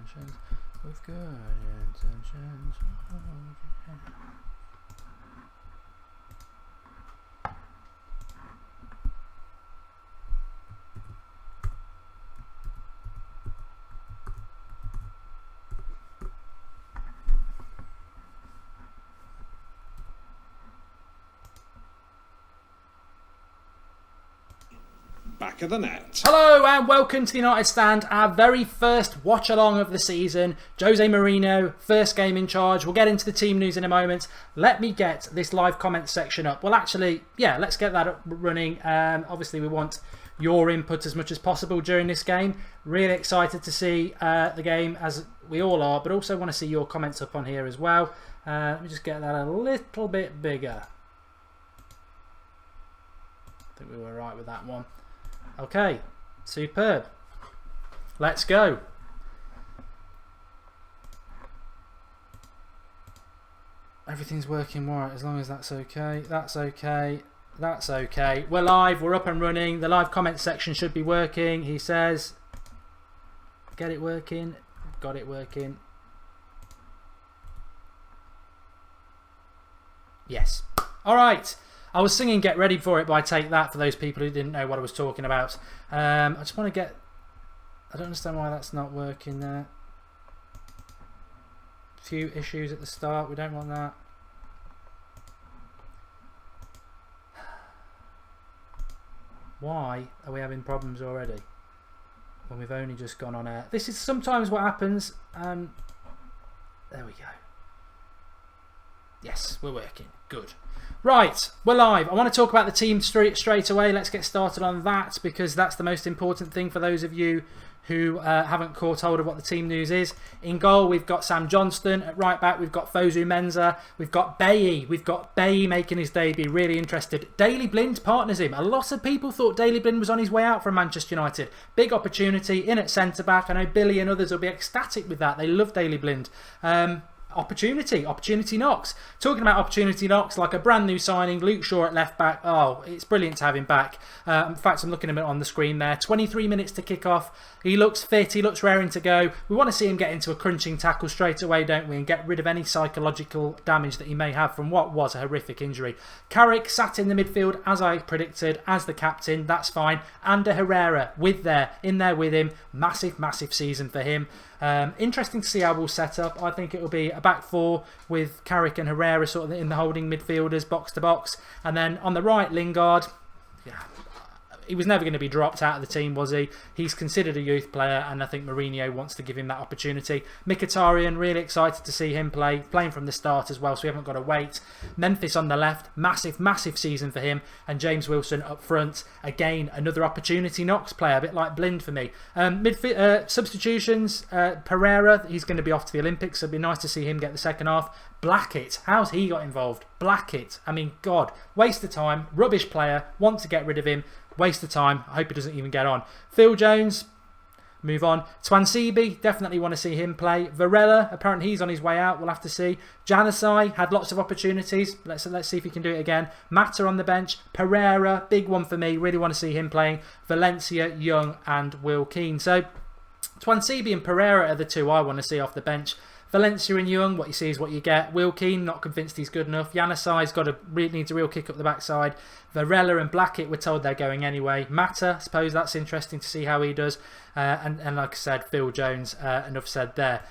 intentions. With good intentions. Back of the net. Hello and welcome to the United Stand, our very first watch along of the season. Jose Mourinho, first game in charge. We'll get into the team news in a moment. Let me get this live comment section up. Well, actually, yeah, let's get that up running. Obviously, we want your input as much as possible during this game. Really excited to see the game, as we all are, but also want to see your comments up on here as well. Let me just get that a little bit bigger. I think we were right with that one. Okay, superb. Let's go. Everything's working right as long as that's okay. That's okay. That's okay. We're live. We're up and running. The live comment section should be working. He says, get it working. Got it working. Yes. All right. I was singing Get Ready For It by Take That for those people who didn't know what I was talking about. I just want to get... I don't understand why that's not working there. A few issues at the start. We don't want that. Why are we having problems already when we've only just gone on air? This is sometimes what happens. There we go. Yes, we're working. Good. Right, we're live. I want to talk about the team straight away. Let's get started on that because that's the most important thing for those of you who haven't caught hold of what the team news is. In goal, we've got Sam Johnston. At right back, we've got Fosu Mensah. We've got Bailly. We've got Bailly making his debut. Really interested. Daley Blind partners him. A lot of people thought Daley Blind was on his way out from Manchester United. Big opportunity in at centre-back. I know Billy and others will be ecstatic with that. They love Daley Blind. Opportunity knocks. Talking about opportunity knocks, like a brand new signing, Luke Shaw at left back. Oh, it's brilliant to have him back. In fact, I'm looking at him on the screen there. 23 minutes to kick off. He looks fit. He looks raring to go. We want to see him get into a crunching tackle straight away, don't we? And get rid of any psychological damage that he may have from what was a horrific injury. Carrick sat in the midfield as I predicted, as the captain. That's fine. Ander Herrera in there with him. Massive season for him. Interesting to see how we'll set up. I think it will be a back four with Carrick and Herrera sort of in the holding midfielders, box to box, and then on the right, Lingard. Yeah, he was never going to be dropped out of the team, was he? He's considered a youth player, and I think Mourinho wants to give him that opportunity. Mkhitaryan, really excited to see him playing from the start as well, so we haven't got to wait. Memphis on the left, massive season for him, and James Wilson up front. Again, another opportunity knocks player, a bit like Blind for me. Substitutions, Pereira, he's going to be off to the Olympics, so it'd be nice to see him get the second half. Blackett, how's he got involved? Blackett, I mean, God, waste of time, rubbish player, want to get rid of him, waste of time, I hope he doesn't even get on. Phil Jones, move on. Twansibi, definitely want to see him play. Varela, apparently he's on his way out, we'll have to see. Janusai had lots of opportunities, let's see if he can do it again. Mata on the bench. Pereira, big one for me, really want to see him playing. Valencia, Young and Will Keane. So Twansibi and Pereira are the two I want to see off the bench. Valencia and Young, what you see is what you get. Will Keane, not convinced he's good enough. Janusai's needs a real kick up the backside. Varela and Blackett, we're told they're going anyway. Mata, I suppose that's interesting to see how he does. And like I said, Phil Jones, enough said there.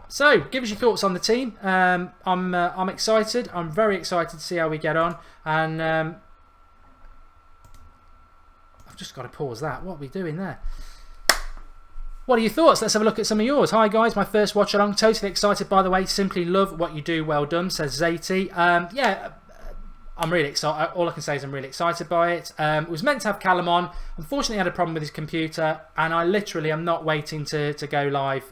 So, give us your thoughts on the team. I'm excited. I'm very excited to see how we get on. And I've just got to pause that. What are we doing there? What are your thoughts? Let's have a look at some of yours. Hi guys, my first watch along. Totally excited, by the way. Simply love what you do. Well done, says Zayti. Yeah, I'm really excited. All I can say is I'm really excited by it. It was meant to have Callum on. Unfortunately, I had a problem with his computer, and I literally am not waiting to go live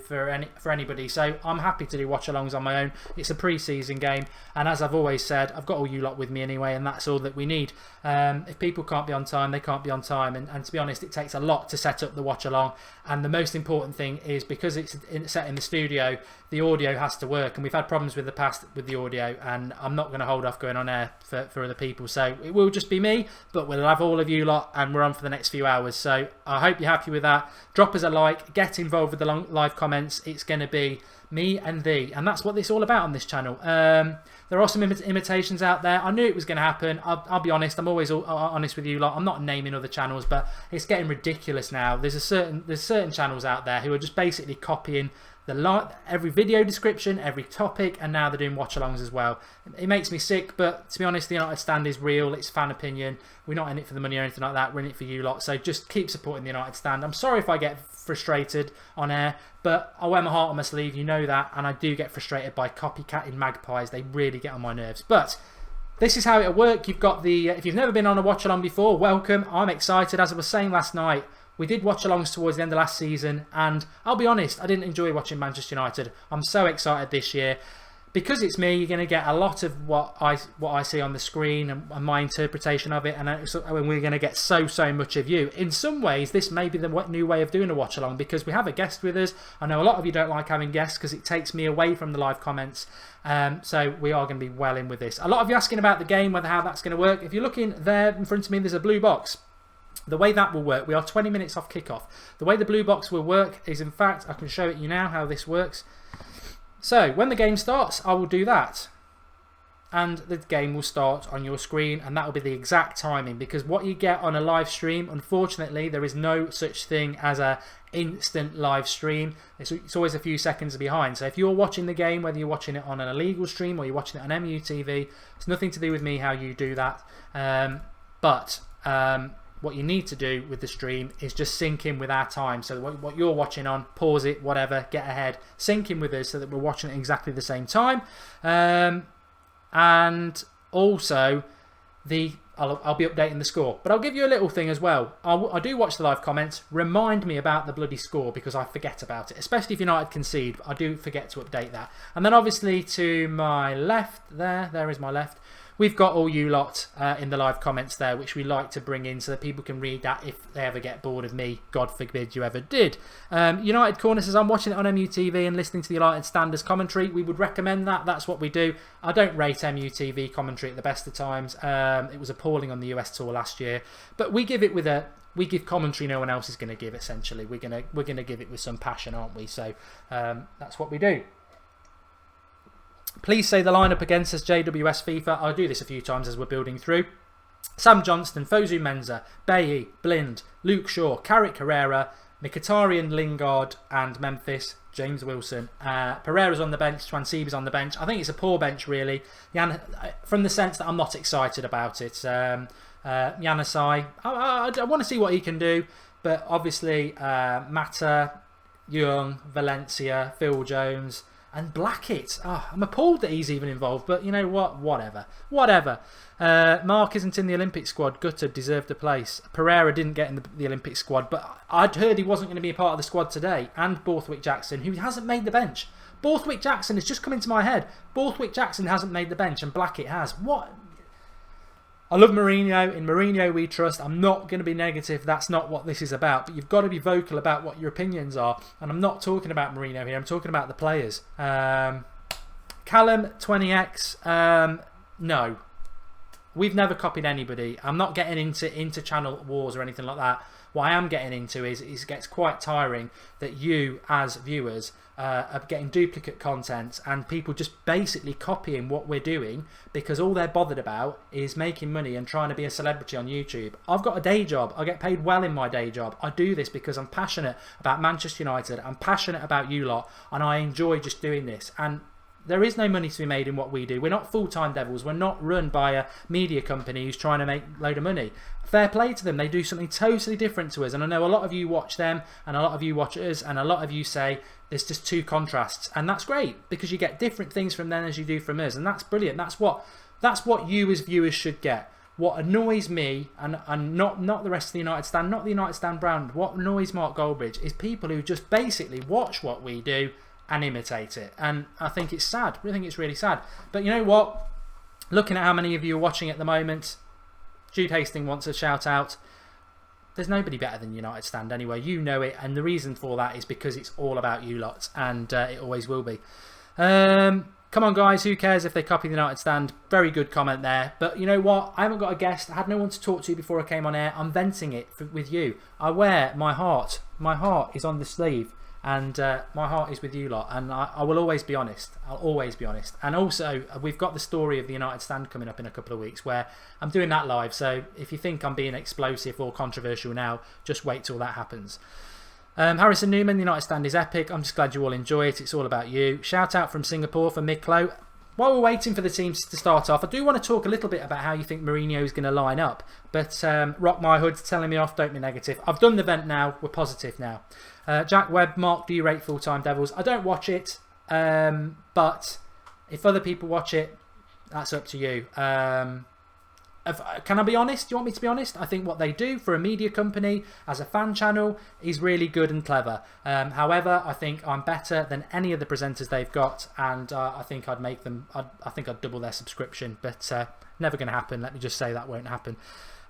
for anybody. So I'm happy to do watch-alongs on my own. It's a pre-season game, and as I've always said, I've got all you lot with me anyway, and that's all that we need. If people can't be on time, they can't be on time, and to be honest, it takes a lot to set up the watch-along. And the most important thing is, because it's set in the studio, the audio has to work, and we've had problems with the past with the audio, and I'm not going to hold off going on air for other people, so it will just be me, but we'll have all of you lot, and we're on for the next few hours. So I hope you're happy with that. Drop us a like, get involved with the live comments. It's going to be me and thee, and that's what it's all about on this channel. There are some imitations out there. I knew it was going to happen. I'll be honest, I'm always honest with you lot. I'm not naming other channels, but it's getting ridiculous now. There's certain channels out there who are just basically copying every video description, every topic, and now they're doing watch-alongs as well. It makes me sick, but to be honest, the United Stand is real. It's fan opinion. We're not in it for the money or anything like that. We're in it for you lot. So just keep supporting the United Stand. I'm sorry if I get frustrated on air, but I wear my heart on my sleeve. You know that, and I do get frustrated by copycatting magpies. They really get on my nerves. But this is how it'll work. You've got the if you've never been on a watch-along before, welcome. I'm excited. As I was saying last night, we did watch-alongs towards the end of last season, and I'll be honest, I didn't enjoy watching Manchester United. I'm so excited this year. Because it's me, you're going to get a lot of what I see on the screen and my interpretation of it, and we're going to get so much of you. In some ways, this may be the new way of doing a watch-along, because we have a guest with us. I know a lot of you don't like having guests because it takes me away from the live comments. So we are going to be well in with this. A lot of you asking about the game, how that's going to work. If you're looking there in front of me, there's a blue box. The way that will work, we are 20 minutes off kickoff. The way the blue box will work is, in fact, I can show it you now how this works. So when the game starts, I will do that, and the game will start on your screen, and that will be the exact timing, because what you get on a live stream, unfortunately, there is no such thing as a instant live stream. It's always a few seconds behind. So if you're watching the game, whether you're watching it on an illegal stream or you're watching it on MUTV, it's nothing to do with me how you do that. What you need to do with the stream is just sync in with our time. So what you're watching on, pause it, whatever, get ahead, sync in with us so that we're watching at exactly the same time. And also, I'll be updating the score. But I'll give you a little thing as well. I do watch the live comments. Remind me about the bloody score, because I forget about it. Especially if United concede, I do forget to update that. And then obviously to my left, there is my left, we've got all you lot in the live comments there, which we like to bring in so that people can read that if they ever get bored of me. God forbid you ever did. United Corner says, I'm watching it on MUTV and listening to the United Standards commentary. We would recommend that. That's what we do. I don't rate MUTV commentary at the best of times. It was appalling on the US tour last year. But we give it we give commentary no one else is going to give, essentially. We're gonna give it with some passion, aren't we? So that's what we do. Please say the lineup again, says JWS FIFA. I'll do this a few times as we're building through. Sam Johnston, Fosu Mensah, Bailly, Blind, Luke Shaw, Carrick Herrera, Mkhitaryan, Lingard and Memphis, James Wilson. Pereira's on the bench, Twansiba's on the bench. I think it's a poor bench, really, from the sense that I'm not excited about it. Janusaj, I want to see what he can do, but obviously Mata, Young, Valencia, Phil Jones and Blackett. I'm appalled that he's even involved, but you know what? Whatever. Mark isn't in the Olympic squad. Gutted, deserved a place. Pereira didn't get in the Olympic squad, but I'd heard he wasn't going to be a part of the squad today. And Borthwick Jackson, who hasn't made the bench. Borthwick Jackson has just come into my head. Borthwick Jackson hasn't made the bench, and Blackett has. What? I love Mourinho. In Mourinho we trust. I'm not going to be negative. That's not what this is about. But you've got to be vocal about what your opinions are. And I'm not talking about Mourinho here. I'm talking about the players. Callum, 20x. No. We've never copied anybody. I'm not getting into channel wars or anything like that. What I am getting into is it gets quite tiring that you, as viewers, are getting duplicate content and people just basically copying what we're doing because all they're bothered about is making money and trying to be a celebrity on YouTube. I've got a day job. I get paid well in my day job. I do this because I'm passionate about Manchester United. I'm passionate about you lot, and I enjoy just doing this. And there is no money to be made in what we do. We're not full-time devils. We're not run by a media company who's trying to make a load of money. Fair play to them. They do something totally different to us. And I know a lot of you watch them and a lot of you watch us and a lot of you say there's just two contrasts. And that's great because you get different things from them as you do from us. And that's brilliant. That's what you as viewers should get. What annoys me, and not the rest of the United Stand, not the United Stand brand, what annoys Mark Goldbridge is people who just basically watch what we do and imitate it. And I think it's sad. I think it's really sad. But you know what? Looking at how many of you are watching at the moment, Jude Hastings wants a shout out. there's nobody better than United Stand anyway. You know it, and the reason for that is because it's all about you lot, and it always will be. Come on, guys, who cares if they copy the United Stand? Very good comment there. But you know what? I haven't got a guest. I had no one to talk to before I came on air. I'm venting it with you. I wear my heart. My heart is on the sleeve. And my heart is with you lot. And I will always be honest. I'll always be honest. And also, we've got the story of the United Stand coming up in a couple of weeks where I'm doing that live. So if you think I'm being explosive or controversial now, just wait till that happens. Harrison Newman, the United Stand is epic. I'm just glad you all enjoy it. It's all about you. Shout out from Singapore for Miklo. While we're waiting for the teams to start off, I do want to talk a little bit about how you think Mourinho is going to line up. But Rock My Hood's telling me off, don't be negative. I've done the vent now, we're positive now. Jack Webb, Mark, do you rate Full-Time Devils? I don't watch it, but if other people watch it, that's up to you. Can I be honest? Do you want me to be honest? I think what they do for a media company as a fan channel is really good and clever. However, I think I'm better than any of the presenters they've got, and I think I'd make them. I think I'd double their subscription, but never going to happen. Let me just say that won't happen.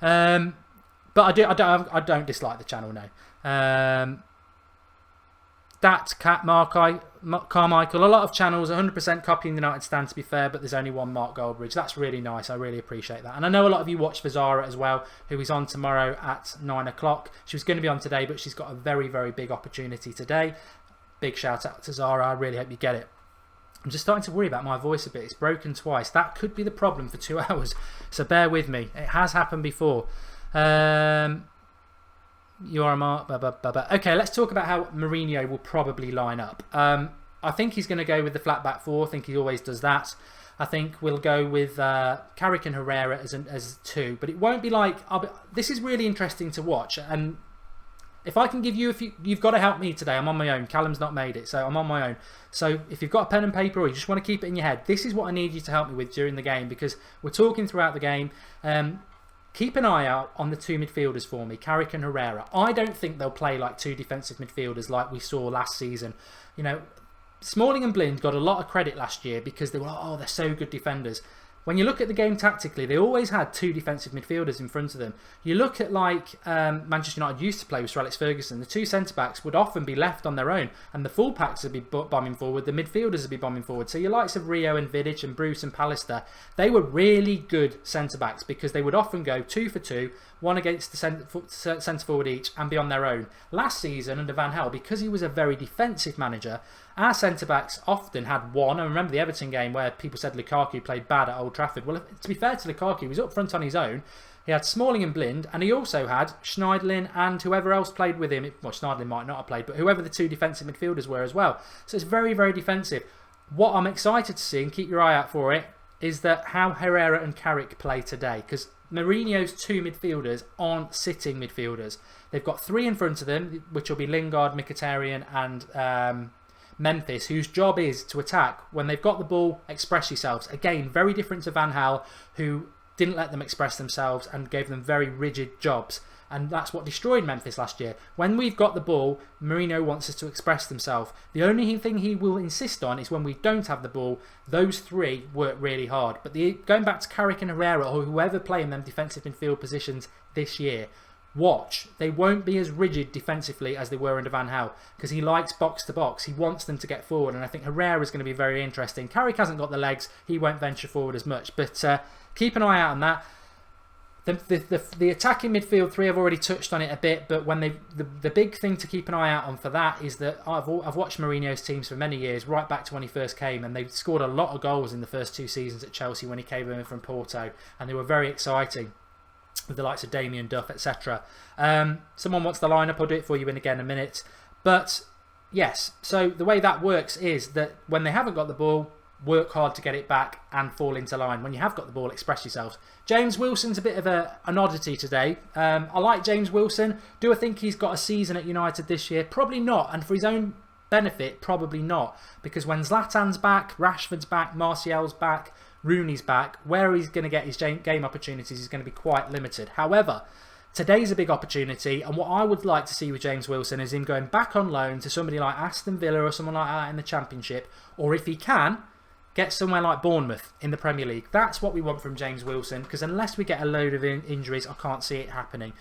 But I don't dislike the channel now. That Cat Carmichael, a lot of channels 100% copying the United Stand, to be fair, but there's only one Mark Goldbridge. That's really nice. I really appreciate that. And I know a lot of you watch for Zara as well, who is on tomorrow at 9 o'clock. She was going to be on today, but she's got a very, very big opportunity today. Big shout out to Zara. I really hope you get it. I'm just starting to worry about my voice a bit. It's broken twice. That could be the problem for 2 hours. So bear with me. It has happened before. You are a mark. Okay, let's talk about how Mourinho will probably line up. I think he's going to go with the flat back four. I think he always does that. I think we'll go with Carrick and Herrera as two. But it won't be like... this is really interesting to watch. And if I can give you... You've got to help me today. I'm on my own. Callum's not made it, so I'm on my own. So if you've got a pen and paper or you just want to keep it in your head, this is what I need you to help me with during the game, because we're talking throughout the game. Keep an eye out on the two midfielders for me, Carrick and Herrera. I don't think they'll play like two defensive midfielders like we saw last season. You know, Smalling and Blind got a lot of credit last year because they were, oh, they're so good defenders. When you look at the game tactically, they always had two defensive midfielders in front of them. You look at like Manchester United used to play with Sir Alex Ferguson, the two centre-backs would often be left on their own, and the full-backs would be bombing forward, the midfielders would be bombing forward. So your likes of Rio and Vidic and Bruce and Pallister, they were really good centre-backs because they would often go 2 for 2, one against the centre-forward each, and be on their own. Last season under Van Gaal, because he was a very defensive manager, our centre-backs often had one. I remember the Everton game where people said Lukaku played bad at Old Trafford. Well, to be fair to Lukaku, he was up front on his own. He had Smalling and Blind, and he also had Schneiderlin and whoever else played with him. Well, Schneiderlin might not have played, but whoever the two defensive midfielders were as well. So it's very, very defensive. What I'm excited to see, and keep your eye out for it, is that how Herrera and Carrick play today. Because Mourinho's two midfielders aren't sitting midfielders. They've got three in front of them, which will be Lingard, Mkhitaryan and Memphis, whose job is to attack. When they've got the ball, express yourselves. Again, very different to Van Gaal, who didn't let them express themselves and gave them very rigid jobs. And that's what destroyed Memphis last year. When we've got the ball, Mourinho wants us to express themselves. The only thing he will insist on is when we don't have the ball, those three work really hard. But going back to Carrick and Herrera, or whoever play in them defensive midfield positions this year, watch. They won't be as rigid defensively as they were under Van Gaal, because he likes box to box. He wants them to get forward, and I think Herrera is going to be very interesting. Carrick hasn't got the legs. He won't venture forward as much, but keep an eye out on that. The attacking midfield three, I've already touched on it a bit, but when the big thing to keep an eye out on for that is that I've watched Mourinho's teams for many years, right back to when he first came, and they scored a lot of goals in the first 2 seasons at Chelsea when he came in from Porto, and they were very exciting with the likes of Damien Duff, etc. Someone wants the lineup, I'll do it for you in a minute. But yes, so the way that works is that when they haven't got the ball, work hard to get it back and fall into line. When you have got the ball, express yourselves. James Wilson's a bit of an oddity today. I like James Wilson. Do I think he's got a season at United this year? Probably not. And for his own benefit, probably not. Because when Zlatan's back, Rashford's back, Martial's back, Rooney's back, where he's going to get his game opportunities is going to be quite limited. However, today's a big opportunity, and what I would like to see with James Wilson is him going back on loan to somebody like Aston Villa or someone like that in the Championship, or if he can, get somewhere like Bournemouth in the Premier League. That's what we want from James Wilson, because unless we get a load of injuries, I can't see it happening.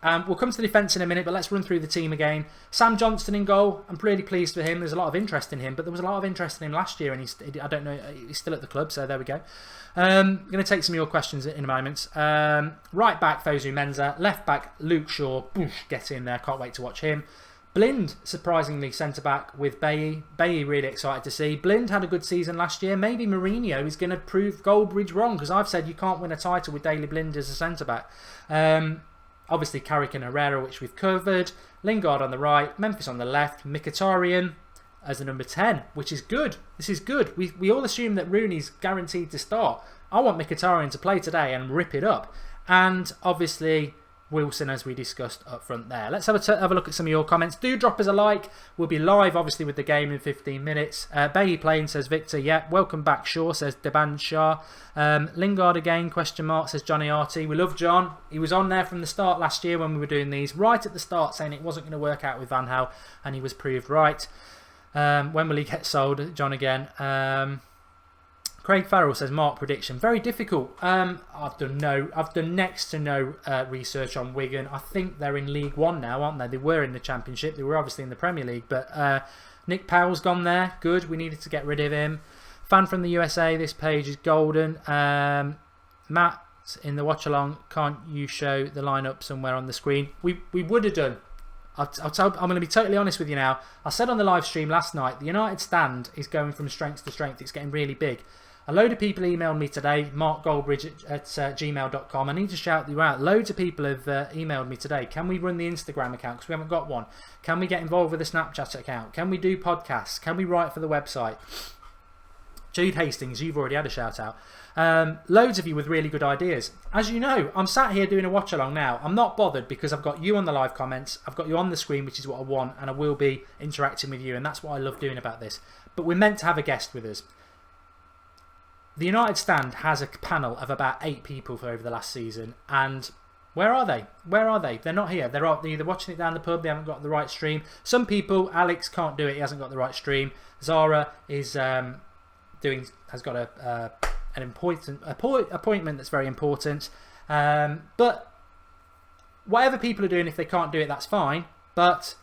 We'll come to the defence in a minute, but let's run through the team again. Sam Johnston in goal. I'm really pleased for him. There's a lot of interest in him, but there was a lot of interest in him last year, and I don't know, he's still at the club, so there we go. I'm going to take some of your questions in a moment. Right back, Fosu Mensah. Left back, Luke Shaw. Boosh, get in there. Can't wait to watch him. Blind, surprisingly, centre-back with Bailly. Bailly really excited to see. Blind had a good season last year. Maybe Mourinho is going to prove Goldbridge wrong, because I've said you can't win a title with Daley Blind as a centre-back. Obviously, Carrick and Herrera, which we've covered. Lingard on the right. Memphis on the left. Mkhitaryan as the number 10, which is good. This is good. We all assume that Rooney's guaranteed to start. I want Mkhitaryan to play today and rip it up. And obviously Wilson, as we discussed up front there. Let's have a look at some of your comments. Do drop us a like. We'll be live, obviously, with the game in 15 minutes. Bailey playing, says Victor. Yeah, welcome back, Shaw, says Deban Shah. Lingard again, question mark, says Johnny Arty. We love John. He was on there from the start last year when we were doing these. Right at the start, saying it wasn't going to work out with Van Gaal, and he was proved right. When will he get sold? John again. Craig Farrell says Mark prediction very difficult. I've done next to no research on Wigan. I think they're in League One now, aren't they? They were in the Championship. They were obviously in the Premier League, but Nick Powell's gone there. Good. We needed to get rid of him. Fan from the USA. This page is golden. Matt in the watch-along. Can't you show the lineup somewhere on the screen? We would have done. I'm going to be totally honest with you now. I said on the live stream last night, the United stand is going from strength to strength. It's getting really big. A load of people emailed me today, markgoldbridge at gmail.com. I need to shout you out. Loads of people have emailed me today. Can we run the Instagram account? Because we haven't got one. Can we get involved with the Snapchat account? Can we do podcasts? Can we write for the website? Jude Hastings, you've already had a shout out. Loads of you with really good ideas. As you know, I'm sat here doing a watch along now. I'm not bothered because I've got you on the live comments. I've got you on the screen, which is what I want, and I will be interacting with you, and that's what I love doing about this. But we're meant to have a guest with us. The United stand has a panel of about 8 people for over the last season, and where are they? Where are they? They're not here. They're either watching it down the pub, they haven't got the right stream. Some people, Alex can't do it, he hasn't got the right stream. Zara is has got an appointment that's very important. But whatever people are doing, if they can't do it, that's fine. But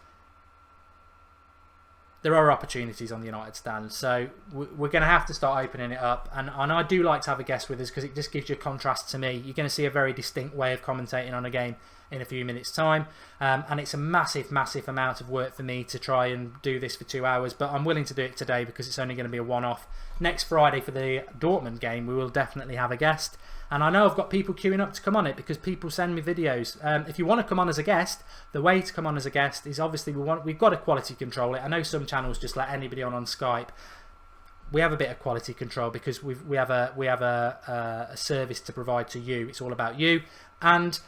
there are opportunities on the United stand, so we're going to have to start opening it up. And I do like to have a guest with us because it just gives you a contrast to me. You're going to see a very distinct way of commentating on a game in a few minutes' time. And it's a massive, massive amount of work for me to try and do this for 2 hours. But I'm willing to do it today because it's only going to be a one-off. Next Friday for the Dortmund game, we will definitely have a guest. And I know I've got people queuing up to come on it because people send me videos. If you want to come on as a guest, the way to come on as a guest is obviously we've got to quality control it. I know some channels just let anybody on Skype. We have a bit of quality control because we have a service to provide to you. It's all about you. And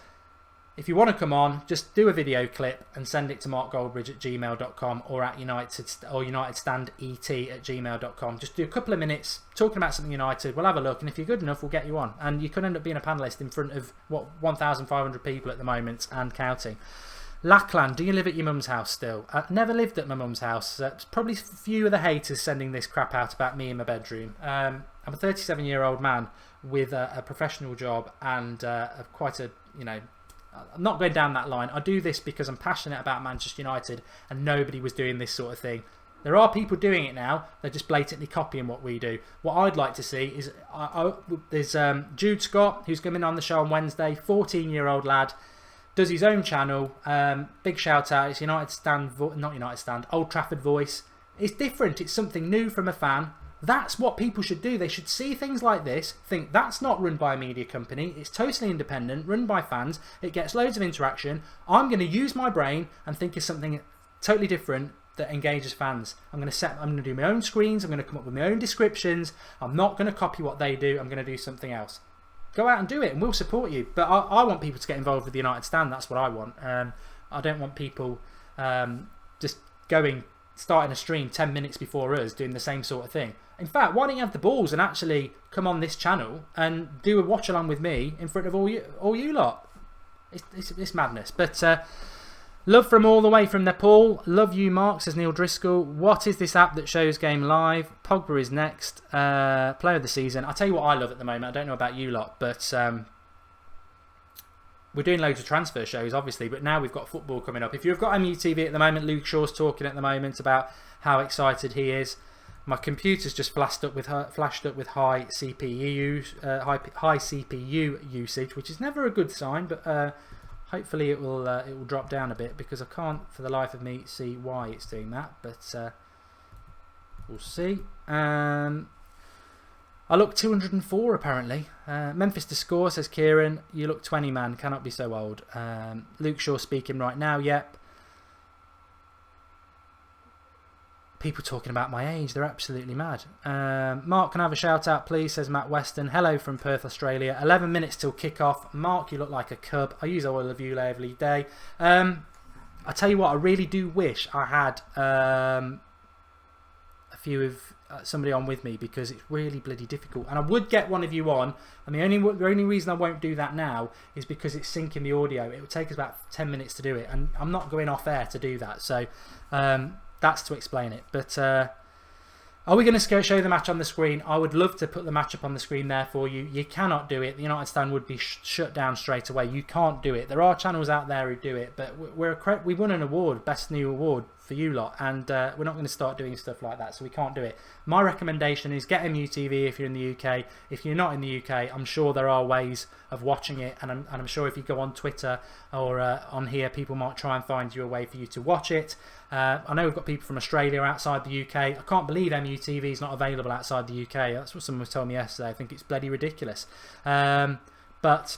if you want to come on, just do a video clip and send it to markgoldbridge@gmail.com or at unitedstandet@gmail.com. Just do a couple of minutes talking about something United. We'll have a look, and if you're good enough, we'll get you on. And you could end up being a panellist in front of 1,500 people at the moment and counting. Lackland, do you live at your mum's house still? I've never lived at my mum's house. Probably few of the haters sending this crap out about me in my bedroom. I'm a 37-year-old man with a professional job and quite a, I'm not going down that line. I do this because I'm passionate about Manchester United and nobody was doing this sort of thing. There are people doing it now. They're just blatantly copying what we do. What I'd like to see is there's Jude Scott, who's coming on the show on Wednesday, 14-year-old lad, does his own channel. Big shout out. It's United Stand, not United Stand, Old Trafford Voice. It's different. It's something new from a fan. That's what people should do. They should see things like this, think that's not run by a media company, it's totally independent, run by fans, it gets loads of interaction. I'm going to use my brain and think of something totally different that engages fans. I'm going to do my own screens, I'm going to come up with my own descriptions. I'm not going to copy what they do, I'm going to do something else. Go out and do it and we'll support you. But I want people to get involved with the United Stand, that's what I want. I don't want people just starting a stream 10 minutes before us doing the same sort of thing. In fact, why don't you have the balls and actually come on this channel and do a watch along with me in front of all you lot? It's madness. But love from all the way from Nepal. Love you, Mark, says Neil Driscoll. What is this app that shows game live? Pogba is next. Player of the season. I'll tell you what I love at the moment. I don't know about you lot, but we're doing loads of transfer shows, obviously, but now we've got football coming up. If you've got MUTV at the moment, Luke Shaw's talking at the moment about how excited he is. My computer's just flashed up with high CPU usage, which is never a good sign, but hopefully it will drop down a bit, because I can't for the life of me see why it's doing that, but we'll see. I look 204 apparently. Memphis to score, says Kieran. You look 20, man. Cannot be so old. Luke Shaw speaking right now. Yep. People talking about my age. They're absolutely mad. Mark, can I have a shout out, please? Says Matt Weston. Hello from Perth, Australia. 11 minutes till kick-off. Mark, you look like a cub. I use oil of you every day. I tell you what, I really do wish I had a few of somebody on with me, because it's really bloody difficult, and I would get one of you on, and the only reason I won't do that now is because it's syncing the audio. It would take us about 10 minutes to do it, and I'm not going off air to do that, so that's to explain it. But are we going to show the match on the screen? I would love to put the match up on the screen there for you. You cannot do it. The United Stand would be shut down straight away. You can't do it. There are channels out there who do it, but we won an award, Best New Award for you lot, and we're not going to start doing stuff like that, so we can't do it. My recommendation is get MUTV if you're in the UK. If you're not in the UK, I'm sure there are ways of watching it, and I'm sure if you go on Twitter or on here, people might try and find you a way for you to watch it. I know we've got people from Australia outside the UK. I can't believe MUTV is not available outside the UK. That's what someone was telling me yesterday. I think it's bloody ridiculous. But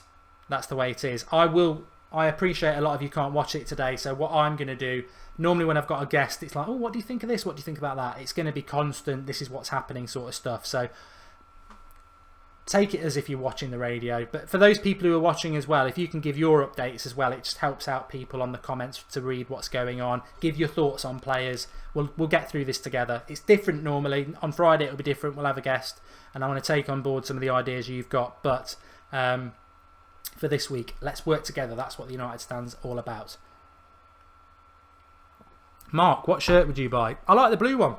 that's the way it is. I appreciate a lot of you can't watch it today, so what I'm going to do, normally when I've got a guest, it's like, oh, what do you think of this? What do you think about that? It's going to be constant, this is what's happening sort of stuff. So take it as if you're watching the radio. But for those people who are watching as well, if you can give your updates as well, it just helps out people on the comments to read what's going on. Give your thoughts on players. We'll get through this together. It's different normally. On Friday it'll be different. We'll have a guest, and I want to take on board some of the ideas you've got. But for this week, let's work together. That's what the United Stand's all about. Mark, what shirt would you buy? I like the blue one.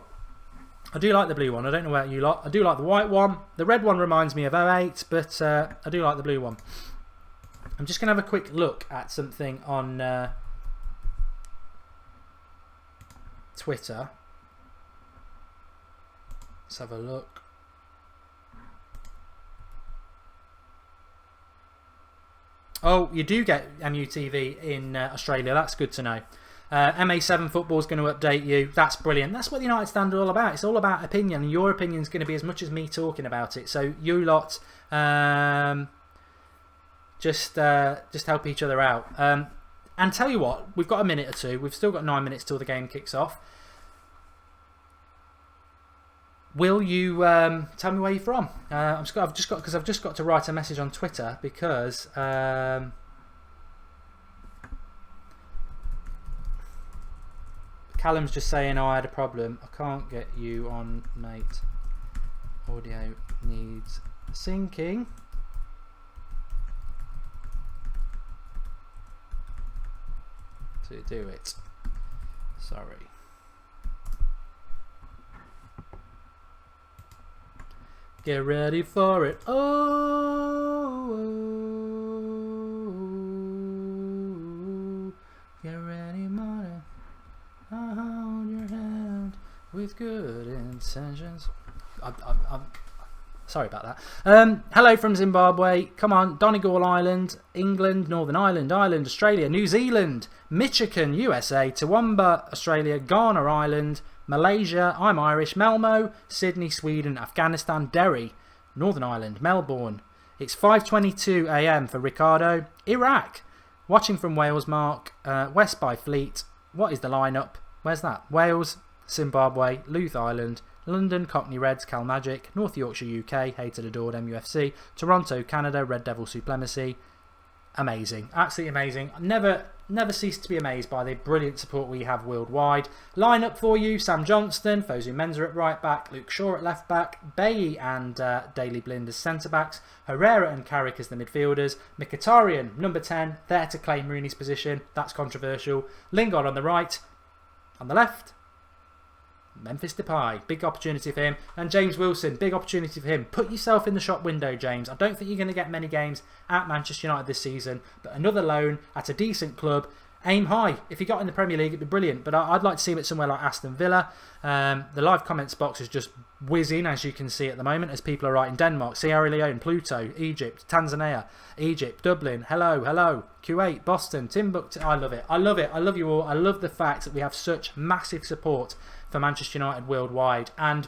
I do like the blue one. I don't know about you lot. I do like the white one. The red one reminds me of 08, but I do like the blue one. I'm just going to have a quick look at something on Twitter. Let's have a look. Oh, you do get MUTV in Australia. That's good to know. MA7 Football is going to update you. That's brilliant. That's what the United Stand are all about. It's all about opinion, and your opinion is going to be as much as me talking about it. So you lot just help each other out. And tell you what, we've got a minute or two. We've still got 9 minutes till the game kicks off. Will you tell me where you're from? I've just got to write a message on Twitter, because Callum's just saying, oh, I had a problem. I can't get you on, mate. Audio needs syncing. To do it. Sorry. Get ready for it. Oh, get ready, money. I hold your hand with good intentions. I'm sorry about that. Hello from Zimbabwe. Come on, Donegal Island, England, Northern Ireland, Australia, New Zealand, Michigan, USA, Toowoomba, Australia, Ghana Island, Malaysia, I'm Irish, Malmo, Sydney, Sweden, Afghanistan, Derry, Northern Ireland, Melbourne. It's 5:22 AM for Ricardo. Iraq, watching from Wales, Mark, West by Fleet. What is the lineup? Where's that? Wales, Zimbabwe, Louth Island, London, Cockney Reds, Cal Magic, North Yorkshire, UK, hated, adored, MUFC, Toronto, Canada, Red Devil Supremacy. Amazing, absolutely amazing. Never cease to be amazed by the brilliant support we have worldwide. Lineup for you: Sam Johnston, Fosu Mensah at right back, Luke Shaw at left back, Bailly and Daley Blind as centre backs, Herrera and Carrick as the midfielders, Mkhitaryan number 10 there to claim Rooney's position. That's controversial. Lingard on the right, on the left, Memphis Depay, big opportunity for him. And James Wilson, big opportunity for him. Put yourself in the shop window, James. I don't think you're going to get many games at Manchester United this season, but another loan at a decent club. Aim high. If he got in the Premier League, it'd be brilliant. But I'd like to see him at somewhere like Aston Villa. The live comments box is just whizzing, as you can see at the moment, as people are writing Denmark, Sierra Leone, Pluto, Egypt, Tanzania, Egypt, Dublin, hello, Kuwait, Boston, Timbuktu. I love it. I love it. I love you all. I love the fact that we have such massive support for Manchester United worldwide. And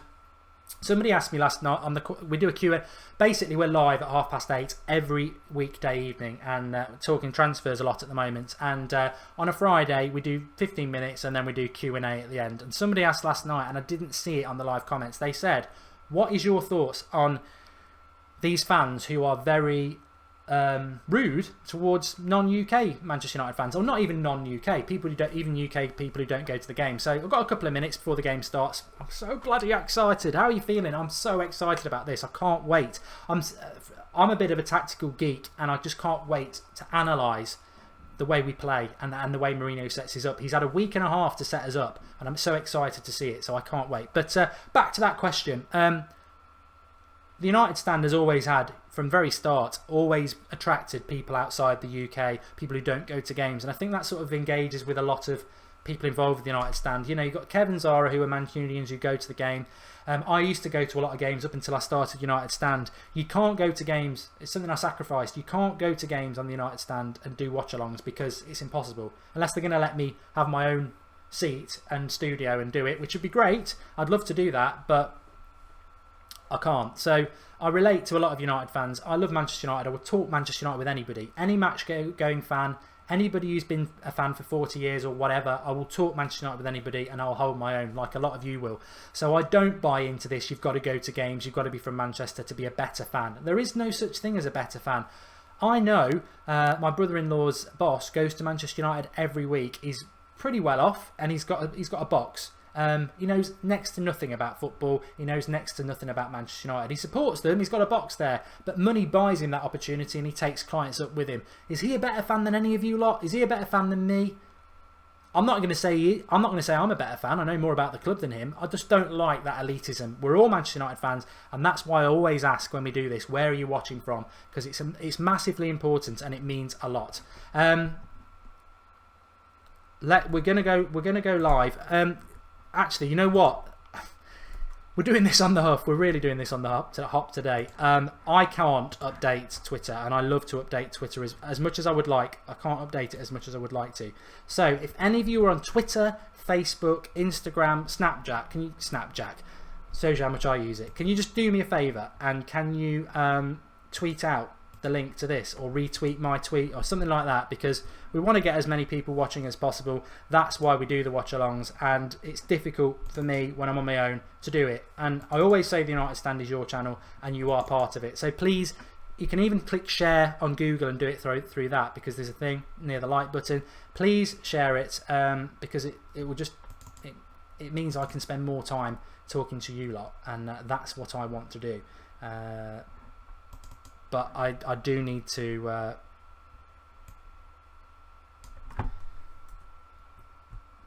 somebody asked me last night we do a Q&A. Basically, we're live at 8:30 every weekday evening, and talking transfers a lot at the moment. And on a Friday, we do 15 minutes, and then we do Q&A at the end. And somebody asked last night, and I didn't see it on the live comments. They said, "What is your thoughts on these fans who are very rude towards non-UK Manchester United fans, or not even non-UK people who don't, even UK people who don't go to the game?" So I've got a couple of minutes before the game starts. I'm so bloody excited. How are you feeling? I'm so excited about this. I can't wait. I'm a bit of a tactical geek, and I just can't wait to analyse the way we play and the way Mourinho sets us up. He's had a week and a half to set us up, and I'm so excited to see it. So I can't wait. But back to that question. The United stand has always had, from very start, always attracted people outside the UK, people who don't go to games. And I think that sort of engages with a lot of people involved with the United stand. You know, you've got Kevin Zara, who are Mancunians who go to the game. I used to go to a lot of games up until I started United stand. You can't go to games. It's something I sacrificed. You can't go to games on the United stand and do watch-alongs because it's impossible. Unless they're going to let me have my own seat and studio and do it, which would be great. I'd love to do that, but I can't. So I relate to a lot of United fans. I love Manchester United. I would talk Manchester United with anybody. Any match going fan, anybody who's been a fan for 40 years or whatever, I will talk Manchester United with anybody, and I'll hold my own, like a lot of you will. So I don't buy into this, you've got to go to games, you've got to be from Manchester to be a better fan. There is no such thing as a better fan. I know my brother-in-law's boss goes to Manchester United every week. He's pretty well off, and he's got a box. He knows next to nothing about football. He knows next to nothing about Manchester United. He supports them. He's got a box there. But money buys him that opportunity, and he takes clients up with him. Is he a better fan than any of you lot? Is he a better fan than me? I'm not going to say I'm a better fan. I know more about the club than him. I just don't like that elitism. We're all Manchester United fans, and that's why I always ask when we do this, where are you watching from? Because it's massively important, and it means a lot. We're gonna go live. Actually, you know what? We're doing this on the hop. We're really doing this on the hop today. I can't update Twitter, and I love to update Twitter as much as I would like. I can't update it as much as I would like to. So if any of you are on Twitter, Facebook, Instagram, Snapchat, shows you how much I use it. Can you just do me a favour, and can you tweet out the link to this, or retweet my tweet or something like that, because we want to get as many people watching as possible. That's why we do the watch-alongs, and it's difficult for me when I'm on my own to do it. And I always say the United Stand is your channel, and you are part of it. So please, you can even click share on Google and do it through that, because there's a thing near the like button. Please share it, because it will just it means I can spend more time talking to you lot, and that's what I want to do. But I do need to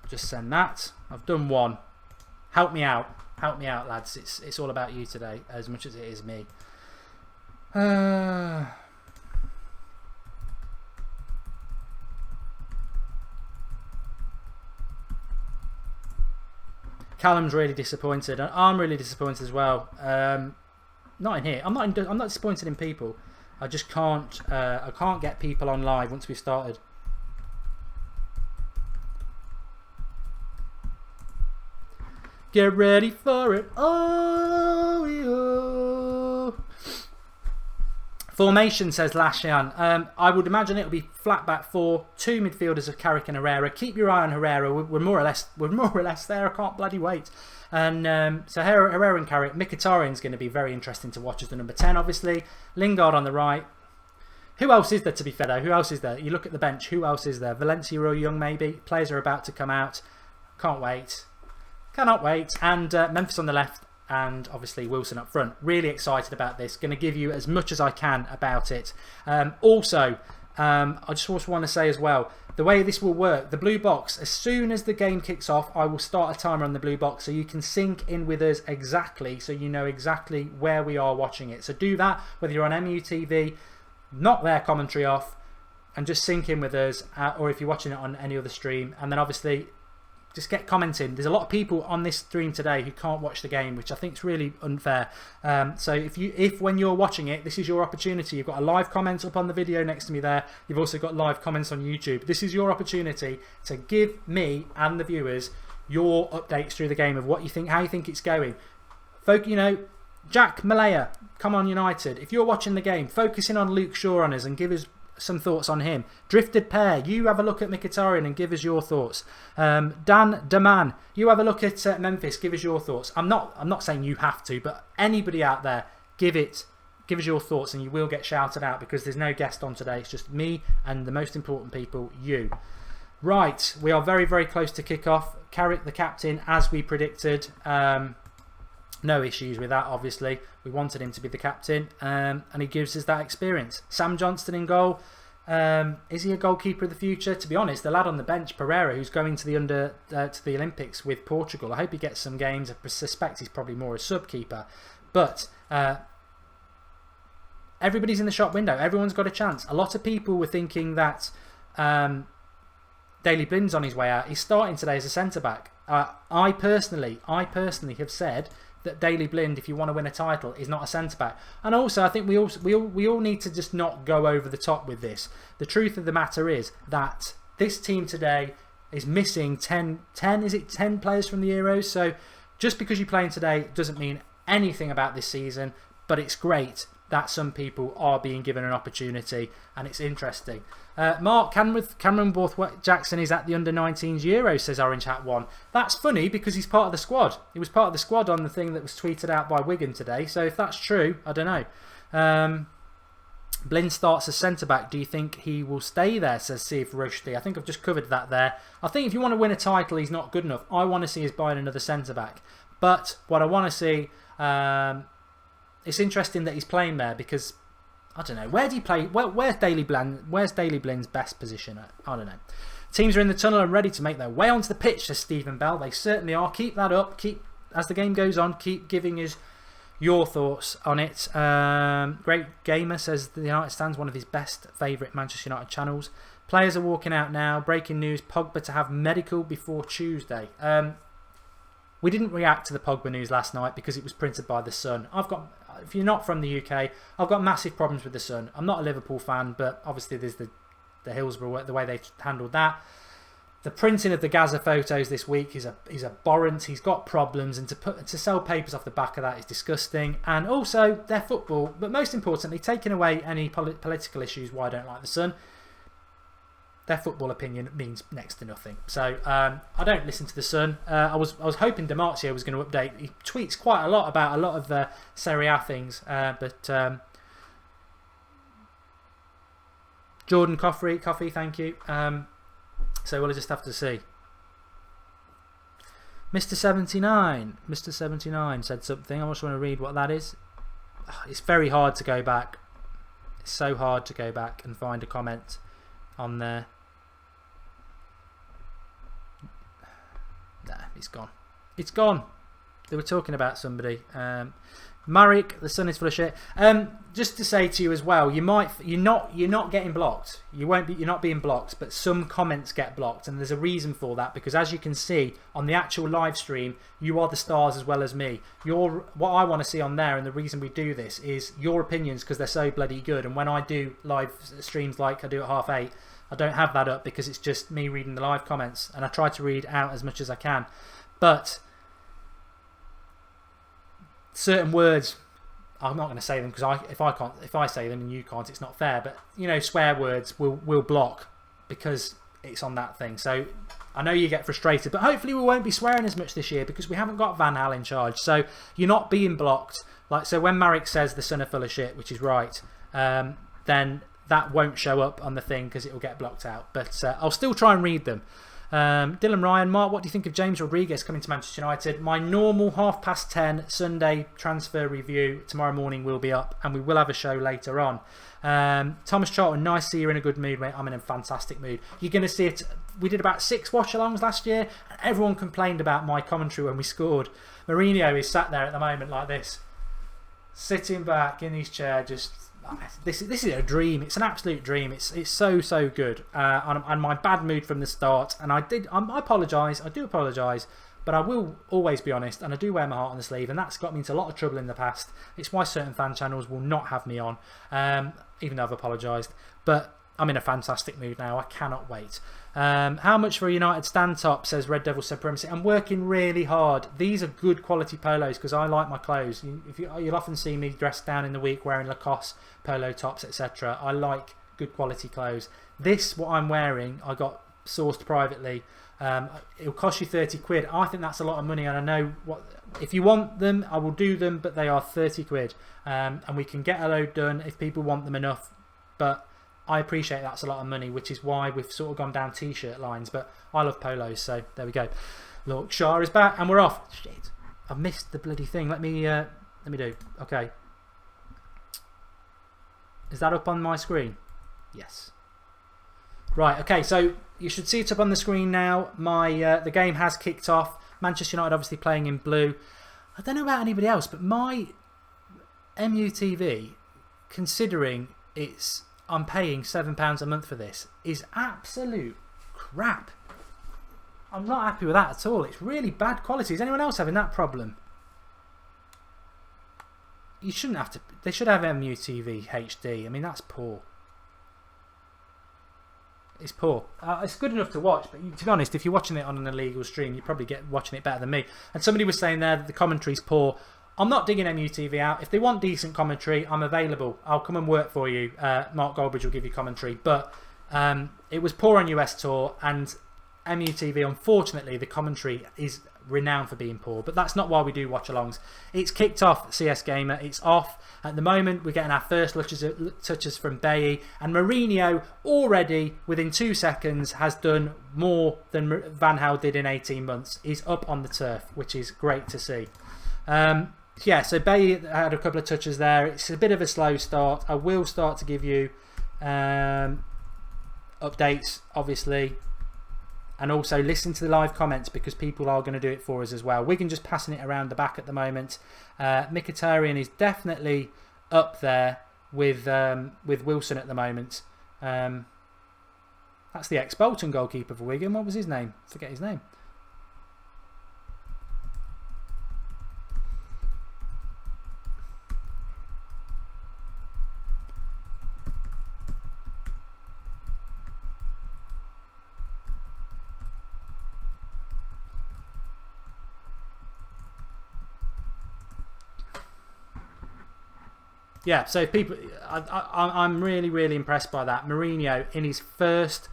just send that. I've done one. Help me out, lads. It's all about you today as much as it is me. Callum's really disappointed, and I'm really disappointed as well. Not in here. I'm not disappointed in people. I just can't. I can't get people on live once we've started. Get ready for it. Oh, yo. Formation, says Lashian. I would imagine it'll be flat back four, two midfielders of Carrick and Herrera. Keep your eye on Herrera. We're more or less there. I can't bloody wait. And so Herrera and Carrick. Mkhitaryan's going to be very interesting to watch as the number 10, obviously. Lingard on the right. Who else is there, to be fair, though? Who else is there? You look at the bench. Who else is there? Valencia or Young, maybe. Players are about to come out. Can't wait. Cannot wait. And Memphis on the left. And obviously Wilson up front. Really excited about this. Going to give you as much as I can about it. Also, I just also want to say as well, the way this will work, the blue box, as soon as the game kicks off, I will start a timer on the blue box so you can sync in with us exactly, so you know exactly where we are watching it. So do that, whether you're on MUTV, knock their commentary off, and just sync in with us, or if you're watching it on any other stream, and then obviously just get commenting. There's a lot of people on this stream today who can't watch the game, which I think is really unfair. So if when you're watching it, this is your opportunity. You've got a live comment up on the video next to me there. You've also got live comments on YouTube. This is your opportunity to give me and the viewers your updates through the game of what you think, how you think it's going. You know, Jack Malaya, come on United. If you're watching the game, focusing on Luke Shaw on us and give us some thoughts on him. Drifted Pair, you have a look at Mkhitaryan and give us your thoughts. Dan Daman, you have a look at Memphis, give us your thoughts. I'm not saying you have to, but anybody out there, give us your thoughts and you will get shouted out because there's no guest on today. It's just me and the most important people, you. Right, we are very, very close to kick-off. Carrick, the captain, as we predicted. No issues with that, obviously. We wanted him to be the captain, and he gives us that experience. Sam Johnston in goal. Is he a goalkeeper of the future? To be honest, the lad on the bench, Pereira, who's going to the Olympics with Portugal, I hope he gets some games. I suspect he's probably more a sub-keeper. But everybody's in the shop window. Everyone's got a chance. A lot of people were thinking that Daley Blind's on his way out. He's starting today as a centre-back. I personally have said that Daley Blind, if you want to win a title, is not a centre-back. And also, I think we all need to just not go over the top with this. The truth of the matter is that this team today is missing 10 players from the Euros. So just because you're playing today doesn't mean anything about this season, but it's great that some people are being given an opportunity, and it's interesting. Mark, Cameron Borthwaite Jackson is at the under-19s Euros, says Orange Hat 1. That's funny because he's part of the squad. He was part of the squad on the thing that was tweeted out by Wigan today. So if that's true, I don't know. Blind starts as centre-back. Do you think he will stay there, says Steve Rushdie. I think I've just covered that there. I think if you want to win a title, he's not good enough. I want to see us buying another centre-back. But what I want to see... it's interesting that he's playing there because I don't know, where do you play? Where's Daley Blind's best position? I don't know. Teams are in the tunnel and ready to make their way onto the pitch, says Stephen Bell. They certainly are. Keep that up. As the game goes on, keep giving us your thoughts on it. Great Gamer says the United stands one of his best favourite Manchester United channels. Players are walking out now. Breaking news: Pogba to have medical before Tuesday. We didn't react to the Pogba news last night because it was printed by The Sun. If you're not from the UK, I've got massive problems with The Sun. I'm not a Liverpool fan, but obviously there's the Hillsborough, the way they've handled that. The printing of the Gaza photos this week is abhorrent. He's got problems, and to sell papers off the back of that is disgusting. And also, their football, but most importantly, taking away any political issues why I don't like The Sun. Their football opinion means next to nothing. So I don't listen to The Sun. I was hoping Demartio was going to update. He tweets quite a lot about a lot of the Serie A things. But Jordan Coffee, thank you. So we'll just have to see. Mr. 79 said something. I just want to read what that is. It's very hard to go back. It's so hard to go back and find a comment on there. Nah, it's gone. It's gone. They were talking about somebody. Marek, the sun is full of shit. Just to say to you as well, you're not getting blocked. You're not being blocked, but some comments get blocked, and there's a reason for that because as you can see on the actual live stream, you are the stars as well as me. What I want to see on there, and the reason we do this is your opinions because they're so bloody good. And when I do live streams like I do at 8:30, I don't have that up because it's just me reading the live comments, and I try to read out as much as I can. But certain words, I'm not going to say them because if I say them and you can't, it's not fair. But you know, swear words will block because it's on that thing. So I know you get frustrated, but hopefully we won't be swearing as much this year because we haven't got Van Hal in charge. So you're not being blocked. So when Marek says the sun are full of shit, which is right, then that won't show up on the thing because it will get blocked out. But I'll still try and read them. Dylan Ryan, Mark, what do you think of James Rodriguez coming to Manchester United? My normal 10:30 Sunday transfer review tomorrow morning will be up, and we will have a show later on. Thomas Charlton, nice to see you're in a good mood, mate. I'm in a fantastic mood. You're going to see it. We did about 6 watch-alongs last year, and everyone complained about my commentary when we scored. Mourinho is sat there at the moment like this, sitting back in his chair, just... This is a dream. It's an absolute dream. It's so good. And my bad mood from the start. And I apologise. I do apologise. But I will always be honest. And I do wear my heart on the sleeve. And that's got me into a lot of trouble in the past. It's why certain fan channels will not have me on. Even though I've apologised. But I'm in a fantastic mood now. I cannot wait. How much for a United stand top, says Red Devil Supremacy. I'm working really hard. These are good quality polos because I like my clothes. You'll often see me dressed down in the week wearing Lacoste polo tops, etc. I like good quality clothes. This, what I'm wearing, I got sourced privately. It'll cost you 30 quid. I think that's a lot of money, and I know what. If you want them, I will do them, but they are 30 quid. And we can get a load done if people want them enough. But I appreciate that's a lot of money, which is why we've sort of gone down t-shirt lines. But I love polos, so there we go. Look, Shah is back, and we're off. Shit, I've missed the bloody thing. Let me do. Okay, is that up on my screen? Yes. Right. Okay. So you should see it up on the screen now. The game has kicked off. Manchester United obviously playing in blue. I don't know about anybody else, but my MUTV, considering I'm paying £7 a month for this, is absolute crap. I'm not happy with that at all. It's really bad quality. Is anyone else having that problem? You shouldn't have to. They should have MUTV HD. I mean, that's poor. It's poor. It's good enough to watch, but to be honest, if you're watching it on an illegal stream, you probably get watching it better than me. And somebody was saying there that the commentary's poor. I'm not digging MUTV out. If they want decent commentary, I'm available. I'll come and work for you. Mark Goldbridge will give you commentary. But it was poor on US Tour, and MUTV, unfortunately, the commentary is renowned for being poor. But that's not why we do watch-alongs. It's kicked off, CS Gamer. It's off. At the moment, we're getting our first touches from Bailly. And Mourinho, already, within 2 seconds, has done more than Van Gaal did in 18 months. He's up on the turf, which is great to see. Yeah, so Bailly had a couple of touches there. It's a bit of a slow start. I will start to give you updates, obviously, and also listen to the live comments because people are going to do it for us as well. Wigan just passing it around the back at the moment. Mkhitaryan is definitely up there with Wilson at the moment. That's the ex-Bolton goalkeeper for Wigan. What was his name? Forget his name. Yeah, so people, I'm really impressed by that. Mourinho, in his first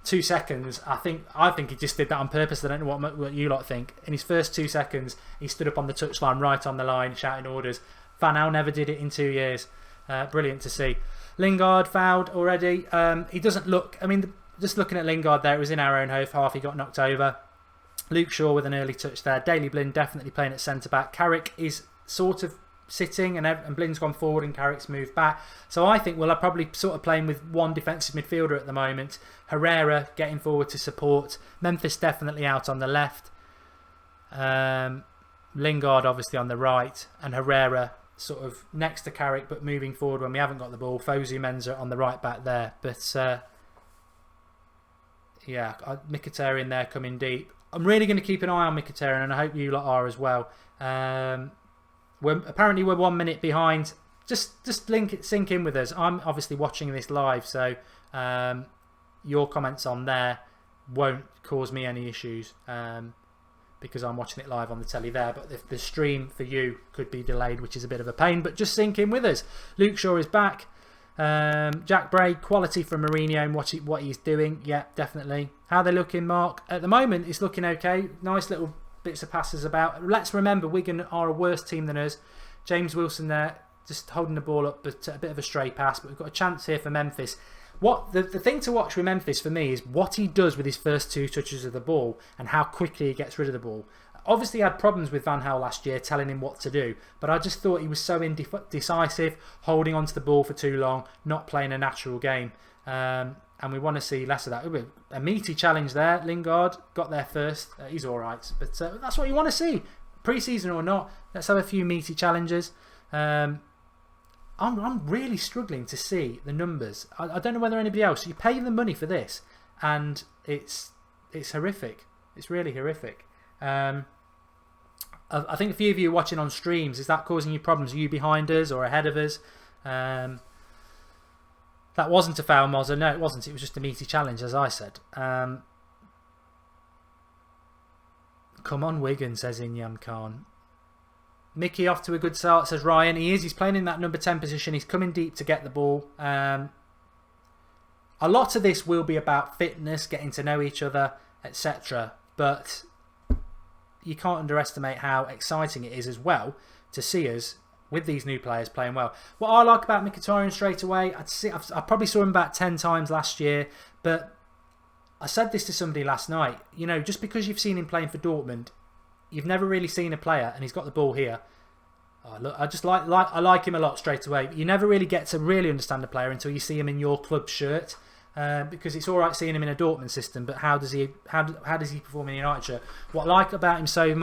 2 seconds, I think he just did that on purpose. I don't know what you lot think. In his first 2 seconds, he stood up on the touchline, right on the line, shouting orders. Van Gaal never did it in 2 years. Brilliant to see. Lingard fouled already. He doesn't look. I mean, just looking at Lingard there, it was in our own half. He got knocked over. Luke Shaw with an early touch there. Daley Blind definitely playing at centre back. Carrick is sort of sitting, and Blind's gone forward and Carrick's moved back. So I think we'll probably sort of playing with one defensive midfielder at the moment. Herrera getting forward to support. Memphis definitely out on the left. Lingard obviously on the right, and Herrera sort of next to Carrick but moving forward when we haven't got the ball. Fosu Mensah on the right back there. But yeah, Mkhitaryan there coming deep. I'm really going to keep an eye on Mkhitaryan, and I hope you lot are as well. Apparently we're 1 minute behind. Just sync in with us. I'm obviously watching this live, so your comments on there won't cause me any issues because I'm watching it live on the telly there. But if the stream for you could be delayed, which is a bit of a pain, but just sync in with us. Luke Shaw is back. Jack Bray, quality from Mourinho and what he's doing. Yeah, definitely. How they looking, Mark? At the moment, it's looking okay. Nice little bits of passes about. Let's remember, Wigan are a worse team than us. James Wilson there, just holding the ball up, but a bit of a stray pass. But we've got a chance here for Memphis. What the thing to watch with Memphis for me is what he does with his first 2 touches of the ball and how quickly he gets rid of the ball. Obviously, he had problems with Van Gaal last year telling him what to do, but I just thought he was so indecisive, holding onto the ball for too long, not playing a natural game. And we want to see less of that. Ooh, a meaty challenge there. Lingard got there first. He's all right, but that's what you want to see. Pre-season or not, let's have a few meaty challenges. I'm really struggling to see the numbers. I don't know whether anybody else. You pay the money for this, and it's horrific. It's really horrific. I think a few of you are watching on streams. Is that causing you problems? Are you behind us or ahead of us? That wasn't a foul, Mozza. No, it wasn't. It was just a meaty challenge, as I said. Come on, Wigan, says Inyam Khan. Mickey off to a good start, says Ryan. He is. He's playing in that number 10 position. He's coming deep to get the ball. A lot of this will be about fitness, getting to know each other, etc. But you can't underestimate how exciting it is as well to see us with these new players playing well. What I like about Mkhitaryan straight away, I probably saw him about 10 times last year, but I said this to somebody last night. You know, just because you've seen him playing for Dortmund, you've never really seen a player, and he's got the ball here. Oh, look, I like him a lot straight away. You never really get to really understand a player until you see him in your club shirt. Because it's all right seeing him in a Dortmund system, but how does he perform in a United shirt? What I like about him so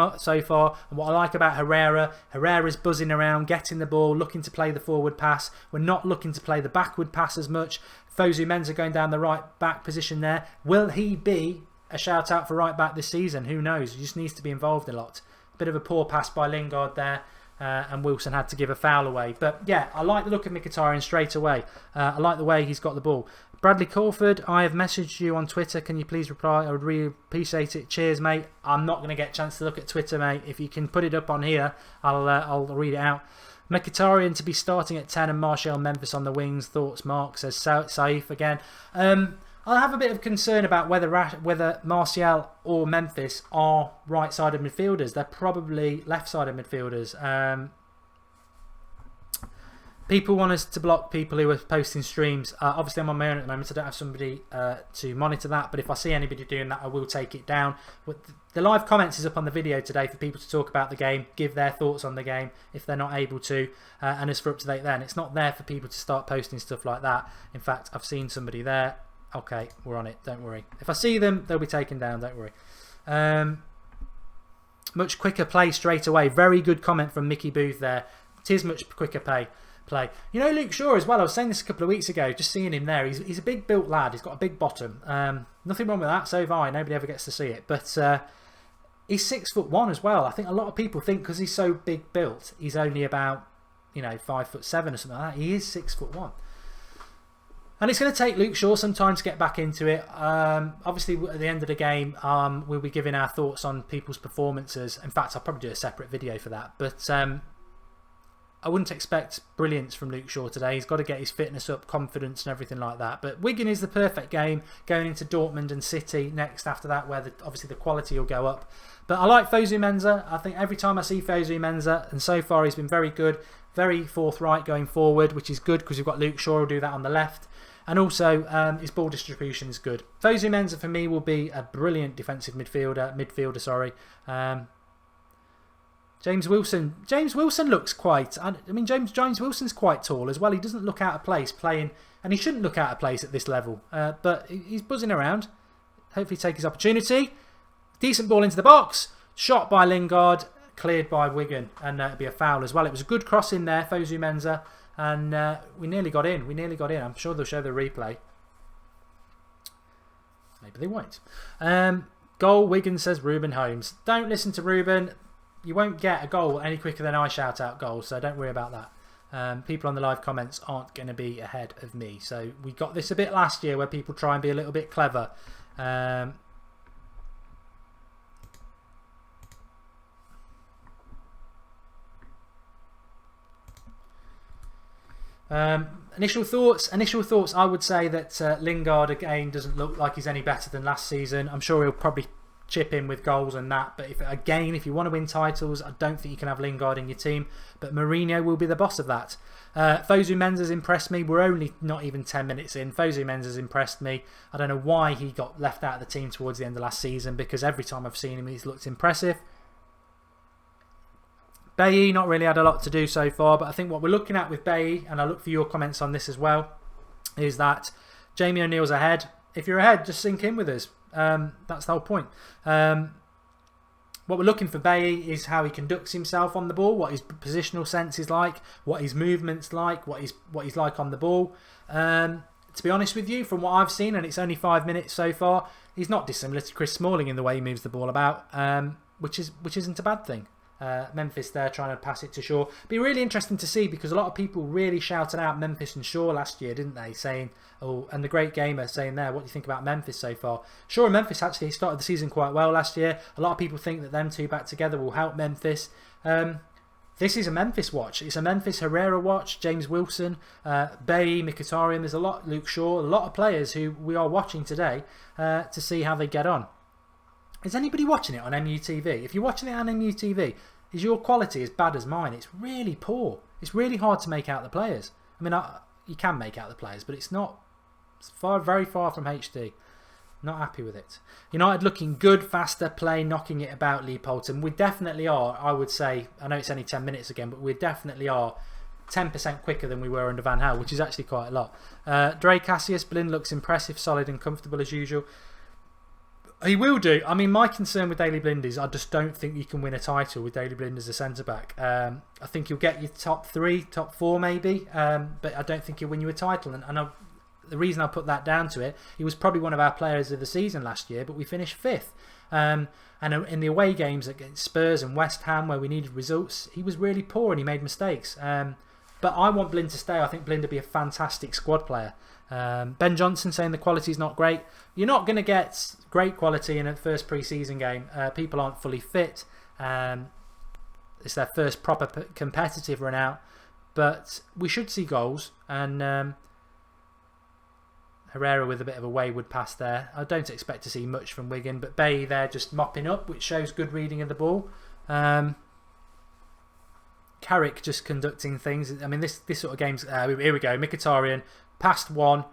far, and what I like about Herrera's buzzing around, getting the ball, looking to play the forward pass. We're not looking to play the backward pass as much. Fosu Mensah going down the right back position there. Will he be a shout out for right back this season? Who knows? He just needs to be involved a lot. A bit of a poor pass by Lingard there. And Wilson had to give a foul away. But yeah, I like the look of Mkhitaryan straight away. I like the way he's got the ball. Bradley Crawford, I have messaged you on Twitter. Can you please reply? I would really appreciate it. Cheers, mate. I'm not going to get a chance to look at Twitter, mate. If you can put it up on here, I'll read it out. Mkhitaryan to be starting at 10 and Martial Memphis on the wings. Thoughts, Mark, says Saif again. I have a bit of concern about whether Martial or Memphis are right-sided midfielders. They're probably left-sided midfielders. People want us to block people who are posting streams. Obviously, I'm on my own at the moment, so I don't have somebody to monitor that. But if I see anybody doing that, I will take it down. The live comments is up on the video today for people to talk about the game, give their thoughts on the game if they're not able to. And as for up to date then, it's not there for people to start posting stuff like that. In fact, I've seen somebody there. Okay, we're on it. Don't worry. If I see them, they'll be taken down. Don't worry. Much quicker play straight away. Very good comment from Mickey Booth there. It is much quicker play. You know, Luke Shaw as well. I was saying this a couple of weeks ago, just seeing him there. He's a big built lad. He's got a big bottom. Nothing wrong with that. So have I. Nobody ever gets to see it. But he's 6'1" as well. I think a lot of people think because he's so big built, he's only about 5'7" or something like that. He is 6'1". And it's going to take Luke Shaw some time to get back into it. Obviously, at the end of the game, we'll be giving our thoughts on people's performances. In fact, I'll probably do a separate video for that. But I wouldn't expect brilliance from Luke Shaw today. He's got to get his fitness up, confidence and everything like that. But Wigan is the perfect game, going into Dortmund and City next after that, where obviously the quality will go up. But I like Fosu Mensah. I think every time I see Fosu Mensah, and so far he's been very good, very forthright going forward, which is good because we've got Luke Shaw who'll do that on the left. And also, his ball distribution is good. Fosu Mensah for me will be a brilliant defensive midfielder. Sorry. James Wilson looks quite. I mean, James Wilson's quite tall as well. He doesn't look out of place playing, and he shouldn't look out of place at this level. But he's buzzing around. Hopefully, take his opportunity. Decent ball into the box. Shot by Lingard, cleared by Wigan, and it'll be a foul as well. It was a good cross in there, Fosu Mensah. And we nearly got in. I'm sure they'll show the replay. Maybe they won't. Goal, Wigan, says Ruben Holmes. Don't listen to Ruben. You won't get a goal any quicker than I shout out goals, so don't worry about that. People on the live comments aren't going to be ahead of me. So we got this a bit last year where people try and be a little bit clever. Initial thoughts. I would say that Lingard again doesn't look like he's any better than last season. I'm sure he'll probably chip in with goals and that. But if you want to win titles, I don't think you can have Lingard in your team. But Mourinho will be the boss of that. Fosu Mensah's impressed me. We're only not even 10 minutes in. Fosu Mensah's impressed me. I don't know why he got left out of the team towards the end of last season, because every time I've seen him, he's looked impressive. Bailly not really had a lot to do so far, but I think what we're looking at with Bailly, and I look for your comments on this as well, is that Jamie O'Neill's ahead. If you're ahead, just sink in with us. That's the whole point. What we're looking for Bailly is how he conducts himself on the ball, what his positional sense is like, what his movement's like, what he's like on the ball. To be honest with you, from what I've seen, and it's only 5 minutes so far, he's not dissimilar to Chris Smalling in the way he moves the ball about, which isn't a bad thing. Memphis there trying to pass it to Shaw. Be really interesting to see, because a lot of people really shouted out Memphis and Shaw last year, didn't they? Saying, oh, and the Great Gamer saying there, what do you think about Memphis so far? Shaw and Memphis actually started the season quite well last year. A lot of people think that them two back together will help Memphis. This is a Memphis watch. It's a Memphis Herrera watch. James Wilson, Bailly, Mkhitaryan. There's a lot. Luke Shaw. A lot of players who we are watching today to see how they get on. Is anybody watching it on MUTV? If you're watching it on MUTV, is your quality as bad as mine? It's really poor. It's really hard to make out the players. I mean, you can make out the players, but it's not. It's very far from HD. Not happy with it. United looking good, faster play, knocking it about. Lee Polton. We definitely are. I would say. I know it's only 10 minutes again, but we definitely are 10% quicker than we were under Van Gaal, which is actually quite a lot. Dre Cassius, Blind looks impressive, solid and comfortable as usual. He will do. I mean, my concern with Daley Blind is I just don't think you can win a title with Daley Blind as a centre-back. I think you'll get your top 3, top 4 maybe, but I don't think he'll win you a title. And the reason I put that down to it, he was probably one of our players of the season last year, but we finished 5th. And in the away games against Spurs and West Ham, where we needed results, he was really poor and he made mistakes. But I want Blind to stay. I think Blind would be a fantastic squad player. Ben Johnson saying the quality is not great. You're not going to get great quality in a first pre-season game. People aren't fully fit. It's their first proper competitive run out. But we should see goals. And Herrera with a bit of a wayward pass there. I don't expect to see much from Wigan. But Bailly there just mopping up, which shows good reading of the ball. Carrick just conducting things. I mean, this sort of game's... here we go. Mkhitaryan. Past 1,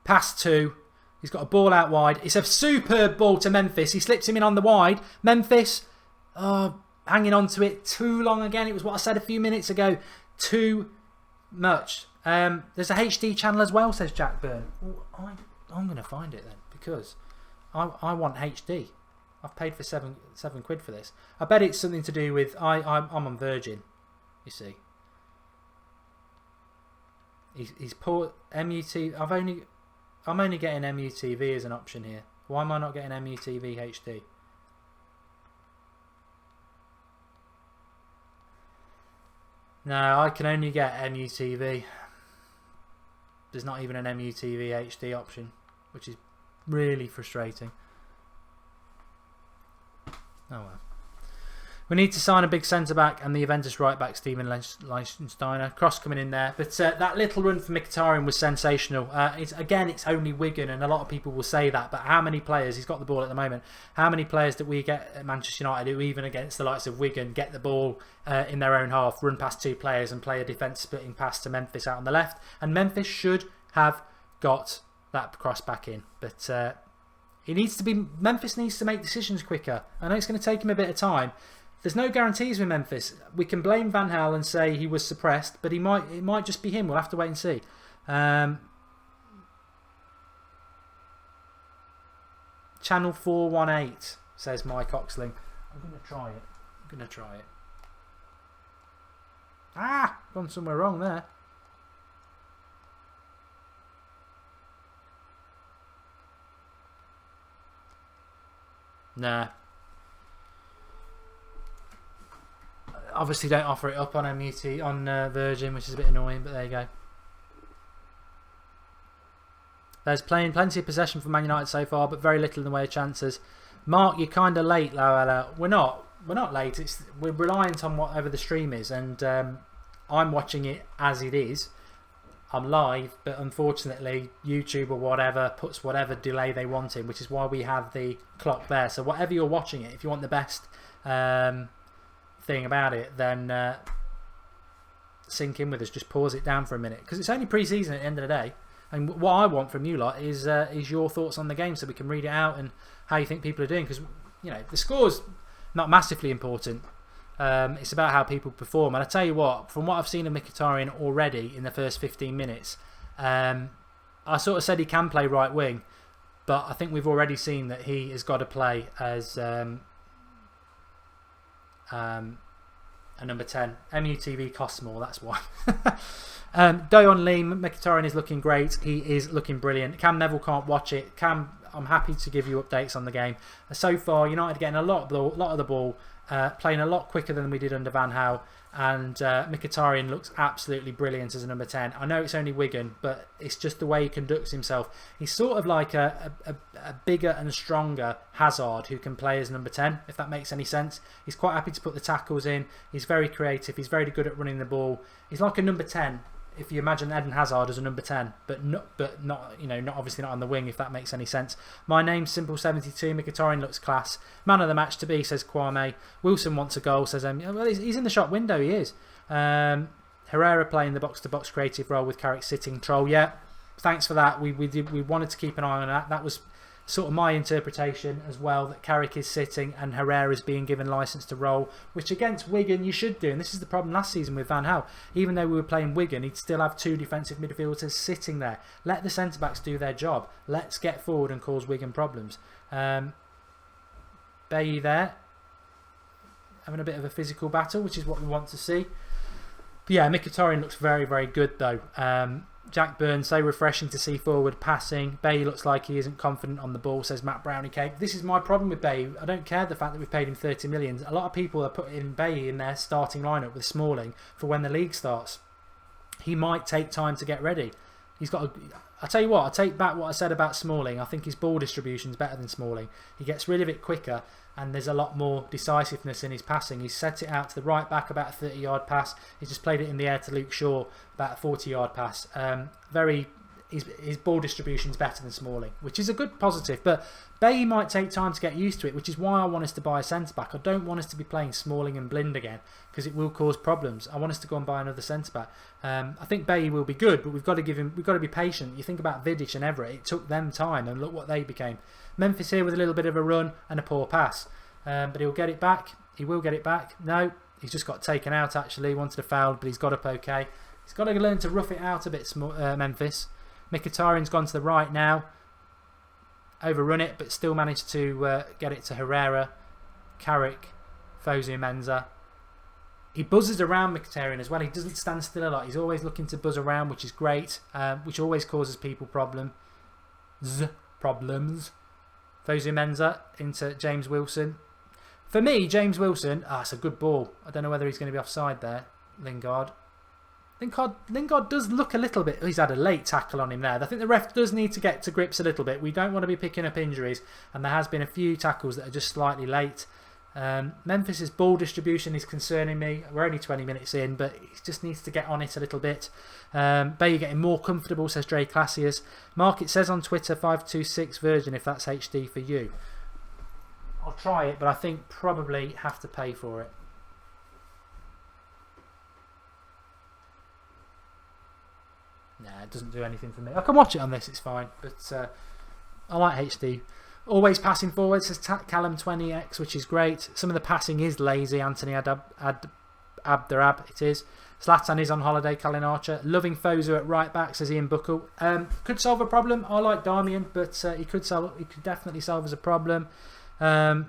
past 2. He's got a ball out wide. It's a superb ball to Memphis. He slips him in on the wide. Memphis, hanging on to it too long again. It was what I said a few minutes ago. Too much. There's a HD channel as well, says Jack Byrne. Well, I'm going to find it then, because I want HD. I've paid for seven quid for this. I bet it's something to do with... I'm on Virgin, you see. He's poor MUT. I'm only getting MUTV as an option here. Why am I not getting MUTV HD? No, I can only get MUTV. There's not even an MUTV HD option, which is really frustrating. Oh well. We need to sign a big centre-back and the Juventus right-back, Steven Liechtensteiner. Cross coming in there. But that little run for Mkhitaryan was sensational. It's only Wigan, and a lot of people will say that. But how many players, he's got the ball at the moment, how many players that we get at Manchester United who, even against the likes of Wigan, get the ball in their own half, run past 2 players and play a defence-splitting pass to Memphis out on the left? And Memphis should have got that cross back in. But Memphis needs to make decisions quicker. I know it's going to take him a bit of time. There's no guarantees with Memphis. We can blame Van Gaal and say he was suppressed, but it might just be him. We'll have to wait and see. Channel 418, says Mike Oxling. I'm going to try it. Gone somewhere wrong there. Nah. Obviously don't offer it up on MUT on Virgin, which is a bit annoying, but there you go. There's plenty of possession for Man United so far, but very little in the way of chances. Mark, you're kind of late, Loella. We're not late. We're reliant on whatever the stream is, and I'm watching it as it is. I'm live, but unfortunately YouTube or whatever puts whatever delay they want in, which is why we have the clock there. So whatever you're watching it, if you want the best thing about it, then sync in with us. Just pause it down for a minute, because it's only pre-season at the end of the day. And what I want from you lot is your thoughts on the game, so we can read it out and how you think people are doing. Because the score's not massively important. It's about how people perform. And I tell you what, from what I've seen of Mkhitaryan already in the first 15 minutes, I sort of said he can play right wing, but I think we've already seen that he has got to play as a number 10. MUTV costs more, that's why. Dayon Lee, Mkhitaryan is looking great. He is looking brilliant. Cam Neville can't watch it. Cam, I'm happy to give you updates on the game. So far, United getting a lot of the ball, playing a lot quicker than we did under Van Gaal, and Mkhitaryan looks absolutely brilliant as a number 10. I know it's only Wigan, but it's just the way he conducts himself. He's sort of like a bigger and stronger Hazard who can play as number 10, if that makes any sense. He's quite happy to put the tackles in. He's very creative. He's very good at running the ball. He's like a number 10. If you imagine Eden Hazard as a number 10, but not obviously not on the wing, if that makes any sense. My name's Simple72. Mkhitaryan looks class. Man of the match to be, says Kwame. Wilson wants a goal, says well, he's in the shop window. He is. Herrera playing the box-to-box creative role with Carrick sitting troll. Yeah, thanks for that. We wanted to keep an eye on that. That was sort of my interpretation as well, that Carrick is sitting and Herrera is being given licence to roll, which against Wigan you should do. And this is the problem last season with Van Gaal. Even though we were playing Wigan, he'd still have two defensive midfielders sitting there. Let the centre-backs do their job. Let's get forward and cause Wigan problems. Bailly there, having a bit of a physical battle, which is what we want to see. But yeah, Mkhitaryan looks very, very good though. Jack Burns, so refreshing to see forward passing. Bailly looks like he isn't confident on the ball, says Matt Brownie Cake. This is my problem with Bailly. I don't care the fact that we've paid him 30 million. A lot of people are putting Bailly in their starting lineup with Smalling for when the league starts. He might take time to get ready. He's got I tell you what, I take back what I said about Smalling. I think his ball distribution is better than Smalling. He gets rid of it quicker, and there's a lot more decisiveness in his passing. He's set it out to the right back, about a 30-yard pass. He's just played it in the air to Luke Shaw, about a 40-yard pass. His ball distribution is better than Smalling, which is a good positive. But Bailly might take time to get used to it, which is why I want us to buy a centre-back. I don't want us to be playing Smalling and Blind again, because it will cause problems. I want us to go and buy another centre-back. I think Bailly will be good, but we've got to be patient. You think about Vidic and Everett, it took them time, and look what they became. Memphis here with a little bit of a run and a poor pass. But he'll get it back. He will get it back. No, he's just got taken out actually. He wanted a foul, but he's got up okay. He's got to learn to rough it out a bit, Memphis. Mkhitaryan's gone to the right now. Overrun it, but still managed to get it to Herrera. Carrick, Fosu Mensah. He buzzes around Mkhitaryan as well. He doesn't stand still a lot. He's always looking to buzz around, which is great, which always causes people problems. Fosu Mensah into James Wilson. For me, James Wilson, it's a good ball. I don't know whether he's going to be offside there. Lingard does look a little bit... He's had a late tackle on him there. I think the ref does need to get to grips a little bit. We don't want to be picking up injuries, and there has been a few tackles that are just slightly late. Memphis's ball distribution is concerning me. We're only 20 minutes in, but he just needs to get on it a little bit. Bailly getting more comfortable, says Dre Classius. Mark, it says on Twitter 526 version if that's HD for you. I'll try it, but I think probably have to pay for it. Nah, it doesn't do anything for me. I can watch it on this, it's fine. But I like HD. Always passing forward, says Callum 20x, which is great. Some of the passing is lazy. Anthony Abderab, it is. Zlatan is on holiday, Colin Archer. Loving Fosu at right back, says Ian Buckle. Could solve a problem. I like Darmian, but he could definitely solve as a problem. The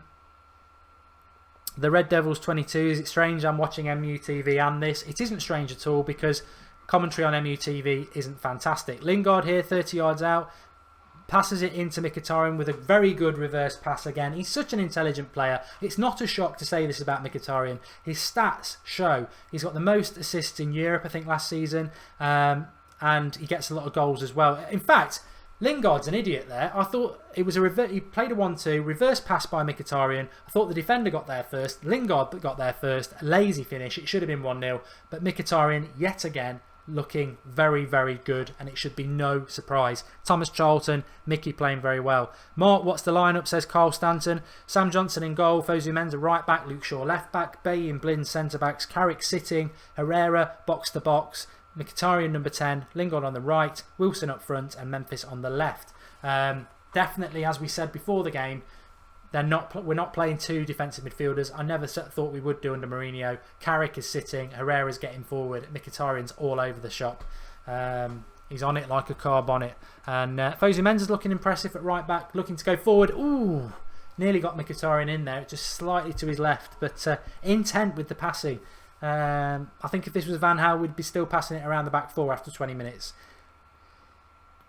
Red Devils 22. Is it strange I'm watching MUTV and this? It isn't strange at all, because commentary on MUTV isn't fantastic. Lingard here, 30 yards out. Passes it into Mkhitaryan with a very good reverse pass again. He's such an intelligent player. It's not a shock to say this about Mkhitaryan. His stats show he's got the most assists in Europe, I think, last season. And he gets a lot of goals as well. In fact, Lingard's an idiot there. I thought it was he played a 1-2, reverse pass by Mkhitaryan. I thought the defender got there first. Lingard got there first. Lazy finish. It should have been 1-0. But Mkhitaryan, yet again, looking very, very good, and it should be no surprise. Thomas Charlton, Mickey playing very well. Mark, what's the lineup, says Carl Stanton. Sam Johnson in goal, Fosu Mensah right back, Luke Shaw left back, Bay and Blinn centre backs, Carrick sitting, Herrera box to box, Mkhitaryan number 10, Lingard on the right, Wilson up front, and Memphis on the left. Definitely, as we said before the game, we're not playing two defensive midfielders. I never thought we would do under Mourinho. Carrick is sitting, Herrera's getting forward, Mkhitaryan's all over the shop. He's on it like a car bonnet. And Fosu Mensah's looking impressive at right back, looking to go forward. Ooh, nearly got Mkhitaryan in there, just slightly to his left, but intent with the passing. I think if this was Van Gaal, we'd be still passing it around the back four after 20 minutes.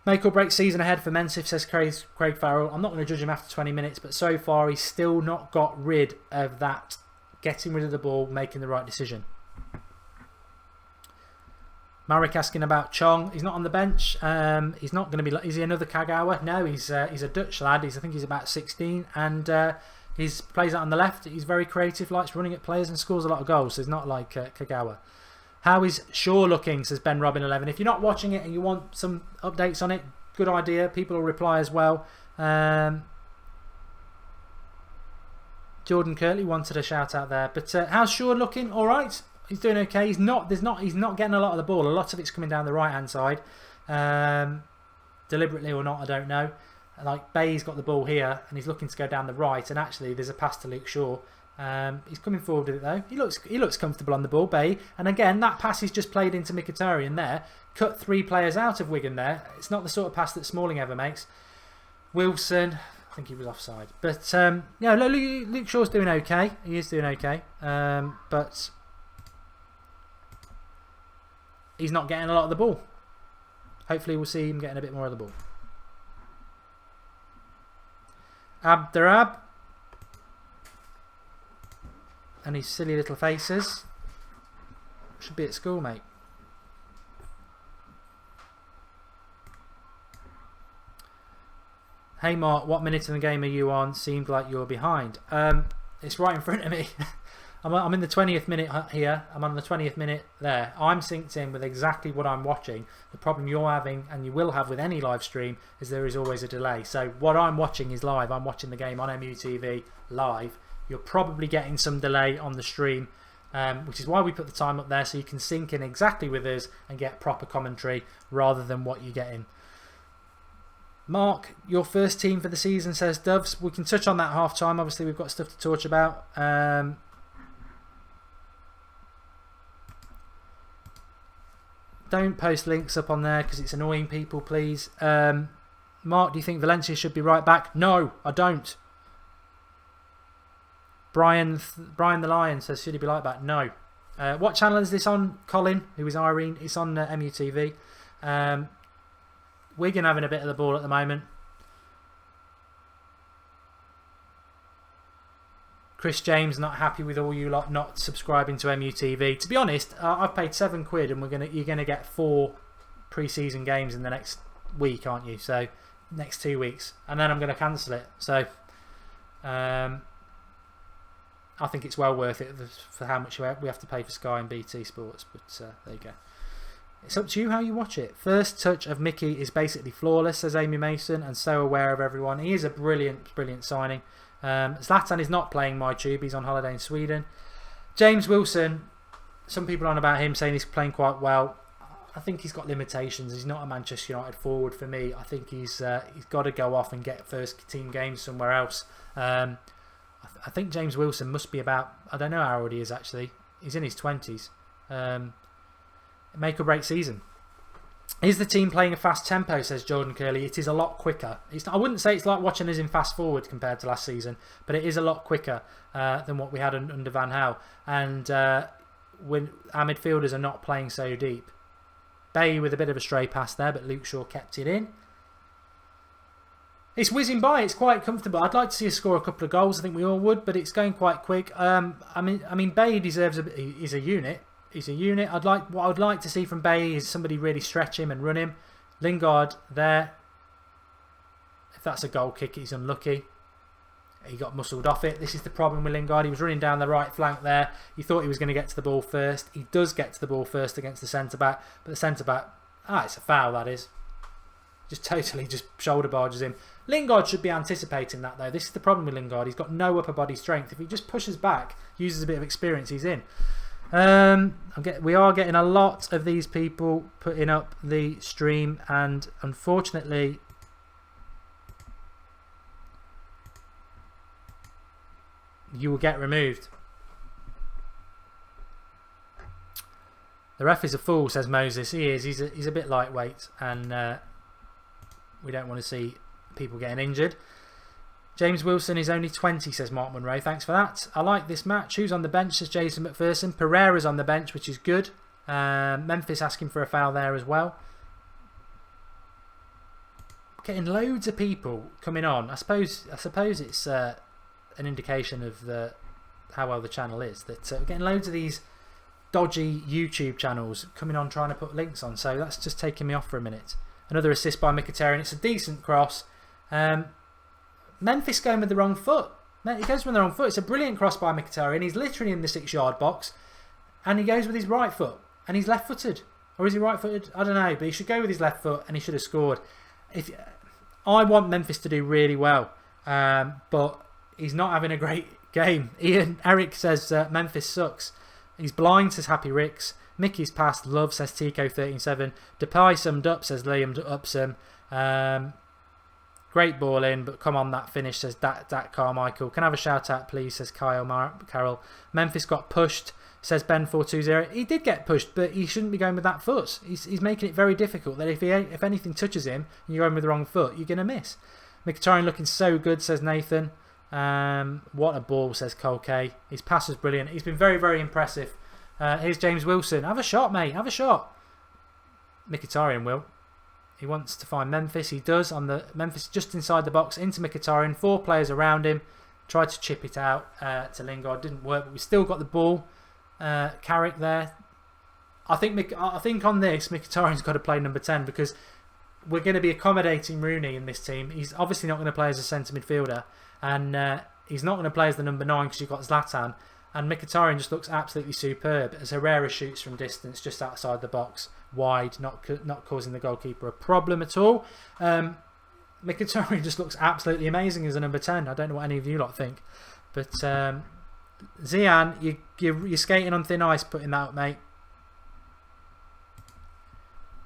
Make or break season ahead for Mensif, says Craig Farrell. I'm not going to judge him after 20 minutes, but so far he's still not got rid of that getting rid of the ball, making the right decision. Marek asking about Chong. He's not on the bench. He's not going to be. Is he another Kagawa? No, he's a Dutch lad. I think he's about 16, and he plays out on the left. He's very creative, likes running at players, and scores a lot of goals. So he's not like Kagawa. How is Shaw looking, says Ben Robin 11. If you're not watching it and you want some updates on it, good idea. People will reply as well. Jordan Kirtley wanted a shout out there. But how's Shaw looking? All right. He's doing okay. He's not getting a lot of the ball. A lot of it's coming down the right hand side. Deliberately or not, I don't know. Like Bay's got the ball here and he's looking to go down the right, and actually there's a pass to Luke Shaw. He's coming forward with it though. He looks comfortable on the ball, Bay. And again, that pass is just played into Mkhitaryan there. Cut 3 players out of Wigan there. It's not the sort of pass that Smalling ever makes. Wilson, I think he was offside. But yeah, Luke Shaw's doing okay. He is doing okay. But he's not getting a lot of the ball. Hopefully we'll see him getting a bit more of the ball. Abderab and his silly little faces. Should be at school, mate. Hey Mark, what minute in the game are you on? Seemed like you're behind. It's right in front of me. I'm in the 20th minute here. I'm on the 20th minute there. I'm synced in with exactly what I'm watching. The problem you're having, and you will have with any live stream, is there is always a delay. So what I'm watching is live. I'm watching the game on MUTV live. You're probably getting some delay on the stream, which is why we put the time up there, so you can sync in exactly with us and get proper commentary rather than what you're getting. Mark, your first team for the season, says Doves. We can touch on that half time. Obviously, we've got stuff to talk about. Don't post links up on there because it's annoying people, please. Mark, do you think Valencia should be right back? No, I don't. Brian the Lion says, should he be right back? No. What channel is this on, Colin, who is Irene? It's on MUTV. Wigan having a bit of the ball at the moment. Chris James not happy with all you lot not subscribing to MUTV. To be honest, I've paid £7 and you're gonna get 4 pre-season games in the next week, aren't you? So next 2 weeks, and then I'm going to cancel it. So I think it's well worth it for how much we have to pay for Sky and BT Sports. But there you go. It's up to you how you watch it. First touch of Mickey is basically flawless, says Amy Mason, and so aware of everyone. He is a brilliant, brilliant signing. Zlatan is not playing my tube. He's on holiday in Sweden. James Wilson, some people are on about him saying he's playing quite well. I think he's got limitations. He's not a Manchester United forward for me. I think he's got to go off and get first team games somewhere else. I think James Wilson must be about, I don't know how old he is actually. He's in his 20s. Make or break season. Is the team playing a fast tempo, says Jordan Curley. It is a lot quicker. I wouldn't say it's like watching us in fast forward compared to last season, but it is a lot quicker than what we had under Van Gaal. And when our midfielders are not playing so deep. Bay with a bit of a stray pass there, but Luke Shaw kept it in. It's whizzing by. It's quite comfortable. I'd like to see us score a couple of goals. I think we all would, but it's going quite quick. I mean, Bay deserves he's a unit. He's a unit. What I'd like to see from Bay is somebody really stretch him and run him. Lingard there. If that's a goal kick, he's unlucky. he got muscled off it. This is the problem with Lingard. He was running down the right flank there. You thought he was going to get to the ball first. He does get to the ball first against the centre-back, but the centre-back, it's a foul, that is. Just totally just shoulder barges him. Lingard should be anticipating that, though. This is the problem with Lingard. He's got no upper body strength. If he just pushes back, uses a bit of experience, he's in. We are getting a lot of these people putting up the stream, and unfortunately you will get removed. The ref is a fool, says Moses. He is. He's a bit lightweight, and we don't want to see people getting injured. James Wilson is only 20, says Mark Munro. Thanks for that. I like this match. Who's on the bench, says Jason McPherson. Pereira's on the bench, which is good. Memphis asking for a foul there as well. Getting loads of people coming on. I suppose it's an indication of how well the channel is. That we're getting loads of these dodgy YouTube channels coming on trying to put links on. So that's just taking me off for a minute. Another assist by Mkhitaryan. It's a decent cross. Memphis going with the wrong foot. He goes with the wrong foot. It's a brilliant cross by Mkhitaryan. He's literally in the 6-yard box, and he goes with his right foot, and he's left-footed, or is he right-footed? I don't know, but he should go with his left foot, and he should have scored. I want Memphis to do really well, but he's not having a great game. Eric says Memphis sucks. He's blind, says Happy Ricks. Mickey's passed, love, says Tico137. Depay summed up, says Liam Upson. Great ball in, but come on, that finish, says Dat Carmichael. Can I have a shout out, please, says Carroll. Memphis got pushed, says Ben420. He did get pushed, but he shouldn't be going with that foot. He's making it very difficult that if anything touches him and you're going with the wrong foot, you're going to miss. Mkhitaryan looking so good, says Nathan. What a ball, says Cole K. His pass was brilliant. He's been very, very impressive. Here's James Wilson. Have a shot, mate. Have a shot. Mkhitaryan will. He wants to find Memphis. He does. On the Memphis just inside the box into Mkhitaryan. 4 players around him. Tried to chip it out to Lingard. Didn't work, but we still got the ball. Carrick there. I think on this Mkhitaryan's got to play number 10 because we're going to be accommodating Rooney in this team. He's obviously not going to play as a centre midfielder, and he's not going to play as the number 9 because you've got Zlatan. And Mkhitaryan just looks absolutely superb as Herrera shoots from distance just outside the box, wide, not causing the goalkeeper a problem at all. Mkhitaryan just looks absolutely amazing as a number 10. I don't know what any of you lot think. But Zian, you're skating on thin ice putting that up, mate.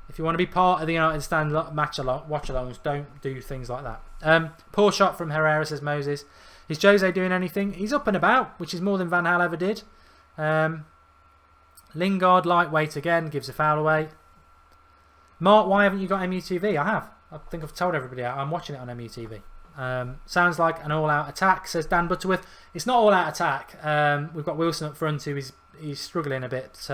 If you want to be part of the United Stand watch-alongs, don't do things like that. Poor shot from Herrera, says Moses. Is Jose doing anything? He's up and about, which is more than Van Gaal ever did. Lingard, lightweight again, gives a foul away. Mark, why haven't you got MUTV? I have. I think I've told everybody I'm watching it on MUTV. Sounds like an all-out attack, says Dan Butterworth. It's not all-out attack. We've got Wilson up front who he's struggling a bit.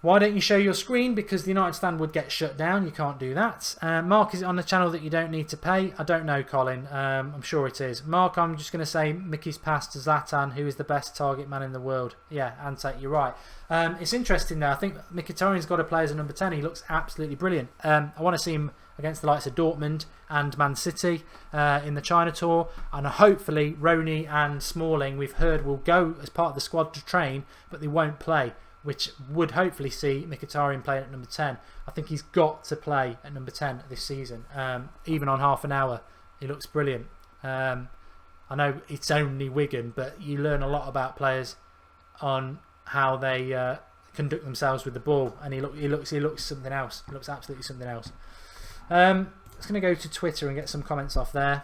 Why don't you show your screen? Because the United Stand would get shut down. You can't do that. Mark, is it on the channel that you don't need to pay? I don't know, Colin. I'm sure it is. Mark, I'm just going to say Mickey's pass to Zlatan, who is the best target man in the world. Yeah, Ante, you're right. It's interesting now. I think Mkhitaryan's got to play as a number 10. He looks absolutely brilliant. I want to see him against the likes of Dortmund and Man City in the China Tour. And hopefully Rooney and Smalling, we've heard, will go as part of the squad to train, but they won't play, which would hopefully see Mkhitaryan playing at number 10. I think he's got to play at number 10 this season. Even on half an hour, he looks brilliant. I know it's only Wigan, but you learn a lot about players on how they conduct themselves with the ball, and he looks something else. He looks absolutely something else. I'm just going to go to Twitter and get some comments off there.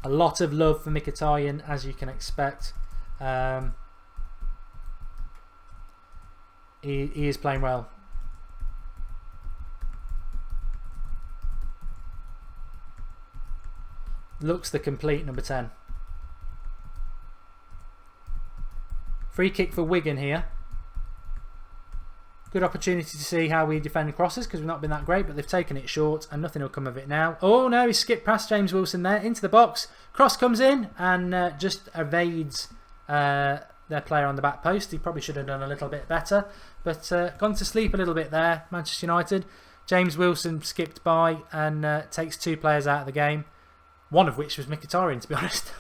A lot of love for Mkhitaryan, as you can expect. He is playing well. Looks the complete number 10. Free kick for Wigan here. Good opportunity to see how we defend crosses because we've not been that great, but they've taken it short and nothing will come of it now. Oh no, he skipped past James Wilson there into the box. Cross comes in and just evades their player on the back post. He probably should have done a little bit better, but gone to sleep a little bit there, Manchester United. James Wilson skipped by and takes 2 players out of the game. One of which was Mkhitaryan, to be honest.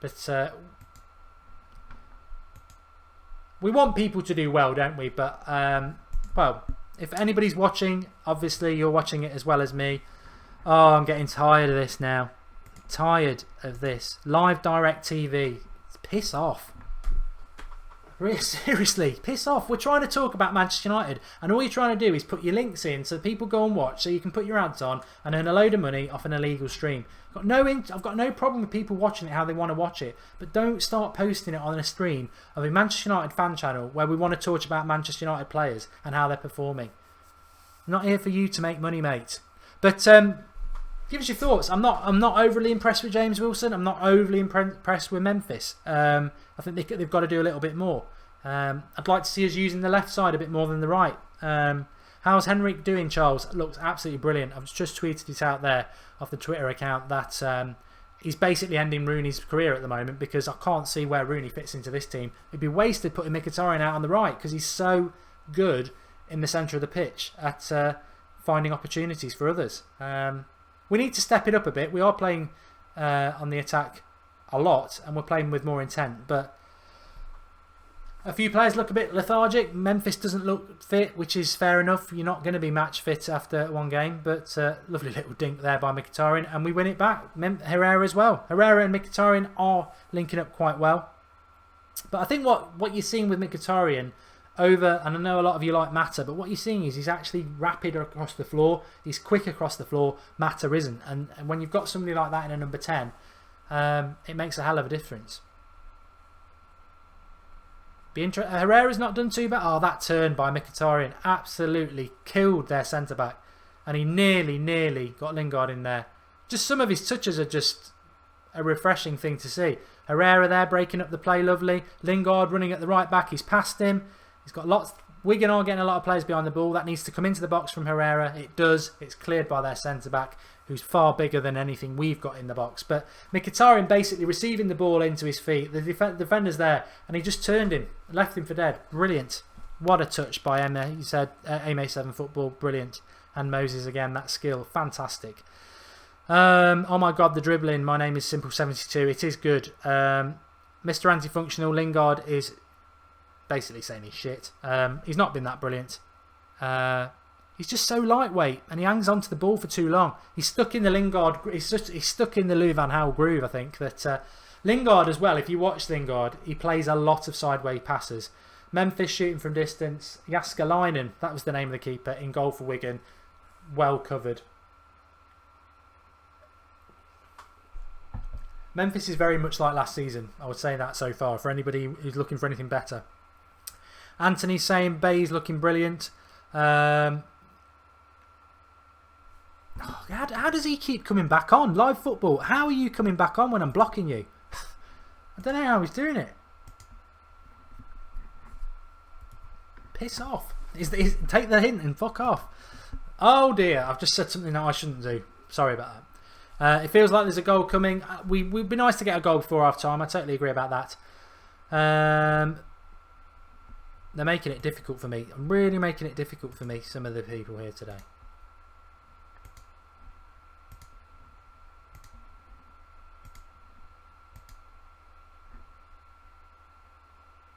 But we want people to do well, don't we? But, well, if anybody's watching, obviously you're watching it as well as me. Oh, I'm getting tired of this now. Tired of this. Live direct TV. Piss off. Really, seriously, piss off. We're trying to talk about Manchester United, and all you're trying to do is put your links in so people go and watch, so you can put your ads on and earn a load of money off an illegal stream. I've got no problem with people watching it how they want to watch it, but don't start posting it on a stream of a Manchester United fan channel where we want to talk about Manchester United players and how they're performing. I'm not here for you to make money, mate. But give us your thoughts. I'm not overly impressed with James Wilson. I'm not overly impressed with Memphis. I think they've got to do a little bit more. I'd like to see us using the left side a bit more than the right. How's Henrik doing, Charles? Looks absolutely brilliant. I've just tweeted it out there off the Twitter account that he's basically ending Rooney's career at the moment, because I can't see where Rooney fits into this team. It'd be wasted putting Mkhitaryan out on the right, because he's so good in the centre of the pitch at finding opportunities for others. We need to step it up a bit. We are playing on the attack a lot, and we're playing with more intent, but a few players look a bit lethargic. Memphis doesn't look fit, which is fair enough. You're not going to be match fit after one game, but lovely little dink there by Mkhitaryan, and we win it back. Herrera as well. Herrera and Mkhitaryan are linking up quite well, but I think what you're seeing with Mkhitaryan over, and I know a lot of you like Mata, but what you're seeing is he's actually rapid across the floor. He's quick across the floor. Mata isn't, and when you've got somebody like that in a number 10, it makes a hell of a difference. Herrera's not done too bad. Oh, that turn by Mkhitaryan absolutely killed their centre-back, and he nearly got Lingard in there. Just some of his touches are just a refreshing thing to see. Herrera there breaking up the play, lovely. Lingard running at the right back, he's past him. He's got lots. Wigan are getting a lot of players behind the ball. That needs to come into the box from Herrera. It does. It's cleared by their centre-back, who's far bigger than anything we've got in the box. But Mkhitaryan basically receiving the ball into his feet. The defender's there, and he just turned him, left him for dead. Brilliant. What a touch by Emma. He said MA7 football. Brilliant. And Moses again, that skill. Fantastic. Oh my God, the dribbling. My name is Simple72. It is good. Mr. Anti-Functional Lingard is basically saying he's shit. He's not been that brilliant. He's just so lightweight, and he hangs onto the ball for too long. He's stuck in the Lingard. He's stuck in the Louis van Gaal groove. I think that Lingard as well. If you watch Lingard, he plays a lot of sideways passes. Memphis shooting from distance. Jaskalainen, that was the name of the keeper, in goal for Wigan. Well covered. Memphis is very much like last season. I would say that so far for anybody who's looking for anything better. Anthony's saying Bay's looking brilliant. How does he keep coming back on? Live football. How are you coming back on when I'm blocking you? I don't know how he's doing it. Piss off. Take the hint and fuck off. Oh dear, I've just said something that I shouldn't do. Sorry about that. It feels like there's a goal coming. We'd be nice to get a goal before half time. I totally agree about that. They're making it difficult for me. I'm really making it difficult for me, some of the people here today.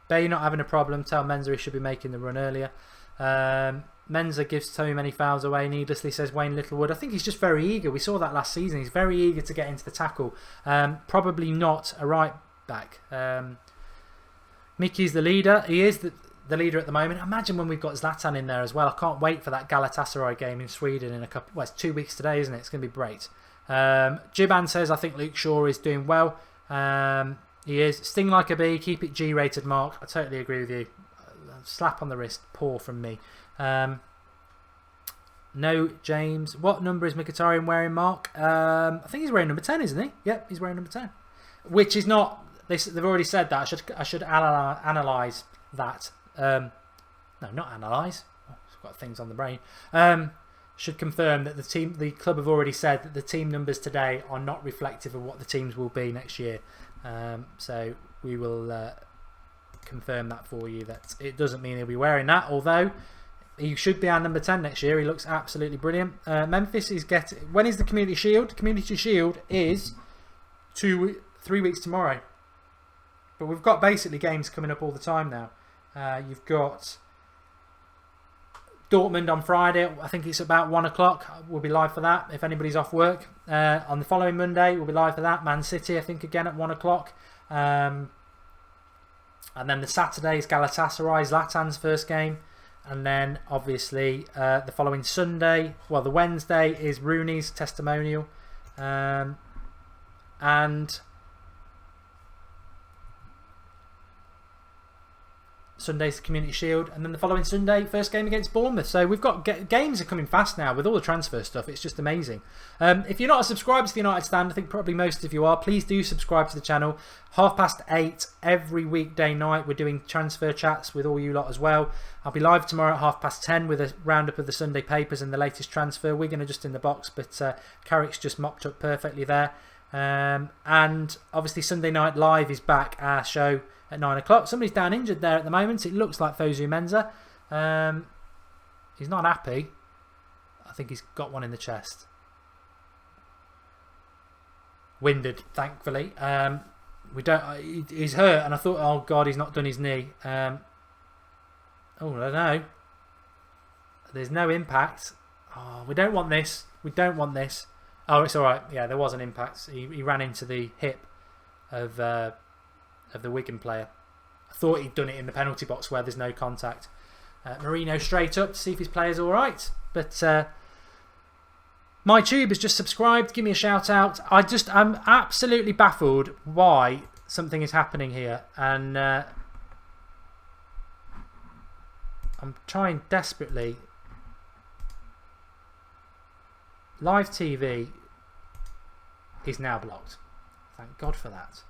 Bay not having a problem. Tell Menza he should be making the run earlier. Menza gives so many fouls away needlessly, says Wayne Littlewood. I think he's just very eager. We saw that last season. He's very eager to get into the tackle. Probably not a right back. Mickey's the leader. He is the leader at the moment. Imagine when we've got Zlatan in there as well. I can't wait for that Galatasaray game in Sweden in a couple. Well, it's 2 weeks today, isn't it? It's going to be great. Jiban says I think Luke Shaw is doing well. He is. Sting like a bee. Keep it G-rated, Mark. I totally agree with you. Slap on the wrist. Poor from me. No, James. What number is Mkhitaryan wearing, Mark? I think he's wearing number 10, isn't he? Yep, he's wearing number 10. Which is not... They've already said that. I should analyse that. No, not analyse. Oh, I've got things on the brain. Should confirm that the club have already said that the team numbers today are not reflective of what the teams will be next year. So we will confirm that for you. That it doesn't mean he'll be wearing that. Although He should be our number 10 next year. He looks absolutely brilliant. Memphis is getting... When is the Community Shield? The Community Shield is 3 weeks tomorrow. But we've got basically games coming up all the time now. You've got Dortmund on Friday. I think it's about 1 o'clock. We'll be live for that if anybody's off work. On the following Monday, we'll be live for that. Man City, I think, again at 1 o'clock. And then the Saturday is Galatasaray, Zlatan's first game. And then, obviously, the following Sunday, well, the Wednesday is Rooney's testimonial. And Sunday's the Community Shield. And then the following Sunday, first game against Bournemouth. So we've got games are coming fast now with all the transfer stuff. It's just amazing. If you're not a subscriber to the United Stand, I think probably most of you are, please do subscribe to the channel. 8:30 every weekday night. We're doing transfer chats with all you lot as well. I'll be live tomorrow at 10:30 with a roundup of the Sunday papers and the latest transfer. Wigan are just in the box, but Carrick's just mopped up perfectly there. And obviously Sunday Night Live is back, our show at 9 o'clock. Somebody's down injured there at the moment. It looks like Fosu Mensah. He's not happy. I think he's got one in the chest. Winded, thankfully. He's hurt, and I thought, oh God, he's not done his knee. I don't know. There's no impact. Oh, we don't want this. We don't want this. Oh, it's all right. Yeah, there was an impact. He ran into the hip of the Wigan player. I thought he'd done it in the penalty box where there's no contact. Marino straight up to see if his player's all right. But my tube has just subscribed. Give me a shout out. I'm absolutely baffled why something is happening here, and I'm trying desperately. Live TV is now blocked. Thank God for that.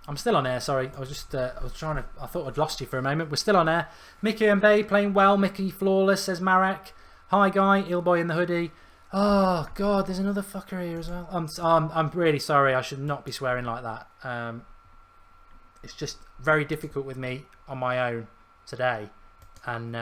I'm still on air, sorry. I thought I'd lost you for a moment. We're still on air. Mickey and Bay playing well. Mickey flawless, says Marek. Hi, guy. Illboy in the hoodie. Oh, God, there's another fucker here as well. I'm really sorry. I should not be swearing like that. It's just very difficult with me on my own today. And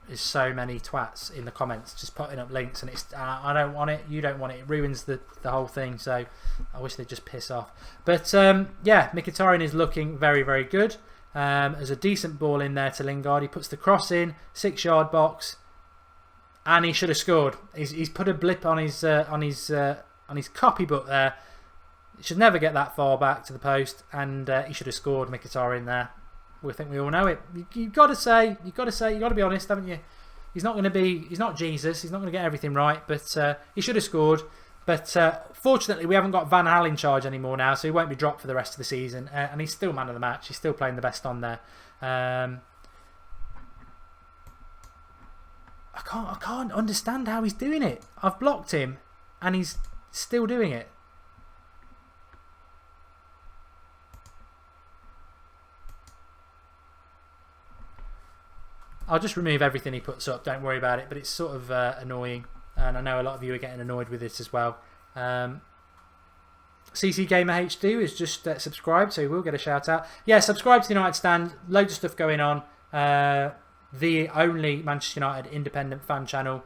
there's so many twats in the comments just putting up links, and it's I don't want it, you don't want it. It ruins the whole thing, so I wish they'd just piss off. But yeah, Mkhitaryan is looking very, very good. There's a decent ball in there to Lingard. He puts the cross in, 6-yard box, and he should have scored. He's put a blip on his copybook there. He should never get that far back to the post, and he should have scored. Mkhitaryan there. We think we all know it. You've got to be honest, haven't you? He's not Jesus. He's not going to get everything right, but he should have scored. But fortunately, we haven't got Van Hal in charge anymore now, so he won't be dropped for the rest of the season. And he's still man of the match. He's still playing the best on there. I can't understand how he's doing it. I've blocked him, and he's still doing it. I'll just remove everything he puts up, don't worry about it, but it's sort of annoying, and I know a lot of you are getting annoyed with it as well. CC Gamer H2 is just subscribed, so he will get a shout out. Yeah, subscribe to the United Stand, loads of stuff going on. The only Manchester United independent fan channel,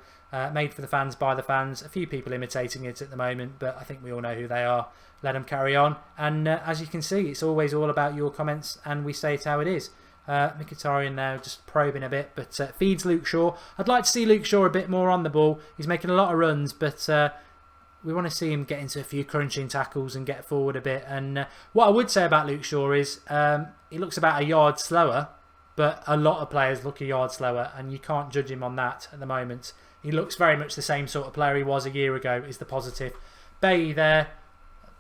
made for the fans, by the fans. A few people imitating it at the moment, but I think we all know who they are. Let them carry on, and as you can see, it's always all about your comments, and we say it how it is. Mkhitaryan now just probing a bit, but feeds Luke Shaw. I'd like to see Luke Shaw a bit more on the ball. He's making a lot of runs, but we want to see him get into a few crunching tackles and get forward a bit. And what I would say about Luke Shaw is he looks about a yard slower, but a lot of players look a yard slower, and you can't judge him on that at the moment. He looks very much the same sort of player he was a year ago, is the positive. Bailly there.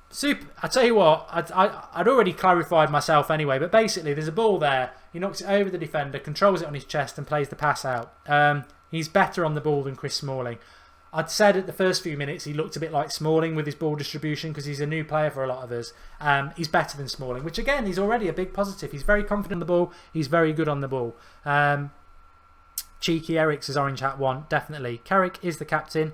Super. I tell you what, I'd already clarified myself anyway, but basically there's a ball there. He knocks it over the defender, controls it on his chest, and plays the pass out. He's better on the ball than Chris Smalling. I'd said at the first few minutes he looked a bit like Smalling with his ball distribution because he's a new player for a lot of us. He's better than Smalling, which again is already a big positive. He's very confident on the ball. He's very good on the ball. Cheeky Eric's his orange hat one, definitely. Carrick is the captain.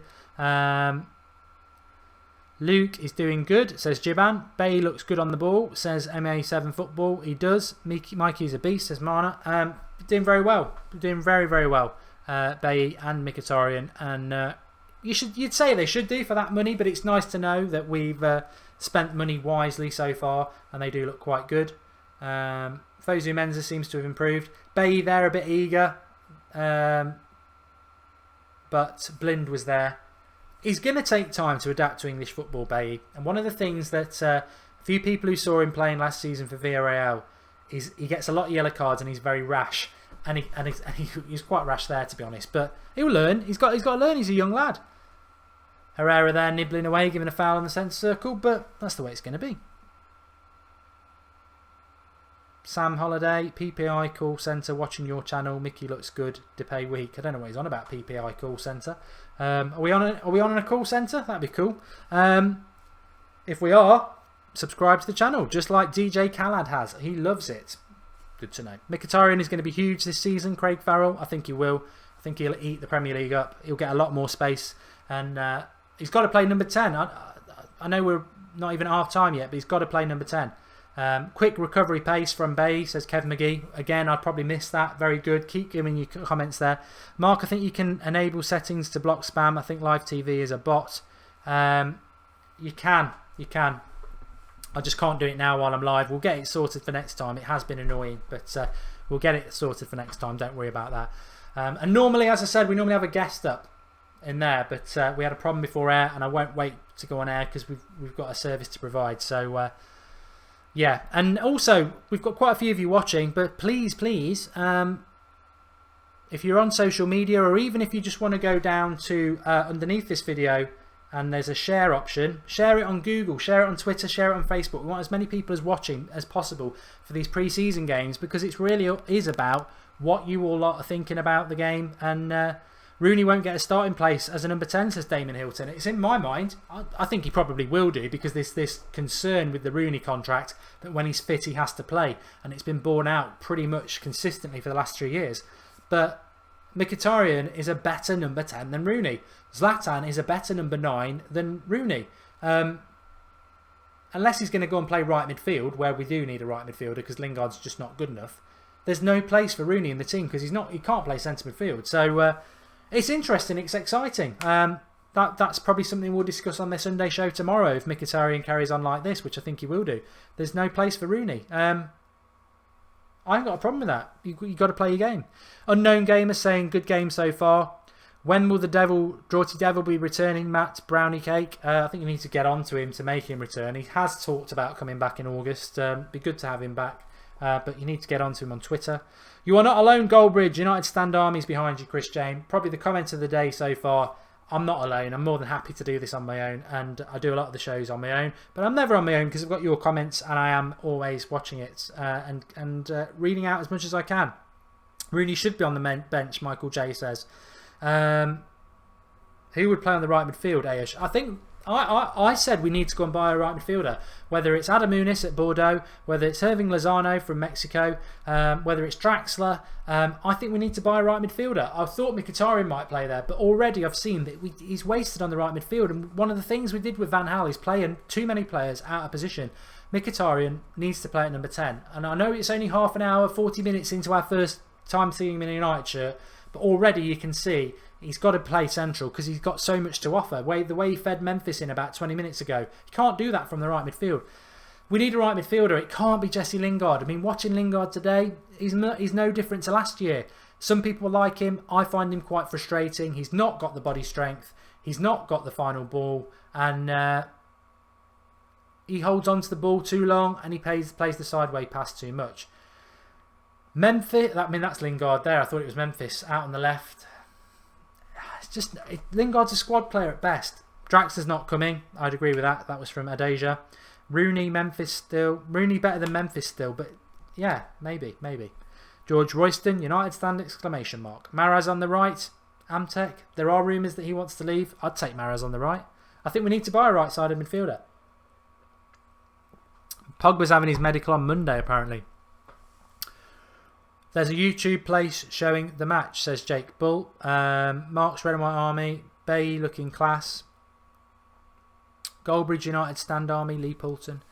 Luke is doing good, says Jiban. Bay looks good on the ball, says MA7 Football. He does. Mikey's a beast, says Marna. Doing very well. Doing very, very well. Bay and Mkhitaryan. And you'd say they should do for that money, but it's nice to know that we've spent money wisely so far, and they do look quite good. Fosu Mensah seems to have improved. Bay there a bit eager, but Blind was there. He's going to take time to adapt to English football, Bay. And one of the things that a few people who saw him playing last season for Villarreal is he gets a lot of yellow cards and he's very rash. And he's quite rash there, to be honest. But he'll learn. He's got to learn. He's a young lad. Herrera there nibbling away, giving a foul in the centre circle. But that's the way it's going to be. Sam Holiday, PPI call centre, watching your channel. Mickey looks good. Depay weak. I don't know what he's on about. PPI call centre. Are we on a call centre? That'd be cool. If we are, subscribe to the channel, just like DJ Khalad has. He loves it. Good to know. Mkhitaryan is going to be huge this season. Craig Farrell, I think he will. I think he'll eat the Premier League up. He'll get a lot more space, and he's got to play number 10. I know we're not even at half time yet, but he's got to play number 10. Quick recovery pace from Bay, says Kev McGee. Again, I'd probably miss that. Very good. Keep giving your comments there. Mark, I think you can enable settings to block spam. I think live TV is a bot. You can. I just can't do it now while I'm live. We'll get it sorted for next time. It has been annoying, but we'll get it sorted for next time. Don't worry about that. And normally, as I said, we normally have a guest up in there, but we had a problem before air, and I won't wait to go on air because we've got a service to provide. So yeah, and also we've got quite a few of you watching, but please, if you're on social media, or even if you just want to go down to underneath this video and there's a share option, share it on Google, share it on Twitter, share it on Facebook. We want as many people as watching as possible for these pre-season games, because it really is about what you all lot are thinking about the game. And Rooney won't get a starting place as a number 10, says Damon Hilton. It's in my mind. I think he probably will do, because there's this concern with the Rooney contract that when he's fit he has to play, and it's been borne out pretty much consistently for the last 3 years. But Mkhitaryan is a better number 10 than Rooney. Zlatan is a better number 9 than Rooney. Unless he's going to go and play right midfield, where we do need a right midfielder because Lingard's just not good enough. There's no place for Rooney in the team because he can't play centre midfield. So it's interesting, it's exciting. That's probably something we'll discuss on the Sunday show tomorrow if Mkhitaryan carries on like this, which I think he will do. There's no place for Rooney. I ain't got a problem with that. You got to play your game. Unknown Gamer saying good game so far. When will the Draughty Devil be returning, Matt Brownie Cake? I think you need to get on to him to make him return. He has talked about coming back in August. Be good to have him back. But you need to get on to him on Twitter. You are not alone, Goldbridge. United stand armies behind you, Chris James. Probably the comment of the day so far. I'm not alone. I'm more than happy to do this on my own, and I do a lot of the shows on my own. But I'm never on my own because I've got your comments, and I am always watching it and reading out as much as I can. Rooney should be on the bench, Michael J says. Who would play on the right midfield, Ayush? I think I said we need to go and buy a right midfielder. Whether it's Adam Muniz at Bordeaux, whether it's Irving Lozano from Mexico, whether it's Draxler, I think we need to buy a right midfielder. I thought Mkhitaryan might play there, but already I've seen that he's wasted on the right midfield. And one of the things we did with Van Gaal is playing too many players out of position. Mkhitaryan needs to play at number 10. And I know it's only half an hour, 40 minutes into our first time seeing him in a United shirt, but already you can see he's got to play central because he's got so much to offer. The way he fed Memphis in about 20 minutes ago, he can't do that from the right midfield. We need a right midfielder. It can't be Jesse Lingard. I mean, watching Lingard today, he's no different to last year. Some people like him. I find him quite frustrating. He's not got the body strength. He's not got the final ball, and he holds on to the ball too long, and he plays the sideway pass too much. Memphis, that's Lingard there. I thought it was Memphis out on the left. Lingard's a squad player at best. Draxler's not coming. I'd agree with that. That was from Adeja. Rooney, Memphis still. Rooney better than Memphis still, but yeah, maybe. George Royston, United stand, exclamation mark. Maraz on the right. Amtech. There are rumours that he wants to leave. I'd take Mahrez on the right. I think we need to buy a right-sided midfielder. Pogba's having his medical on Monday, apparently. There's a YouTube place showing the match, says Jake Bull. Mark's Red and White Army. Bay looking class. Goldbridge United Stand Army, Lee Poulton.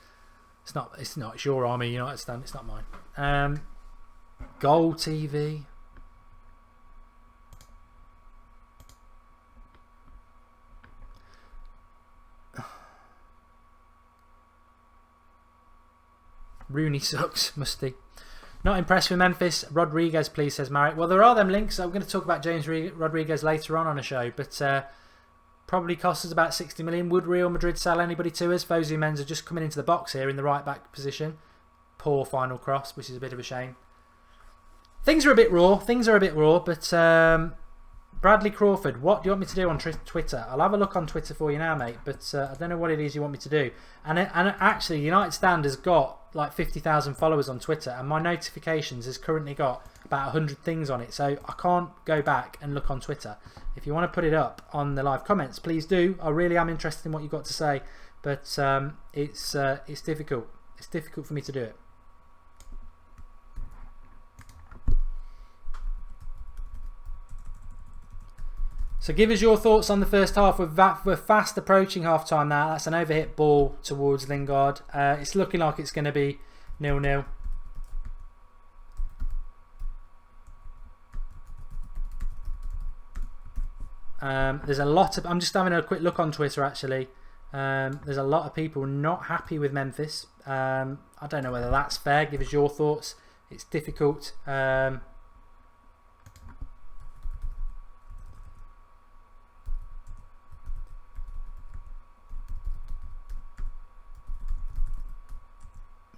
It's not. It's your army, United Stand. It's not mine. Goal TV. Rooney sucks, musty. Not impressed with Memphis. Rodriguez, please, says Marek. Well, there are them links. I'm going to talk about James Rodriguez later on a show, but probably costs us about 60 million. Would Real Madrid sell anybody to us? Fosu Mensah just coming into the box here in the right back position. Poor final cross, which is a bit of a shame. Things are a bit raw, but Bradley Crawford, what do you want me to do on Twitter? I'll have a look on Twitter for you now, mate, but I don't know what it is you want me to do. And actually, United Stand has got like 50,000 followers on Twitter, and my notifications has currently got about 100 things on it, so I can't go back and look on Twitter. If you want to put it up on the live comments, please do. I really am interested in what you've got to say, but it's difficult. It's difficult for me to do it. So give us your thoughts on the first half. We're fast approaching half time now. That's an overhit ball towards Lingard. It's looking like it's going to be 0-0. There's a lot of... I'm just having a quick look on Twitter actually. There's a lot of people not happy with Memphis. I don't know whether that's fair. Give us your thoughts. It's difficult.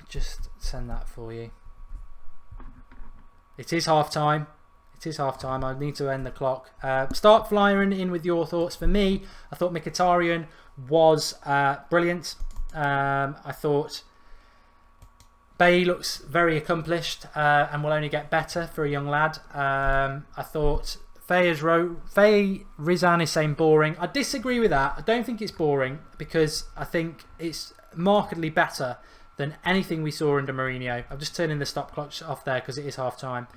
Just send that for you. It is half time. It is half time. I need to end the clock. Start flying in with your thoughts. For me, I thought Mkhitaryan was brilliant. I thought Bay looks very accomplished and will only get better for a young lad. I thought Faye Rizan is saying boring. I disagree with that. I don't think it's boring because I think it's markedly better than anything we saw under Mourinho. I'm just turning the stop clock off there because it is half time.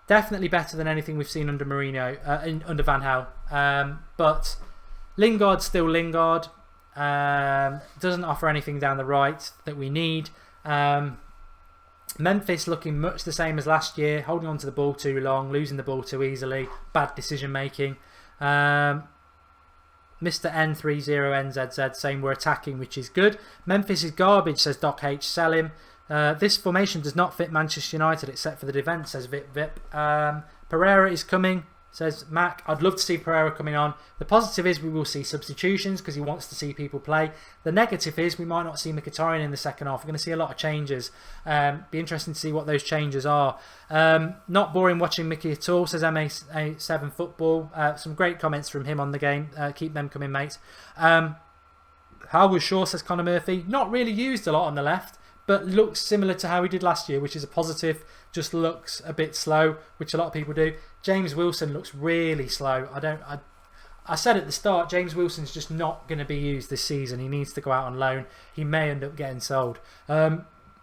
Definitely better than anything we've seen under Mourinho, under Van Gaal. But Lingard's still Lingard. Doesn't offer anything down the right that we need. Memphis looking much the same as last year, holding on to the ball too long, losing the ball too easily, bad decision making. Mr. N30NZZ saying we're attacking, which is good. Memphis is garbage, says Doc H. Sell him. This formation does not fit Manchester United except for the defence, says Vip Vip. Pereira is coming, says Mac. I'd love to see Pereira coming on. The positive is we will see substitutions because he wants to see people play. The negative is we might not see Mkhitaryan in the second half. We're going to see a lot of changes. Be interesting to see what those changes are. Not boring watching Mickey at all, says MA7 Football. Some great comments from him on the game. Keep them coming, mate. How was Shaw, says Conor Murphy. Not really used a lot on the left, but looks similar to how he did last year, which is a positive. Just looks a bit slow, which a lot of people do. James Wilson looks really slow. I said at the start, James Wilson's just not going to be used this season. He needs to go out on loan. He may end up getting sold.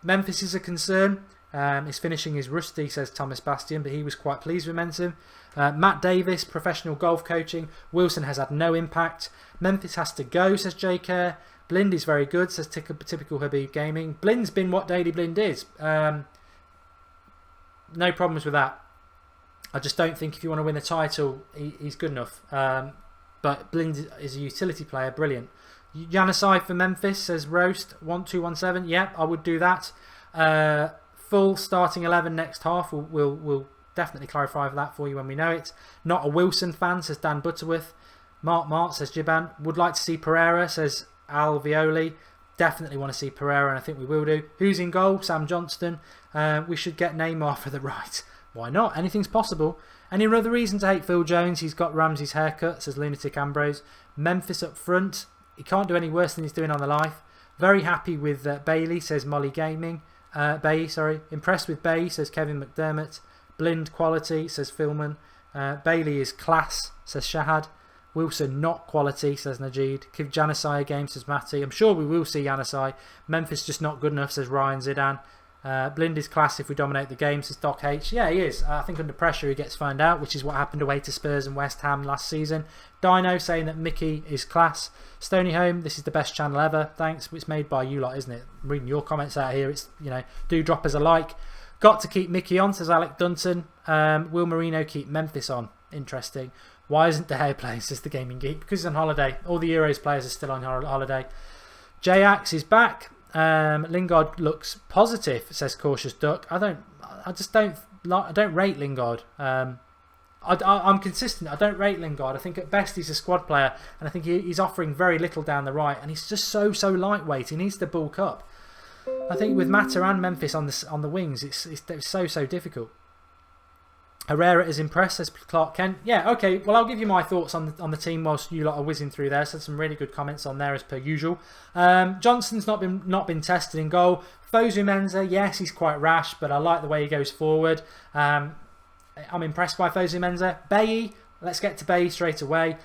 Memphis is a concern. His finishing is rusty, says Thomas Bastian, but he was quite pleased with Menton. Matt Davis, professional golf coaching. Wilson has had no impact. Memphis has to go, says J. Kerr. Blind is very good, says typical Habib Gaming. Blind's been what Daily Blind is. No problems with that. I just don't think if you want to win a title, he's good enough. But Blind is a utility player, brilliant. Yannisai for Memphis, says Roast 1217. Yep, I would do that. Full starting 11 next half. We'll definitely clarify that for you when we know it. Not a Wilson fan, says Dan Butterworth. Mart, says Jiban. Would like to see Pereira, says Al Violi. Definitely want to see Pereira, and I think we will do. Who's in goal? Sam Johnston. We should get Neymar for the right. Why not? Anything's possible. Any other reason to hate Phil Jones? He's got Ramsey's haircut, says Lunatic Ambrose. Memphis up front. He can't do any worse than he's doing on the life. Very happy with Bailey, says Molly Gaming. Bay, sorry. Impressed with Bay, says Kevin McDermott. Blind quality, says Philman. Bailey is class, says Shahad. Wilson not quality, says Najid. Give Janusai a game, says Matty. I'm sure we will see Janusai. Memphis just not good enough, says Ryan Zidane. Blind is class if we dominate the game, says Doc H. Yeah, he is. I think under pressure he gets found out, which is what happened away to Spurs and West Ham last season. Dino saying that Mickey is class. Stony Home, this is the best channel ever. Thanks. It's made by you lot, isn't it? I'm reading your comments out here. It's, you know, do drop us a like. Got to keep Mickey on, says Alec Dunton. Will Marino keep Memphis on? Interesting. Why isn't De Gea playing, says the Gaming Geek? Because he's on holiday. All the Euros players are still on holiday. J-Ax is back. Lingard looks positive, says Cautious Duck. I don't rate Lingard. I'm consistent. I don't rate Lingard. I think at best he's a squad player, and I think he's offering very little down the right, and he's just so lightweight. He needs to bulk up. I think with Mata and Memphis on the wings, it's so difficult. Herrera is impressed, says Clark Kent. Yeah, okay. Well, I'll give you my thoughts on the team whilst you lot are whizzing through there. So some really good comments on there as per usual. Johnson's not been tested in goal. Fosu Mensah, yes, he's quite rash, but I like the way he goes forward. I'm impressed by Fosu Mensah. Bailly, let's get to Bailly straight away.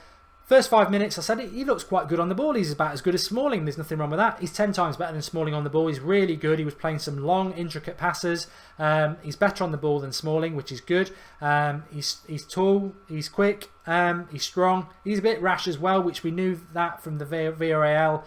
First 5 minutes, I said he looks quite good on the ball. He's about as good as Smalling. There's nothing wrong with that. He's 10 times better than Smalling on the ball. He's really good. He was playing some long, intricate passes. He's better on the ball than Smalling, which is good. He's tall. He's quick. He's strong. He's a bit rash as well, which we knew that from the VRAL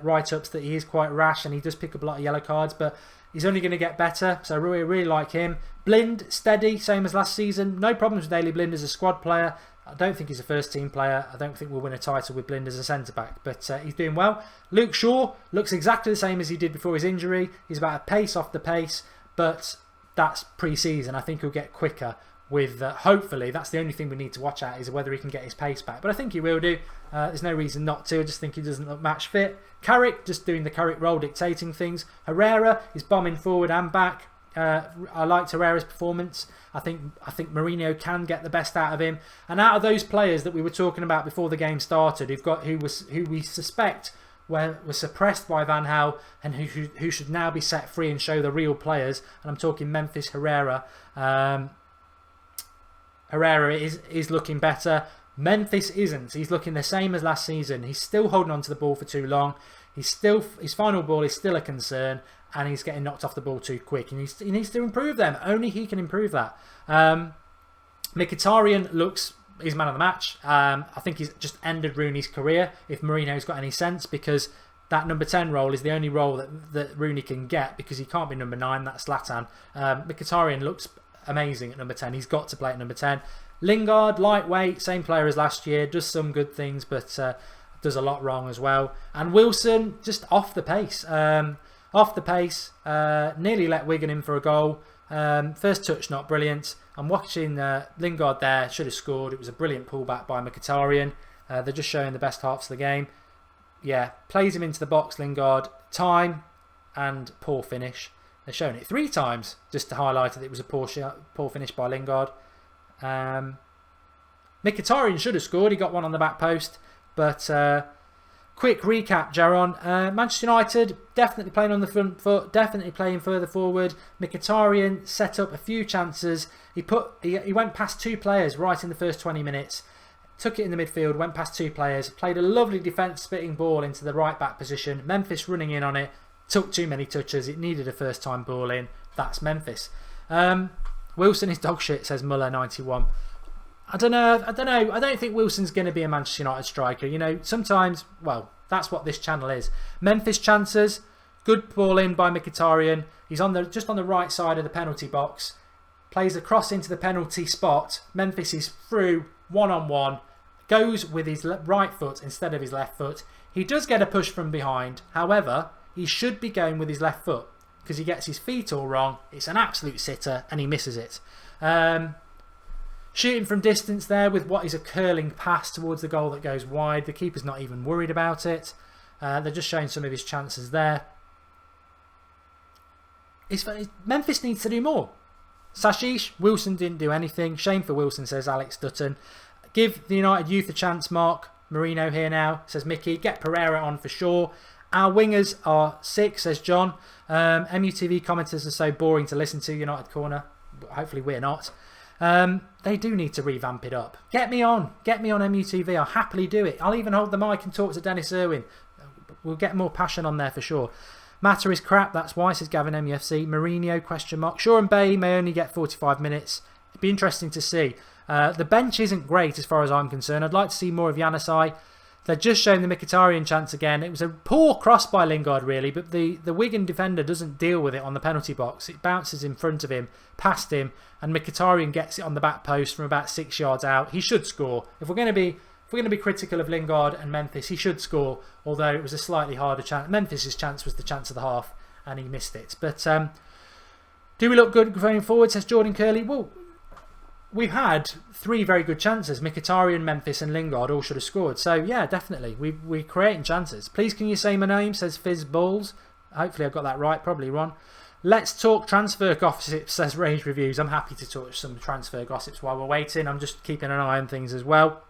write-ups that he is quite rash and he does pick up a lot of yellow cards, but he's only going to get better. So I really like him. Blind, steady, same as last season. No problems with Daley Blind as a squad player. I don't think he's a first team player. I don't think we'll win a title with Blind as a centre back, but he's doing well. Luke Shaw looks exactly the same as he did before his injury. He's about a pace off the pace, but that's pre-season. I think he'll get quicker with, hopefully, that's the only thing we need to watch out is whether he can get his pace back. But I think he will do. There's no reason not to. I just think he doesn't look match fit. Carrick just doing the Carrick role, dictating things. Herrera is bombing forward and back. I liked Herrera's performance. I think Mourinho can get the best out of him. And out of those players that we were talking about before the game started, who we suspect were suppressed by Van Gaal and who should now be set free and show the real players. And I'm talking Memphis, Herrera. Herrera is looking better. Memphis isn't. He's looking the same as last season. He's still holding on to the ball for too long. His final ball is still a concern, and he's getting knocked off the ball too quick. He needs to improve them. Only he can improve that. Mkhitaryan he's man of the match. I think he's just ended Rooney's career, if Mourinho's got any sense, because that number 10 role is the only role that Rooney can get, because he can't be number 9. That's Zlatan. Mkhitaryan looks amazing at number 10. He's got to play at number 10. Lingard, lightweight, same player as last year, does some good things, but does a lot wrong as well. And Wilson, just off the pace. Nearly let Wigan in for a goal. First touch, not brilliant. I'm watching Lingard there, should have scored. It was a brilliant pullback by Mkhitaryan. They're just showing the best halves of the game. Yeah, plays him into the box, Lingard. Time and poor finish. They're showing it 3 times just to highlight that it was a poor finish by Lingard. Mkhitaryan should have scored. He got one on the back post. But quick recap, Jaron. Manchester United definitely playing on the front foot, definitely playing further forward. Mkhitaryan set up a few chances. He went past 2 players right in the first 20 minutes. Took it in the midfield, went past 2 players, played a lovely defence-spitting ball into the right-back position. Memphis running in on it, took too many touches. It needed a first-time ball in. That's Memphis. Wilson is dog shit, says Muller 91. I don't know. I don't think Wilson's going to be a Manchester United striker. You know, sometimes, well, that's what this channel is. Memphis chances, good ball in by Mkhitaryan. He's just on the right side of the penalty box. Plays a cross into the penalty spot. Memphis is through, one-on-one. Goes with his right foot instead of his left foot. He does get a push from behind. However, he should be going with his left foot because he gets his feet all wrong. It's an absolute sitter and he misses it. Shooting from distance there with what is a curling pass towards the goal that goes wide. The keeper's not even worried about it. They're just showing some of his chances there. Memphis needs to do more. Sashish, Wilson didn't do anything. Shame for Wilson, says Alex Dutton. Give the United youth a chance, Mark. Marino here now, says Mickey. Get Pereira on for sure. Our wingers are sick, says John. MUTV commenters are so boring to listen to, United Corner. Hopefully we're not. They do need to revamp it up. Get me on MUTV. I'll happily do it. I'll even hold the mic and talk to Dennis Irwin. We'll get more passion on there for sure. Matter is crap, that's why, says Gavin MUFC. Mourinho, question mark. Shaw and Bay may only get 45 minutes. It'd be interesting to see. The bench isn't great as far as I'm concerned. I'd like to see more of Janusaj. They're just showing the Mkhitaryan chance again. It was a poor cross by Lingard, really, but the Wigan defender doesn't deal with it on the penalty box. It bounces in front of him, past him, and Mkhitaryan gets it on the back post from about 6 yards out. He should score. If we're going to be critical of Lingard and Memphis, he should score, although it was a slightly harder chance. Memphis' chance was the chance of the half, and he missed it. But do we look good going forward, says Jordan Curley? Well, we've had 3 very good chances. Mkhitaryan, Memphis and Lingard all should have scored. So, yeah, definitely. We're creating chances. Please can you say my name, says Fizz Balls. Hopefully I got that right. Probably Ron. Let's talk transfer gossip, says Rage Reviews. I'm happy to talk some transfer gossips while we're waiting. I'm just keeping an eye on things as well.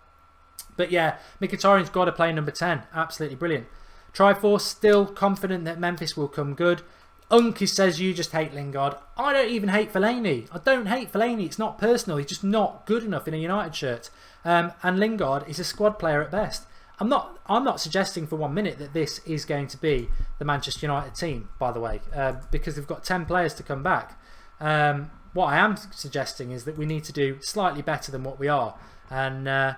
But, yeah, Mkhitaryan's got to play number 10. Absolutely brilliant. Triforce still confident that Memphis will come good. Unky says you just hate Lingard. I don't even hate Fellaini. I don't hate Fellaini. It's not personal. He's just not good enough in a United shirt. And Lingard is a squad player at best. I'm not suggesting for 1 minute that this is going to be the Manchester United team, by the way, because they've got 10 players to come back. What I am suggesting is that we need to do slightly better than what we are. And I'm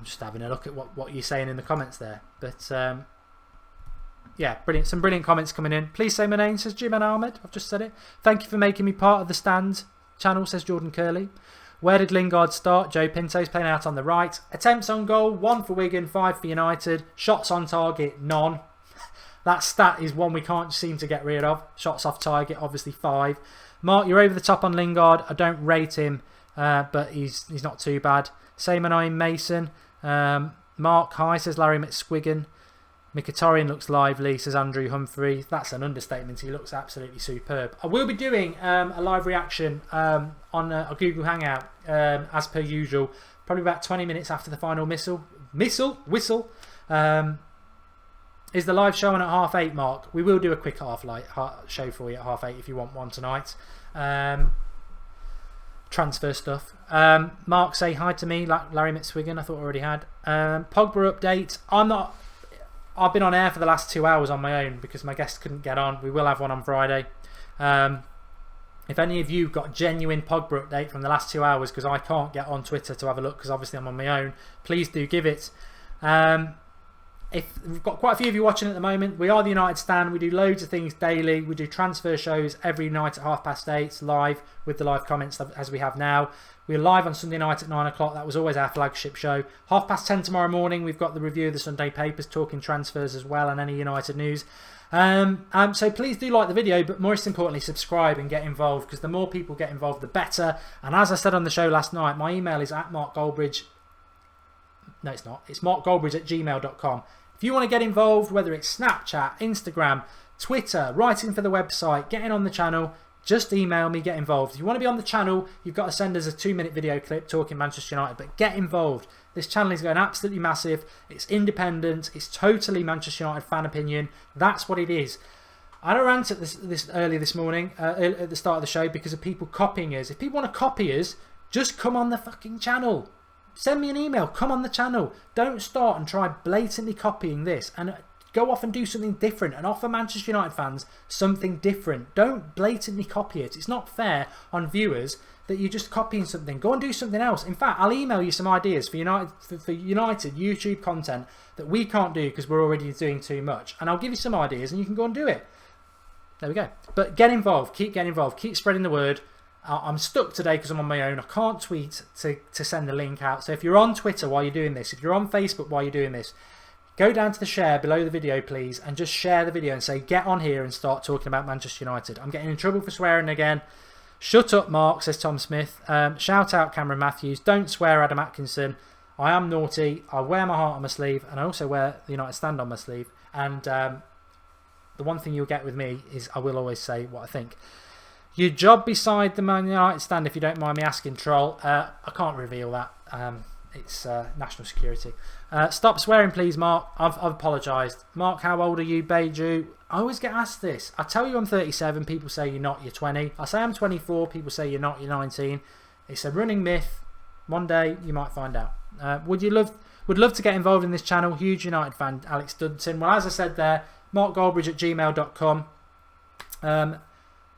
just having a look at what you're saying in the comments there. But yeah, brilliant. Some brilliant comments coming in. Please say my name, says Jim and Ahmed. I've just said it. Thank you for making me part of the stand channel, says Jordan Curley. Where did Lingard start? Joe Pinto's playing out on the right. Attempts on goal, 1 for Wigan, 5 for United. Shots on target, none. That stat is one we can't seem to get rid of. Shots off target, obviously 5. Mark, you're over the top on Lingard. I don't rate him, but he's not too bad. Same and I Mason. Mark, hi, says Larry McSquiggan. Mkhitaryan looks lively, says Andrew Humphrey. That's an understatement. He looks absolutely superb. I will be doing a live reaction on a Google Hangout as per usual. Probably about 20 minutes after the final whistle. Is the live show on at 8:30, Mark? We will do a quick show for you at 8:30 if you want one tonight. Transfer stuff. Mark, say hi to me, Larry McSwiggan. I thought I already had. Pogba update. I've been on air for the last 2 hours on my own because my guest couldn't get on. We will have one on Friday. If any of you got genuine Pogba update from the last 2 hours, because I can't get on Twitter to have a look because obviously I'm on my own, please do give it. If we've got quite a few of you watching at the moment, we are the United Stand. We do loads of things daily. We do transfer shows every night at 8:30 live with the live comments as we have now. We're live on Sunday night at 9 o'clock. That was always our flagship show. 10:30 tomorrow morning, we've got the review of the Sunday papers, talking transfers as well and any United news. So please do like the video, but most importantly, subscribe and get involved, because the more people get involved, the better. And as I said on the show last night, my email is at markgoldbridge. No, it's not. It's markgoldbridge@gmail.com. If you want to get involved, whether it's Snapchat, Instagram, Twitter, writing for the website, getting on the channel, just email me, get involved. If you want to be on the channel, you've got to send us a 2-minute video clip talking Manchester United, but get involved. This channel is going absolutely massive. It's independent. It's totally Manchester United fan opinion. That's what it is. I had a rant at this early this morning, at the start of the show, because of people copying us. If people want to copy us, just come on the fucking channel. Send me an email, come on the channel. Don't start and try blatantly copying this, and go off and do something different and offer Manchester United fans something different. Don't blatantly copy it. It's not fair on viewers that you're just copying something. Go and do something else. In fact, I'll email you some ideas for United YouTube content that we can't do because we're already doing too much. And I'll give you some ideas and you can go and do it. There we go. But get involved. Keep getting involved. Keep spreading the word. I'm stuck today because I'm on my own. I can't tweet to send the link out. So if you're on Twitter while you're doing this, if you're on Facebook while you're doing this, go down to the share below the video, please, and just share the video and say, get on here and start talking about Manchester United. I'm getting in trouble for swearing again. Shut up, Mark, says Tom Smith. Shout out Cameron Matthews. Don't swear, Adam Atkinson. I am naughty. I wear my heart on my sleeve, and I also wear the United Stand on my sleeve. And the one thing you'll get with me is I will always say what I think. Your job beside the Man United Stand, if you don't mind me asking, Troll, I can't reveal that. it's national security. Stop swearing, please, Mark. I've apologised. Mark, how old are you, Beiju? I always get asked this. I tell you I'm 37. People say you're not. You're 20. I say I'm 24. People say you're not. You're 19. It's a running myth. One day you might find out. Would love to get involved in this channel. Huge United fan, Alex Dudton. Well, as I said there, markgoldbridge@gmail.com.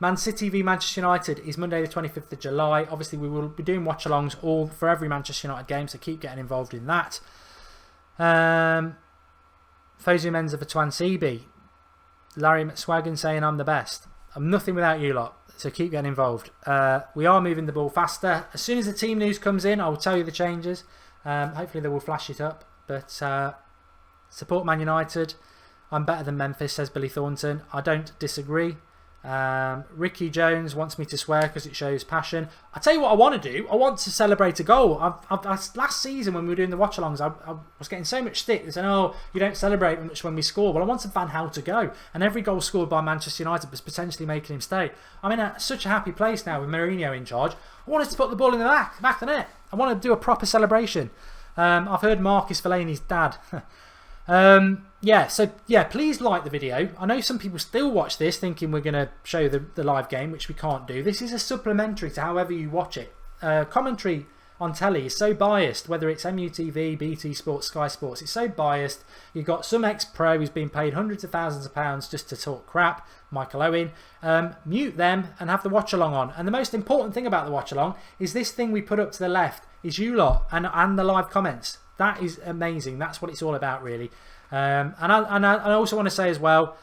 Man City v Manchester United is Monday the 25th of July. Obviously, we will be doing watch-alongs all for every Manchester United game, so keep getting involved in that. Fosu Menza for Twansibi. Larry McSwagan saying I'm the best. I'm nothing without you lot, so keep getting involved. We are moving the ball faster. As soon as the team news comes in, I will tell you the changes. Hopefully they will flash it up. But support Man United. I'm better than Memphis, says Billy Thornton. I don't disagree. Ricky Jones wants me to swear because it shows passion. I tell you what I want to do. I want to celebrate a goal. Last season when we were doing the watch-alongs, I was getting so much stick. They're saying, oh, you don't celebrate much when we score. Well, I wanted Van Gaal to go. And every goal scored by Manchester United was potentially making him stay. I'm in such a happy place now with Mourinho in charge. I wanted to put the ball in the back of the net. I want to do a proper celebration. I've heard Mark is Fellaini's dad. Yeah, please like the video. I know some people still watch this thinking we're going to show the live game, which we can't do. This is a supplementary to however you watch it. Commentary on telly is so biased, whether it's MUTV, BT Sports, Sky Sports, it's so biased. You've got some ex-pro who's been paid hundreds of thousands of pounds just to talk crap, Michael Owen. Mute them and have the watch-along on. And the most important thing about the watch-along is this thing we put up to the left is you lot and the live comments. That is amazing. That's what it's all about, really. And I also want to say as well,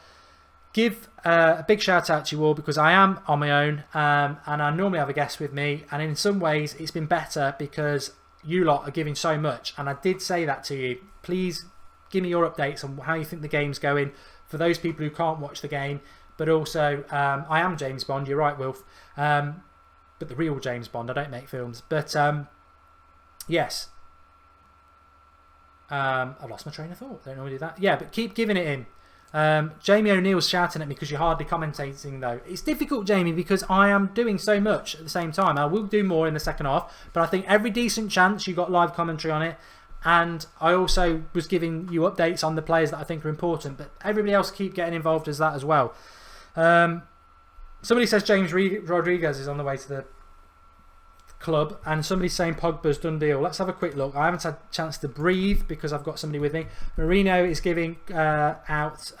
give a big shout out to you all because I am on my own and I normally have a guest with me, and in some ways it's been better because you lot are giving so much, and I did say that to you. Please give me your updates on how you think the game's going for those people who can't watch the game, but also I am James Bond, you're right, Wilf, but the real James Bond. I don't make films, but yes. I've lost my train of thought. Don't know how to do that. Yeah, but keep giving it in. Jamie O'Neill's shouting at me because you're hardly commentating though. It's difficult, Jamie, because I am doing so much at the same time. I will do more in the second half, but I think every decent chance you got live commentary on it, and I also was giving you updates on the players that I think are important, but everybody else keep getting involved as that as well. Somebody says James Rodriguez is on the way to the club, and somebody's saying Pogba's done deal. Let's have a quick look. I haven't had a chance to breathe because I've got somebody with me. Mourinho is giving out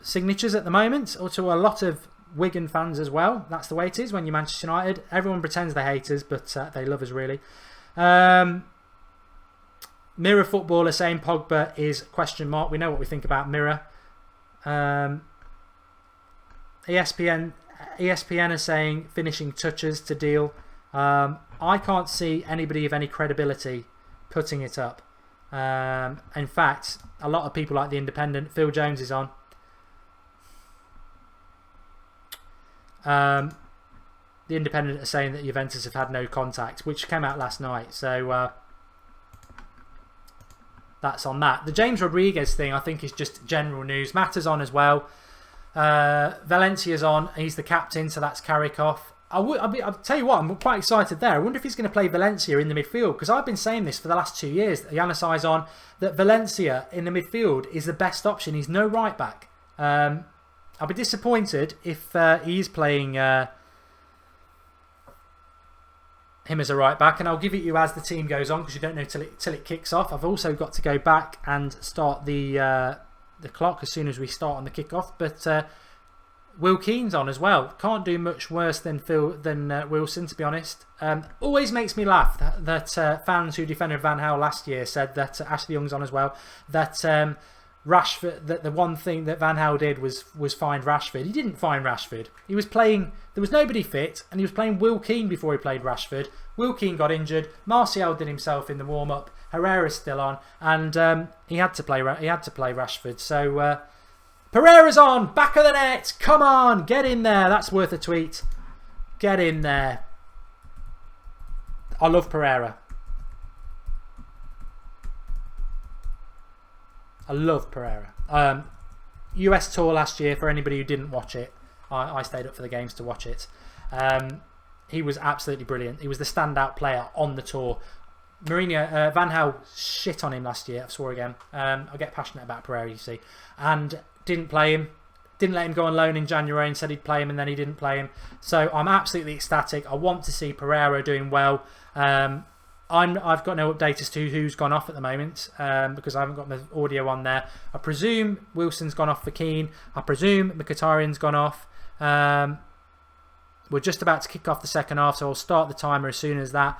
signatures at the moment, or to a lot of Wigan fans as well. That's the way it is when you're Manchester United. Everyone pretends they're haters, but they love us really. Mirror Footballer saying Pogba is question mark. We know what we think about Mirror. ESPN are saying finishing touches to deal. I can't see anybody of any credibility putting it up. In fact, a lot of people like The Independent. Phil Jones is on. The Independent are saying that Juventus have had no contact, which came out last night. So that's on that. The James Rodriguez thing, I think, is just general news. Matters on as well. Valencia's on. He's the captain, so that's Carrickhoff. I'll tell you what, I'm quite excited there. I wonder if he's going to play Valencia in the midfield, because I've been saying this for the last 2 years. Yanisai's on, that Valencia in the midfield is the best option. He's no right back. I'll be disappointed if he is playing him as a right back, and I'll give it you as the team goes on because you don't know till it kicks off. I've also got to go back and start the clock as soon as we start on the kickoff, but Will Keane's on as well. Can't do much worse than Wilson, to be honest. Always makes me laugh that fans who defended Van Gaal last year said that Ashley Young's on as well. That Rashford, that the one thing that Van Gaal did was find Rashford. He didn't find Rashford. He was playing. There was nobody fit, and he was playing Will Keane before he played Rashford. Will Keane got injured. Martial did himself in the warm up. Herrera's still on, and he had to play Rashford. So Pereira's on, back of the net. Come on, get in there. That's worth a tweet. Get in there. I love Pereira. I love Pereira. US tour last year, for anybody who didn't watch it. I stayed up for the games to watch it. he was absolutely brilliant. He was the standout player on the tour. Mourinho, Van Gaal shit on him last year. I swore again. I get passionate about Pereira, you see. And didn't play him. Didn't let him go on loan in January and said he'd play him, and then he didn't play him. So I'm absolutely ecstatic. I want to see Pereira doing well. I've got no update as to who's gone off at the moment because I haven't got my audio on there. I presume Wilson's gone off for Keane. I presume Mkhitaryan's gone off. We're just about to kick off the second half, so I'll start the timer as soon as that.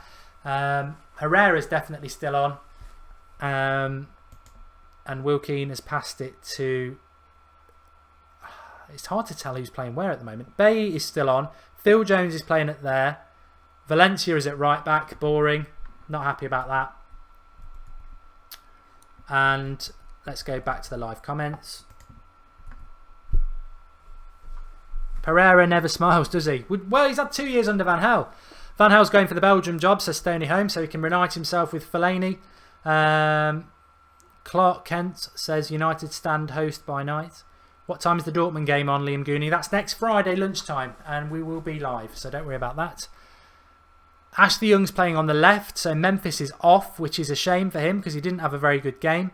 Herrera's definitely still on. And Will Keane has passed it to... It's hard to tell who's playing where at the moment. Bay is still on. Phil Jones is playing it there. Valencia is at right back. Boring. Not happy about that. And let's go back to the live comments. Pereira never smiles, does he? Well, he's had 2 years under Van Gaal. Van Gaal's going for the Belgium job, says Stoney Holmes, so he can reunite himself with Fellaini. Clark Kent says United stand host by night. What time is the Dortmund game on, Liam Gooney? That's next Friday lunchtime, and we will be live, so don't worry about that. Ashley Young's playing on the left, so Memphis is off, which is a shame for him because he didn't have a very good game.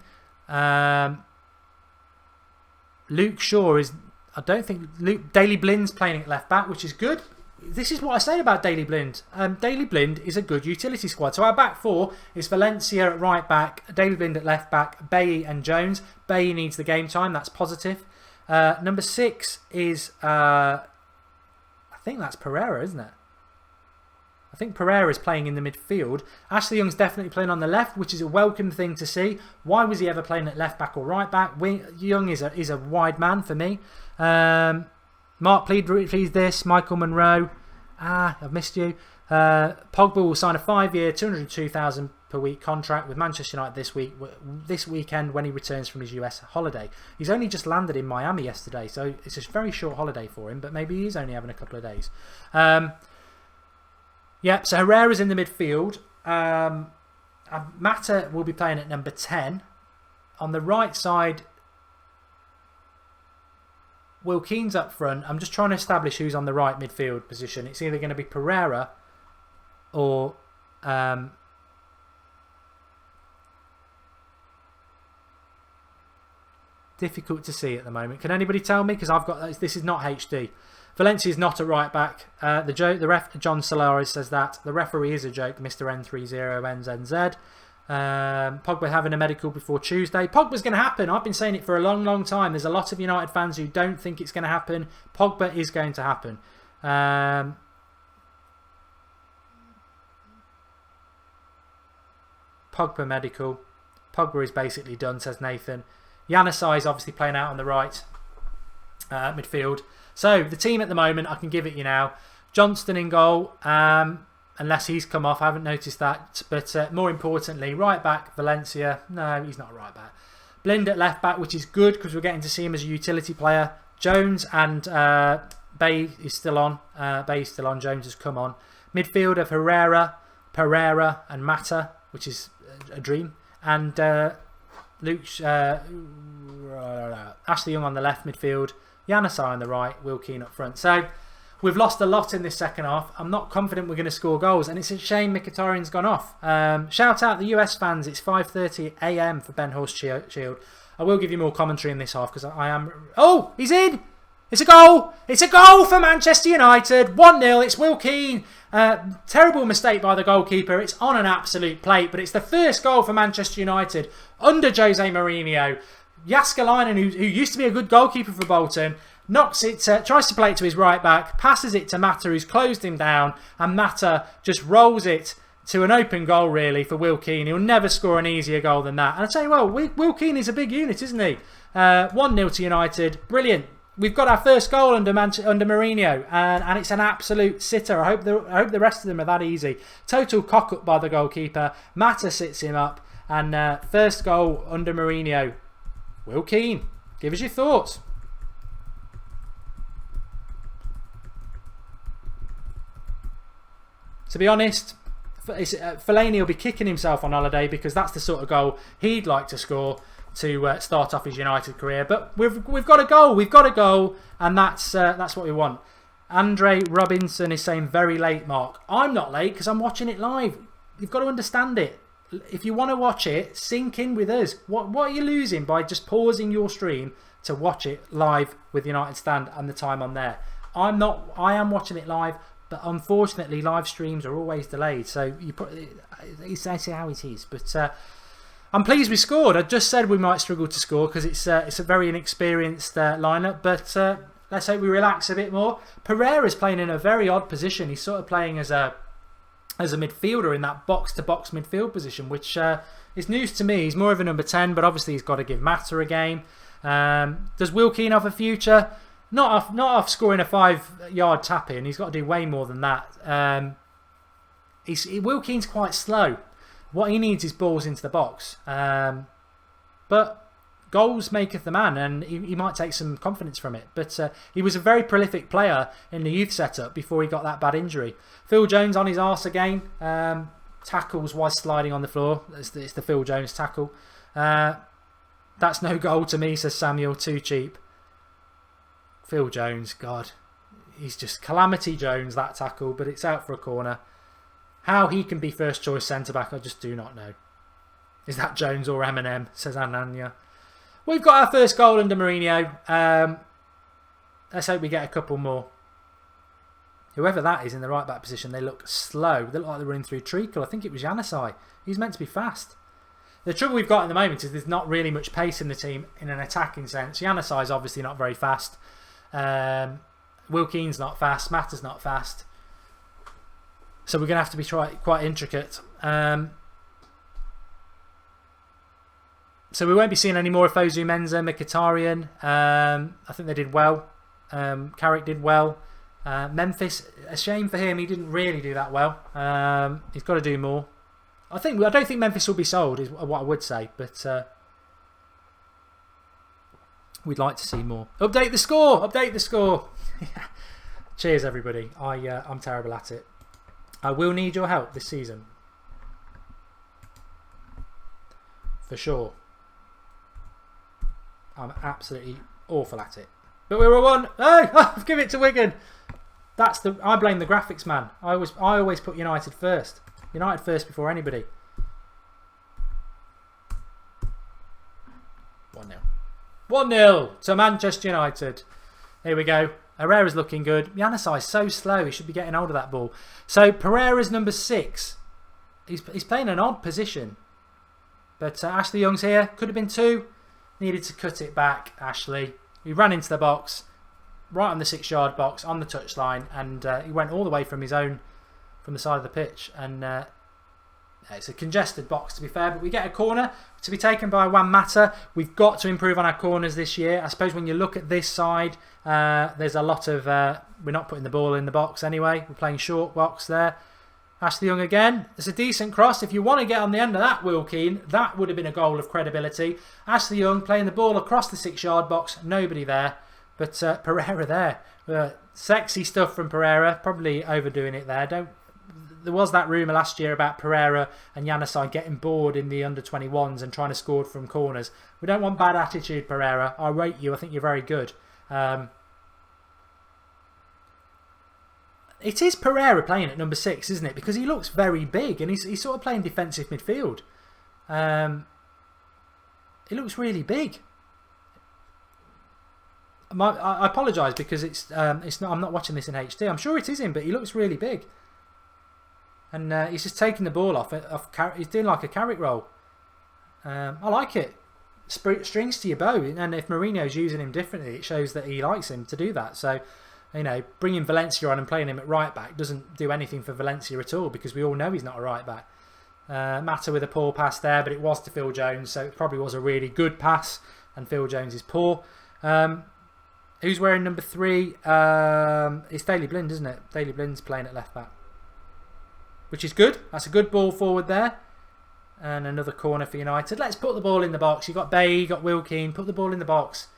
Luke Shaw is... I don't think... Daley Blind's playing at left back, which is good. This is what I say about Daley Blind. Daley Blind is a good utility squad. So our back four is Valencia at right back, Daley Blind at left back, Bailly and Jones. Bailly needs the game time. That's positive. Number 6 is... I think that's Pereira, isn't it? I think Pereira is playing in the midfield. Ashley Young's definitely playing on the left, which is a welcome thing to see. Why was he ever playing at left back or right back? Young is a wide man for me. Mark, please this. Michael Monroe. I've missed you. Pogba will sign a 5-year, £202,000 per week contract with Manchester United this weekend when he returns from his US holiday. He's only just landed in Miami yesterday, so it's a very short holiday for him, but maybe he's only having a couple of days. Yep, so Herrera's in the midfield. Mata will be playing at number 10. On the right side, Will Keane's up front. I'm just trying to establish who's on the right midfield position. It's either going to be Pereira or... difficult to see at the moment. Can anybody tell me? Because I've got... This is not HD. Valencia's not a right back. The ref, John Solaris, says that. The referee is a joke, Mr. N30NZNZ. Pogba having a medical before Tuesday. Pogba's going to happen. I've been saying it for a long, long time. There's a lot of United fans who don't think it's going to happen. Pogba is going to happen. Pogba medical. Pogba is basically done, says Nathan. Janusaj is obviously playing out on the right midfield. So, the team at the moment, I can give it you now. Johnston in goal, unless he's come off. I haven't noticed that. But more importantly, right back, Valencia. No, he's not a right back. Blind at left back, which is good because we're getting to see him as a utility player. Jones and Bay is still on. Bay is still on. Jones has come on. Midfield of Herrera, Pereira and Mata, which is a dream. And Ashley Young on the left midfield. Janusaj on the right, Will Keane up front. So, we've lost a lot in this second half. I'm not confident we're going to score goals, and it's a shame Mkhitaryan's gone off. Shout out the US fans. It's 5:30 AM for Ben Horst Shield. I will give you more commentary in this half because I am... Oh, he's in! It's a goal! It's a goal for Manchester United. 1-0. It's Will Keane. Terrible mistake by the goalkeeper. It's on an absolute plate, but it's the first goal for Manchester United under Jose Mourinho. Jaskalainen, who used to be a good goalkeeper for Bolton, knocks it, tries to play it to his right back, passes it to Mata, who's closed him down, and Mata just rolls it to an open goal, really, for Will Keane. He'll never score an easier goal than that. And I tell you what, Will Keane is a big unit, isn't he? 1-0 to United. Brilliant. We've got our first goal under Mourinho, and it's an absolute sitter. I hope the rest of them are that easy. Total cock-up by the goalkeeper. Mata sits him up, and first goal under Mourinho. Will Keane, give us your thoughts. To be honest, Fellaini will be kicking himself on holiday because that's the sort of goal he'd like to score to start off his United career. But we've got a goal, and that's what we want. Andre Robinson is saying very late, Mark. I'm not late because I'm watching it live. You've got to understand it. If you want to watch it, sink in with us. What are you losing by just pausing your stream to watch it live with United Stand and the time on there? I am watching it live, but unfortunately live streams are always delayed. So it's how it is. But I'm pleased we scored. I just said we might struggle to score because it's a very inexperienced lineup. But let's hope we relax a bit more. Pereira's playing in a very odd position. He's sort of playing as a midfielder in that box-to-box midfield position, which is news to me. He's more of a number 10, but obviously he's got to give Mata a game. Does Will Keane have a future? Not off scoring a 5-yard tap-in. He's got to do way more than that. Will Keane's quite slow. What he needs is balls into the box. But goals maketh the man, and he might take some confidence from it. But he was a very prolific player in the youth setup before he got that bad injury. Phil Jones on his arse again. Tackles while sliding on the floor. It's the Phil Jones tackle. That's no goal to me, says Samuel. Too cheap. Phil Jones, God. He's just Calamity Jones, that tackle, but it's out for a corner. How he can be first choice centre-back, I just do not know. Is that Jones or Eminem, says Ananya. We've got our first goal under Mourinho. Let's hope we get a couple more. Whoever that is in the right back position, they look slow. They look like they're running through treacle. I think it was Janusai. He's meant to be fast. The trouble we've got at the moment is there's not really much pace in the team in an attacking sense. Janusai is obviously not very fast. Will Keane's not fast. Mata's not fast. So we're going to have to be quite intricate. So we won't be seeing any more of Fosu Mensah, Mkhitaryan. I think they did well. Carrick did well. Memphis, a shame for him. He didn't really do that well. He's got to do more. I don't think Memphis will be sold, is what I would say. But we'd like to see more. Update the score. Update the score. Cheers, everybody. I'm terrible at it. I will need your help this season. For sure. I'm absolutely awful at it. But we were one. Oh, give it to Wigan. I blame the graphics man. I always put United first. United first before anybody. 1-0. 1-0 to Manchester United. Here we go. Herrera's looking good. Janusai's so slow. He should be getting hold of that ball. So Pereira's number 6. He's playing an odd position. But Ashley Young's here. Could have been 2. Needed to cut it back, Ashley. He ran into the box. Right on the 6-yard box. On the touchline. And he went all the way from the side of the pitch. And it's a congested box, to be fair. But we get a corner to be taken by Juan Mata. We've got to improve on our corners this year. I suppose when you look at this side, there's a lot of... we're not putting the ball in the box anyway. We're playing short box there. Ashley Young again. It's a decent cross. If you want to get on the end of that, Will Keane, that would have been a goal of credibility. Ashley Young playing the ball across the 6-yard box. Nobody there. But Pereira there. Sexy stuff from Pereira. Probably overdoing it there. There was that rumour last year about Pereira and Janusai getting bored in the under-21s and trying to score from corners. We don't want bad attitude, Pereira. I rate you. I think you're very good. It is Pereira playing at number 6, isn't it? Because he looks very big and he's sort of playing defensive midfield. He looks really big. I apologise because it's not. I'm not watching this in HD. I'm sure it is him, but he looks really big. And he's just taking the ball off. He's doing like a Carrick roll. I like it. Strings to your bow. And if Mourinho's using him differently, it shows that he likes him to do that. So, you know, bringing Valencia on and playing him at right back doesn't do anything for Valencia at all because we all know he's not a right back. Mata with a poor pass there, but it was to Phil Jones, so it probably was a really good pass. And Phil Jones is poor. Who's wearing number 3? It's Daley Blind, isn't it? Daley Blind's playing at left back. Which is good. That's a good ball forward there. And another corner for United. Let's put the ball in the box. You've got Bay, you've got Will Keane. Put the ball in the box.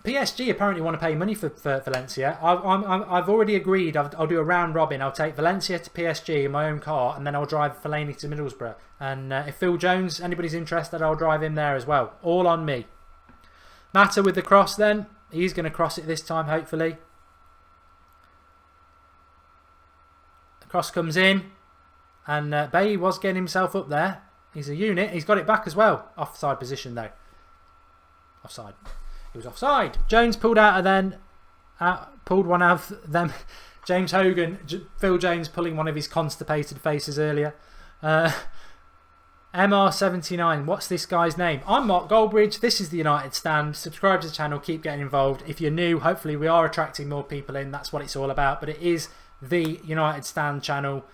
PSG apparently want to pay money for Valencia. I've already agreed. I'll do a round robin. I'll take Valencia to PSG in my own car, and then I'll drive Fellaini to Middlesbrough. And if Phil Jones, anybody's interested, I'll drive him there as well. All on me. Mata with the cross then. He's going to cross it this time, hopefully. The cross comes in. And Bailly was getting himself up there. He's a unit. He's got it back as well. Offside position, though. Offside. He was offside. Jones pulled out of then. Pulled one out of them. James Hogan. Phil Jones pulling one of his constipated faces earlier. MR79. What's this guy's name? I'm Mark Goldbridge. This is the United Stand. Subscribe to the channel. Keep getting involved. If you're new, hopefully we are attracting more people in. That's what it's all about. But it is the United Stand channel.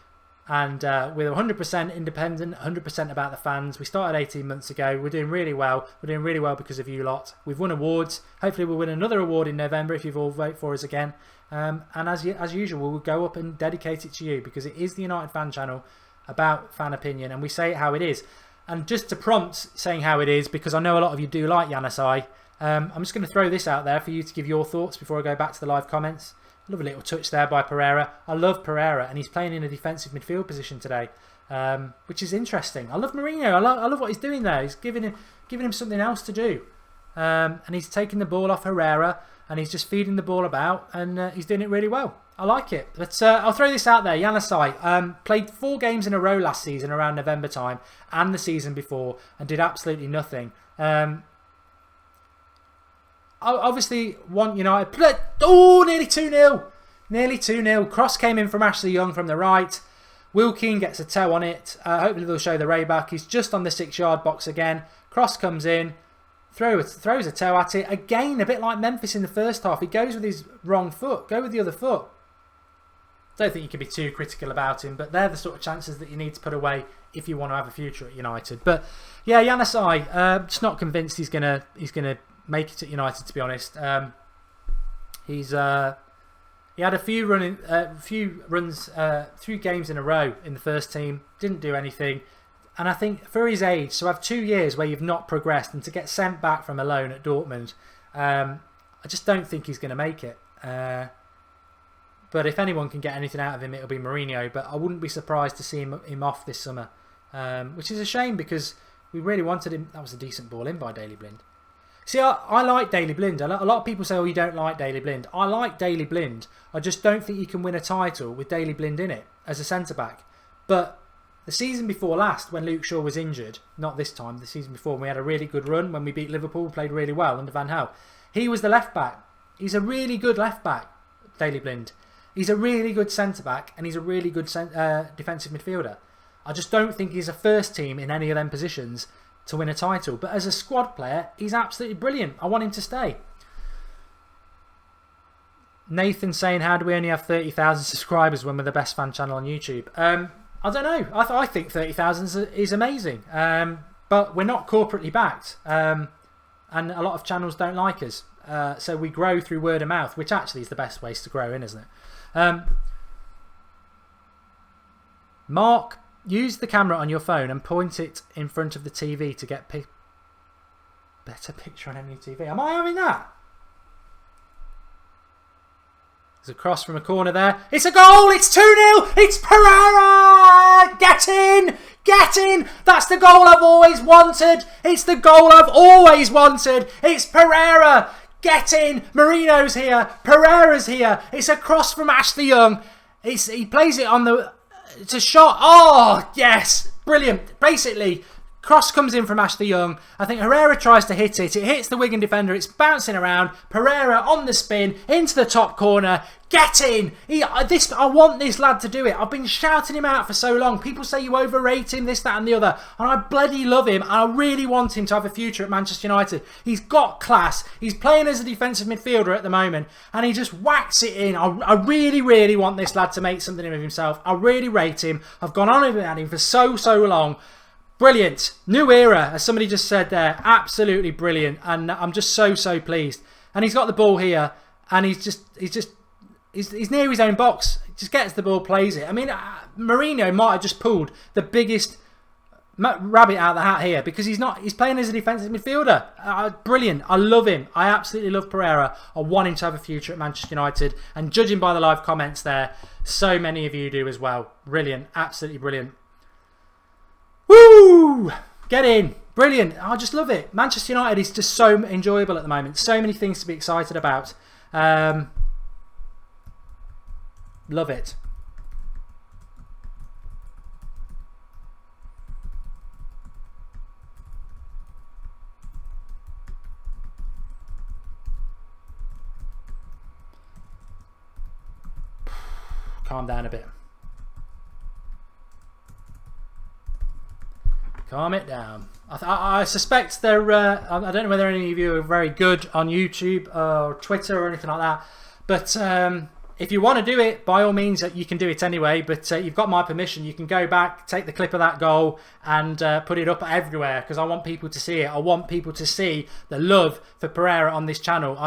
And we're 100% independent, 100% about the fans. We started 18 months ago. We're doing really well. We're doing really well because of you lot. We've won awards. Hopefully we'll win another award in November if you've all voted for us again. And as usual, we'll go up and dedicate it to you because it is the United Fan channel about fan opinion. And we say it how it is. And just to prompt saying how it is, because I know a lot of you do like Janusaj, I'm just going to throw this out there for you to give your thoughts before I go back to the live comments. Lovely little touch there by Pereira. I love Pereira, and he's playing in a defensive midfield position today, which is interesting. I love Mourinho. I love what he's doing there. He's giving him something else to do, and he's taking the ball off Herrera, and he's just feeding the ball about, and he's doing it really well. I like it. But I'll throw this out there. Janusaj played 4 games in a row last season around November time, and the season before, and did absolutely nothing. I obviously want United. Oh, nearly 2-0. Nearly 2-0. Cross came in from Ashley Young from the right. Wilkin gets a toe on it. Hopefully they'll show the ray back. He's just on the 6-yard box again. Cross comes in. Throws a toe at it. Again, a bit like Memphis in the first half. He goes with his wrong foot. Go with the other foot. Don't think you can be too critical about him, but they're the sort of chances that you need to put away if you want to have a future at United. But yeah, Janusaj, just not convinced he's gonna make it at United, to be honest. He had a few games in a row in the first team, didn't do anything, and I think for his age, to have 2 years where you've not progressed and to get sent back from a loan at Dortmund, I just don't think he's going to make it. But if anyone can get anything out of him, it'll be Mourinho. But I wouldn't be surprised to see him off this summer, which is a shame because we really wanted him. That was a decent ball in by Daley Blind. See, I like Daley Blind. A lot of people say, oh, you don't like Daley Blind. I like Daley Blind. I just don't think you can win a title with Daley Blind in it as a centre-back. But the season before last, when Luke Shaw was injured, not this time, the season before, when we had a really good run, when we beat Liverpool, played really well under Van Gaal. He was the left-back. He's a really good left-back, Daley Blind. He's a really good centre-back, and he's a really good defensive midfielder. I just don't think he's a first team in any of them positions to win a title. But as a squad player, he's absolutely brilliant. I want him to stay. Nathan saying, how do we only have 30,000 subscribers when we're the best fan channel on YouTube? I don't know. I think 30,000 is amazing. But we're not corporately backed. And a lot of channels don't like us. So we grow through word of mouth, which actually is the best ways to grow in, isn't it? Mark, use the camera on your phone and point it in front of the TV to get better picture on any TV. Am I having that? There's a cross from a corner there. It's a goal! It's 2-0! It's Pereira! Get in! Get in! That's the goal I've always wanted! It's the goal I've always wanted! It's Pereira! Get in! Marino's here! Pereira's here! It's a cross from Ashley Young. He plays it on the... It's a shot. Oh, yes. Brilliant. Basically, cross comes in from Ashley Young. I think Herrera tries to hit it. It hits the Wigan defender. It's bouncing around. Pereira on the spin into the top corner. Get in. I want this lad to do it. I've been shouting him out for so long. People say you overrate him, this, that and the other. And I bloody love him. And I really want him to have a future at Manchester United. He's got class. He's playing as a defensive midfielder at the moment. And he just whacks it in. I really, really want this lad to make something of himself. I really rate him. I've gone on about him for so long. Brilliant. New era, as somebody just said there. Absolutely brilliant. And I'm just so pleased. And he's got the ball here. And he's near his own box. Just gets the ball, plays it. I mean, Mourinho might have just pulled the biggest rabbit out of the hat here because he's playing as a defensive midfielder. Brilliant. I love him. I absolutely love Pereira. I want him to have a future at Manchester United. And judging by the live comments there, so many of you do as well. Brilliant. Absolutely brilliant. Woo! Get in. Brilliant. I just love it. Manchester United is just so enjoyable at the moment. So many things to be excited about. Love it. Calm down a bit. Calm it down. I suspect there. I don't know whether any of you are very good on YouTube or Twitter or anything like that, but if you want to do it, by all means, you can do it anyway. But you've got my permission. You can go back, take the clip of that goal, and put it up everywhere because I want people to see it. I want people to see the love for Pereira on this channel.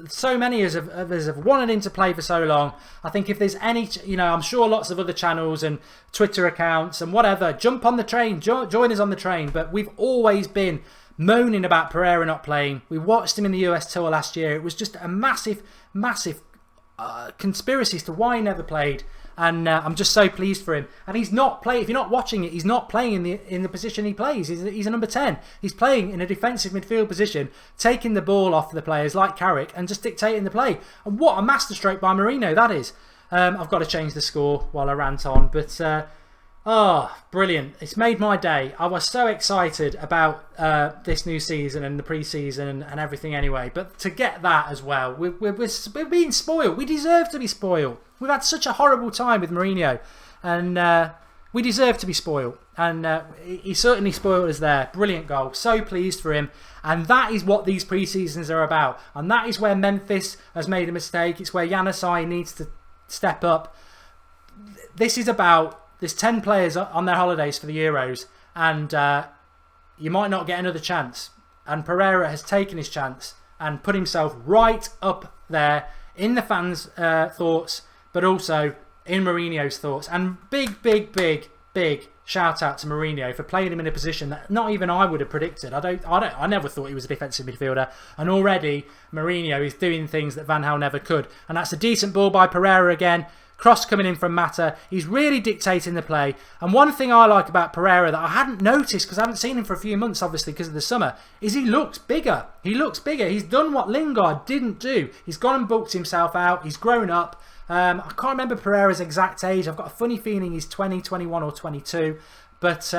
So many of us have wanted him to play for so long. I think if there's any, I'm sure lots of other channels and Twitter accounts and whatever, jump on the train, join us on the train. But we've always been moaning about Pereira not playing. We watched him in the US tour last year. It was just a massive conspiracy as to why he never played, and I'm just so pleased for him. And he's not playing. If you're not watching it, he's not playing in the position he plays. He's a number 10. He's playing in a defensive midfield position, taking the ball off the players like Carrick and just dictating the play. And what a masterstroke by Mourinho that is. I've got to change the score while I rant on, but brilliant. It's made my day. I was so excited about this new season and the pre-season and everything anyway. But to get that as well, we're being spoiled. We deserve to be spoiled. We've had such a horrible time with Mourinho. And we deserve to be spoiled. And he certainly spoiled us there. Brilliant goal. So pleased for him. And that is what these pre-seasons are about. And that is where Memphis has made a mistake. It's where Januzaj needs to step up. This is about... There's 10 players on their holidays for the Euros, and you might not get another chance. And Pereira has taken his chance and put himself right up there in the fans' thoughts, but also in Mourinho's thoughts. And big shout out to Mourinho for playing him in a position that not even I would have predicted. I never thought he was a defensive midfielder, and already Mourinho is doing things that Van Gaal never could. And that's a decent ball by Pereira again. Cross coming in from Mata. He's really dictating the play. And one thing I like about Pereira that I hadn't noticed because I haven't seen him for a few months, obviously, because of the summer, is he looks bigger. He looks bigger. He's done what Lingard didn't do. He's gone and booked himself out. He's grown up. I can't remember Pereira's exact age. I've got a funny feeling he's 20, 21 or 22. But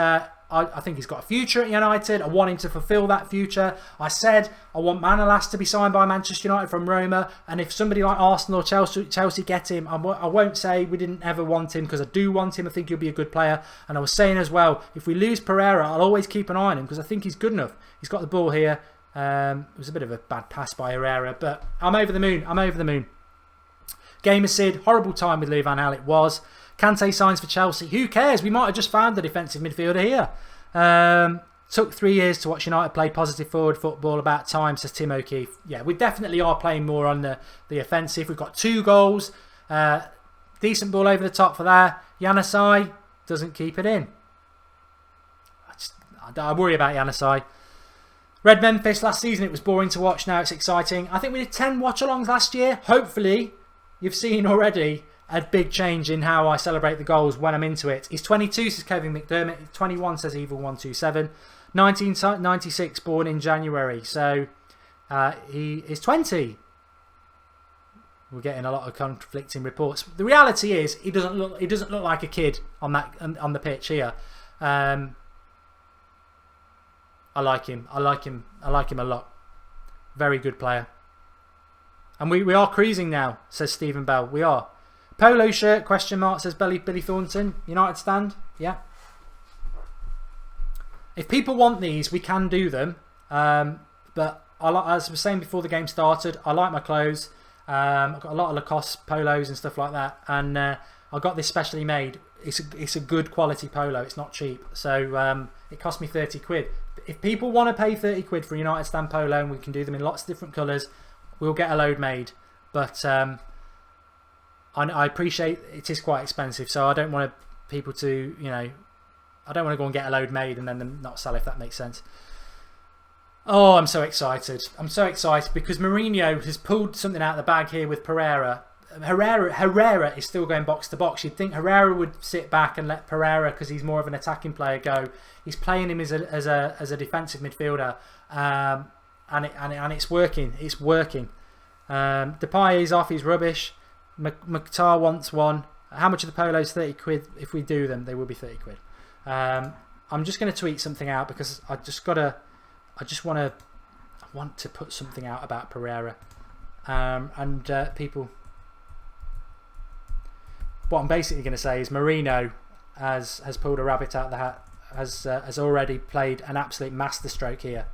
I think he's got a future at United. I want him to fulfil that future. I said I want Manolas to be signed by Manchester United from Roma. And if somebody like Arsenal or Chelsea get him, I won't say we didn't ever want him because I do want him. I think he'll be a good player. And I was saying as well, if we lose Pereira, I'll always keep an eye on him because I think he's good enough. He's got the ball here. It was a bit of a bad pass by Herrera, but I'm over the moon. I'm over the moon. Gamer Sid, horrible time with Louis van Gaal it was. Kante signs for Chelsea. Who cares? We might have just found a defensive midfielder here. Took 3 years to watch United play positive forward football. About time, says Tim O'Keefe. Yeah, we definitely are playing more on the offensive. We've got 2 goals. Decent ball over the top for that. Januzaj doesn't keep it in. I worry about Januzaj. Red Memphis last season, it was boring to watch. Now it's exciting. I think we did 10 watch-alongs last year. Hopefully, you've seen already a big change in how I celebrate the goals when I'm into it. He's 22, says Kevin McDermott. 21, says Evil127. 1996, born in January. So he is 20. We're getting a lot of conflicting reports. The reality is he doesn't look like a kid on the pitch here. I like him. I like him a lot. Very good player. And we are cruising now, says Stephen Bell. We are. Polo shirt, question mark, says Billy Thornton. United stand? Yeah. If people want these, we can do them. But as I was saying before the game started, I like my clothes. I've got a lot of Lacoste polos and stuff like that. And I got this specially made. It's a good quality polo. It's not cheap. So it cost me 30 quid. If people want to pay 30 quid for a United stand polo, and we can do them in lots of different colours, we'll get a load made. But I appreciate it is quite expensive, so I don't want people to, I don't want to go and get a load made and then them not sell, if that makes sense. Oh, I'm so excited. I'm so excited because Mourinho has pulled something out of the bag here with Pereira. Herrera is still going box to box. You'd think Herrera would sit back and let Pereira, because he's more of an attacking player, go. He's playing him as a defensive midfielder, and it's working. It's working. Depay is off. He's rubbish. Mukhtar wants one. How much of the polos? 30 quid. If we do them, they will be 30 quid. I'm just going to tweet something out because I want to put something out about Pereira, and people. What I'm basically going to say is Mourinho has pulled a rabbit out of the hat. Has already played an absolute masterstroke here.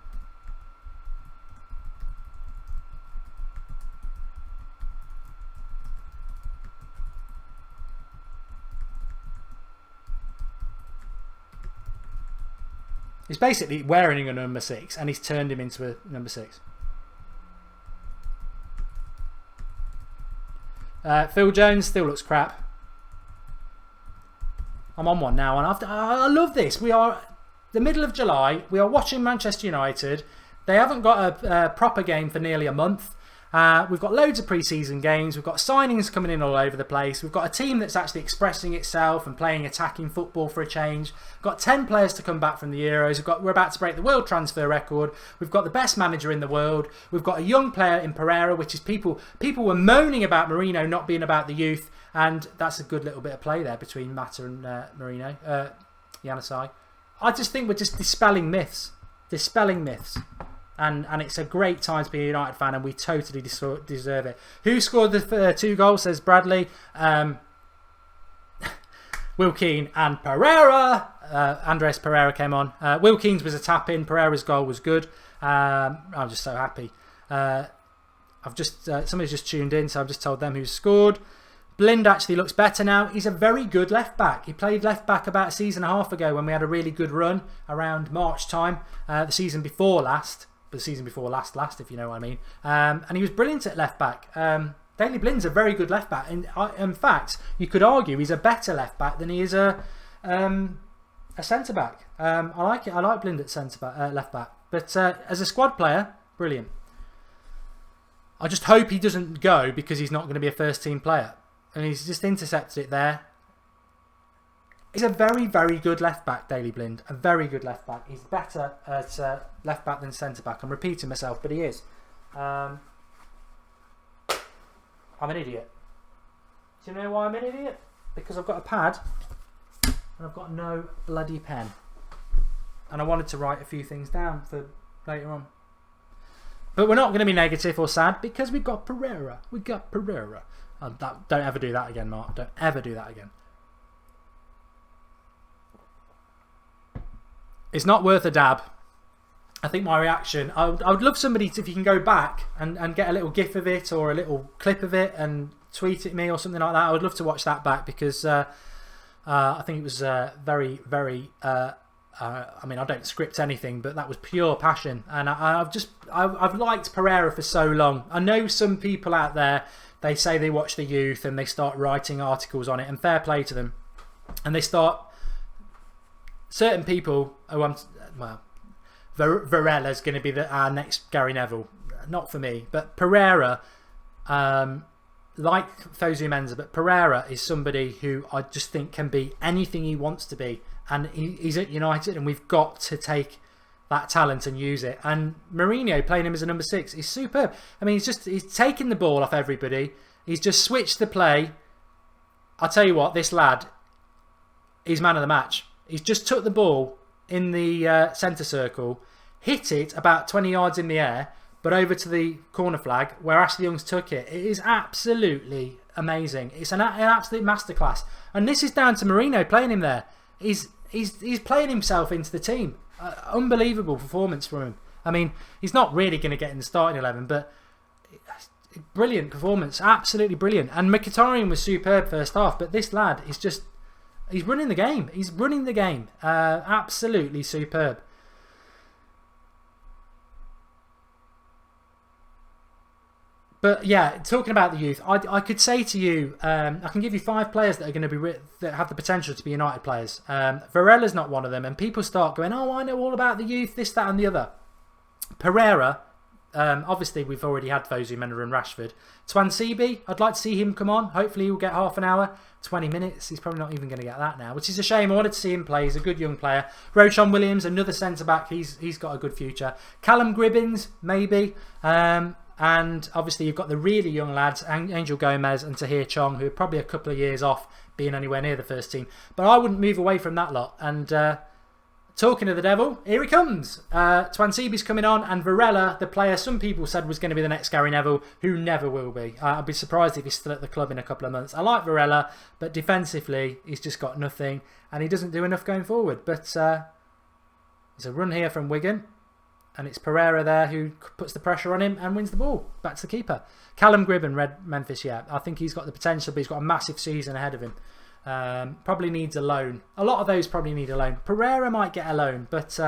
He's basically wearing a number 6 and he's turned him into a number 6. Phil Jones still looks crap. I'm on one now, and I love this. We are the middle of July. We are watching Manchester United. They haven't got a proper game for nearly a month. We've got loads of pre-season games. We've got signings coming in all over the place. We've got a team that's actually expressing itself and playing attacking football for a change. We've got 10 players to come back from the Euros. We're about to break the world transfer record. We've got the best manager in the world. We've got a young player in Pereira, which is people were moaning about Mourinho not being about the youth, and that's a good little bit of play there between Mata and Mourinho, Januzaj. I just think we're just dispelling myths. And it's a great time to be a United fan, and we totally deserve it. Who scored the 2 goals, says Bradley. Will Keane and Pereira. Andres Pereira came on. Will Keane's was a tap-in. Pereira's goal was good. I'm just so happy. Somebody's just tuned in, so I've just told them who scored. Blind actually looks better now. He's a very good left back. He played left back about a season and a half ago when we had a really good run around March time. The season before last. The season before last, if you know what I mean. And he was brilliant at left back. Daley Blind's a very good left back. And in fact, you could argue he's a better left back than he is a centre back. I like it. I like Blind at left back. But as a squad player, brilliant. I just hope he doesn't go because he's not going to be a first team player. And he's just intercepted it there. He's a very, very good left back, Daley Blind. A very good left back. He's better at left back than centre back. I'm repeating myself, but he is. I'm an idiot. Do you know why I'm an idiot? Because I've got a pad and I've got no bloody pen. And I wanted to write a few things down for later on. But we're not going to be negative or sad because we've got Pereira. Don't ever do that again, Mark. Don't ever do that again. It's not worth a dab. I think my reaction, I would love somebody to, if you can go back and get a little gif of it or a little clip of it and tweet at me or something like that. I would love to watch that back because I think it was very, very, I mean, I don't script anything, but that was pure passion. And I've liked Pereira for so long. I know some people out there, they say they watch the youth and they start writing articles on it, and fair play to them. And they start, certain people, Varela's going to be our next Gary Neville. Not for me, but Pereira, like Fosu Mensah, but Pereira is somebody who I just think can be anything he wants to be. And he's at United, and we've got to take that talent and use it. And Mourinho playing him as a number 6 is superb. I mean, he's taken the ball off everybody. He's just switched the play. I'll tell you what, this lad, he's man of the match. He's just took the ball in the centre circle, hit it about 20 yards in the air, but over to the corner flag where Ashley Young's took it. It is absolutely amazing. It's an absolute masterclass. And this is down to Mourinho playing him there. He's playing himself into the team. Unbelievable performance from him. I mean, he's not really going to get in the starting 11, but brilliant performance. Absolutely brilliant. And Mkhitaryan was superb first half, but this lad is just, he's running the game. He's running the game. Absolutely superb. But yeah, talking about the youth, I could say to you, I can give you 5 players that are going to be that have the potential to be United players. Varela's not one of them, and people start going, "Oh, I know all about the youth, this, that, and the other." Pereira, Obviously, we've already had Fosu, Menor and Rashford. Twansibi, I'd like to see him come on. Hopefully he'll get half an hour, 20 minutes. He's probably not even going to get that now, which is a shame. I wanted to see him play. He's a good young player. Roshan Williams, another centre-back. He's got a good future. Callum Gribbins, maybe. And obviously you've got the really young lads, Angel Gomez and Tahir Chong, who are probably a couple of years off being anywhere near the first team. But I wouldn't move away from that lot. And talking of the devil, here he comes. Twansibi's coming on, and Varela, the player some people said was going to be the next Gary Neville, who never will be. I'd be surprised if he's still at the club in a couple of months. I like Varela, but defensively he's just got nothing, and he doesn't do enough going forward. But there's a run here from Wigan. And it's Pereira there who puts the pressure on him and wins the ball. Back to the keeper. Callum Gribben, Red Memphis, yeah. I think he's got the potential, but he's got a massive season ahead of him. Probably needs a loan. A lot of those probably need a loan. Pereira might get a loan, but